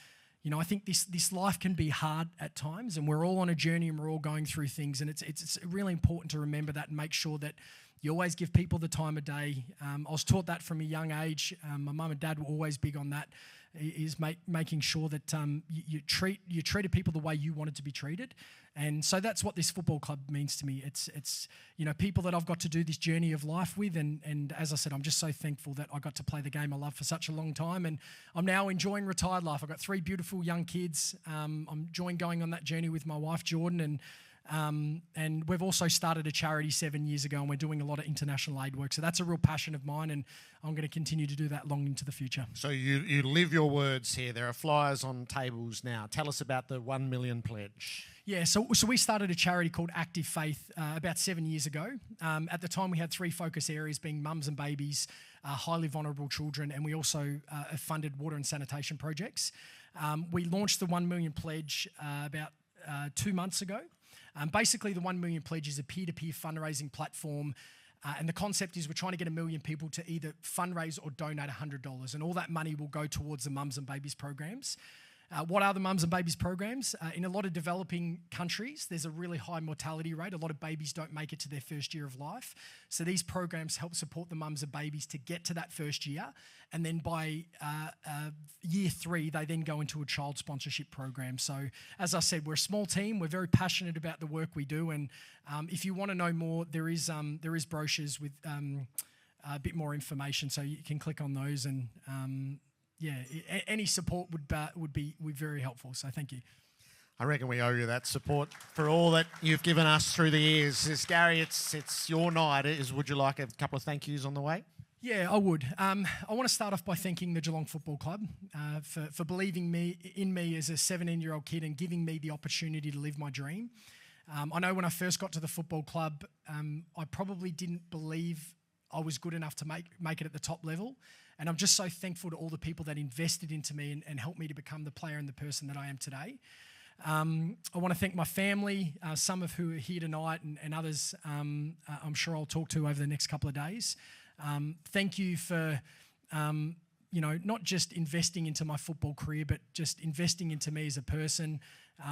I think this life can be hard at times, and we're all on a journey and we're all going through things, and it's really important to remember that and make sure that you always give people the time of day. I was taught that from a young age. My mum and dad were always big on that. is making sure that you treated people the way you wanted to be treated. And so that's what this football club means to me. It's people that I've got to do this journey of life with, and as I said, I'm just so thankful that I got to play the game I love for such a long time, and I'm now enjoying retired life. I've got 3 beautiful young kids. I'm enjoying going on that journey with my wife Jordan, and we've also started a charity 7 years ago, and we're doing a lot of international aid work. So that's a real passion of mine, and I'm going to continue to do that long into the future. So you live your words here. There are flyers on tables now. Tell us about the 1 million pledge. Yeah, so we started a charity called Active Faith about 7 years ago. At the time, we had 3 focus areas, being mums and babies, highly vulnerable children, and we also funded water and sanitation projects. We launched the 1 million pledge about 2 months ago. Basically, the 1 million pledge is a peer-to-peer fundraising platform. And the concept is we're trying to get 1 million people to either fundraise or donate $100. And all that money will go towards the mums and babies programs. What are the mums and babies programs? In a lot of developing countries, there's a really high mortality rate. A lot of babies don't make it to their first year of life. So these programs help support the mums and babies to get to that first year. And then by year 3, they then go into a child sponsorship program. So as I said, we're a small team. We're very passionate about the work we do. And if you want to know more, there is brochures with a bit more information. So you can click on those, and any support would be very helpful. So thank you. I reckon we owe you that support for all that you've given us through the years. Gary, it's your night. Would you like a couple of thank yous on the way? Yeah, I would. I want to start off by thanking the Geelong Football Club for believing in me as a 17-year-old kid and giving me the opportunity to live my dream. I know when I first got to the football club, I probably didn't believe I was good enough to make it at the top level. And I'm just so thankful to all the people that invested into me and helped me to become the player and the person that I am today. I want to thank my family, some of who are here tonight, and others I'm sure I'll talk to over the next couple of days. Thank you for, not just investing into my football career, but just investing into me as a person.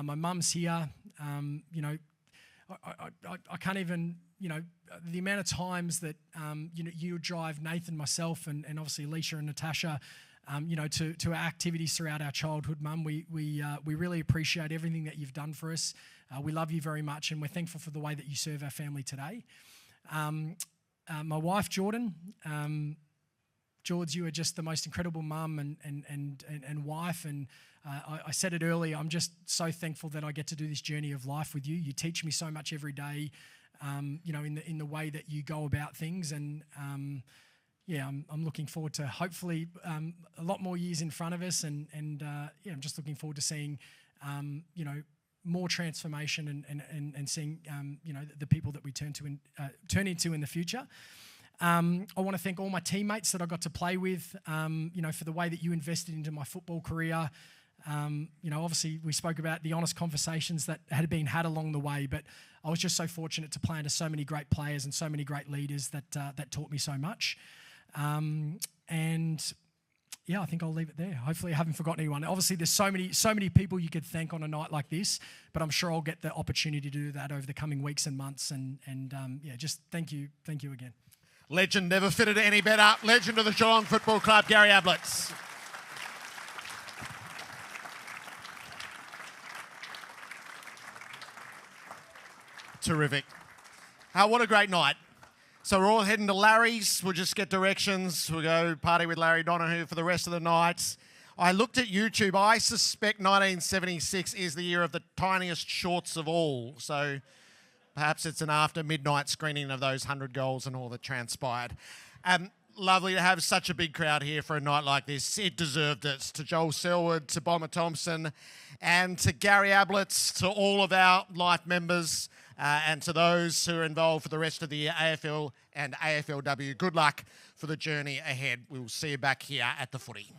My mum's here. I can't even, the amount of times that, you drive Nathan, myself, and obviously Alicia and Natasha, to our activities throughout our childhood, Mum. We really appreciate everything that you've done for us. We love you very much, and we're thankful for the way that you serve our family today. My wife, Jordan. George, you are just the most incredible mum and wife, and I said it earlier, I'm just so thankful that I get to do this journey of life with you. You teach me so much every day, in the way that you go about things, and I'm looking forward to hopefully a lot more years in front of us, and I'm just looking forward to seeing, more transformation and seeing, the people that we turn into in the future. I want to thank all my teammates that I got to play with, for the way that you invested into my football career. Obviously we spoke about the honest conversations that had been had along the way, but I was just so fortunate to play under so many great players and so many great leaders that taught me so much. I think I'll leave it there. Hopefully I haven't forgotten anyone. Obviously there's so many people you could thank on a night like this, but I'm sure I'll get the opportunity to do that over the coming weeks and months, and just thank you again. Legend never fitted any better. Legend of the Geelong Football Club, Gary Ablett. Terrific. What a great night. So we're all heading to Larry's. We'll just get directions. We'll go party with Larry Donahue for the rest of the night. I looked at YouTube. I suspect 1976 is the year of the tiniest shorts of all. So perhaps it's an after midnight screening of those 100 goals and all that transpired. Lovely to have such a big crowd here for a night like this. It deserved it. To Joel Selwood, to Bomber Thompson, and to Gary Ablett, to all of our life members, and to those who are involved for the rest of the year, AFL and AFLW. Good luck for the journey ahead. We'll see you back here at the footy.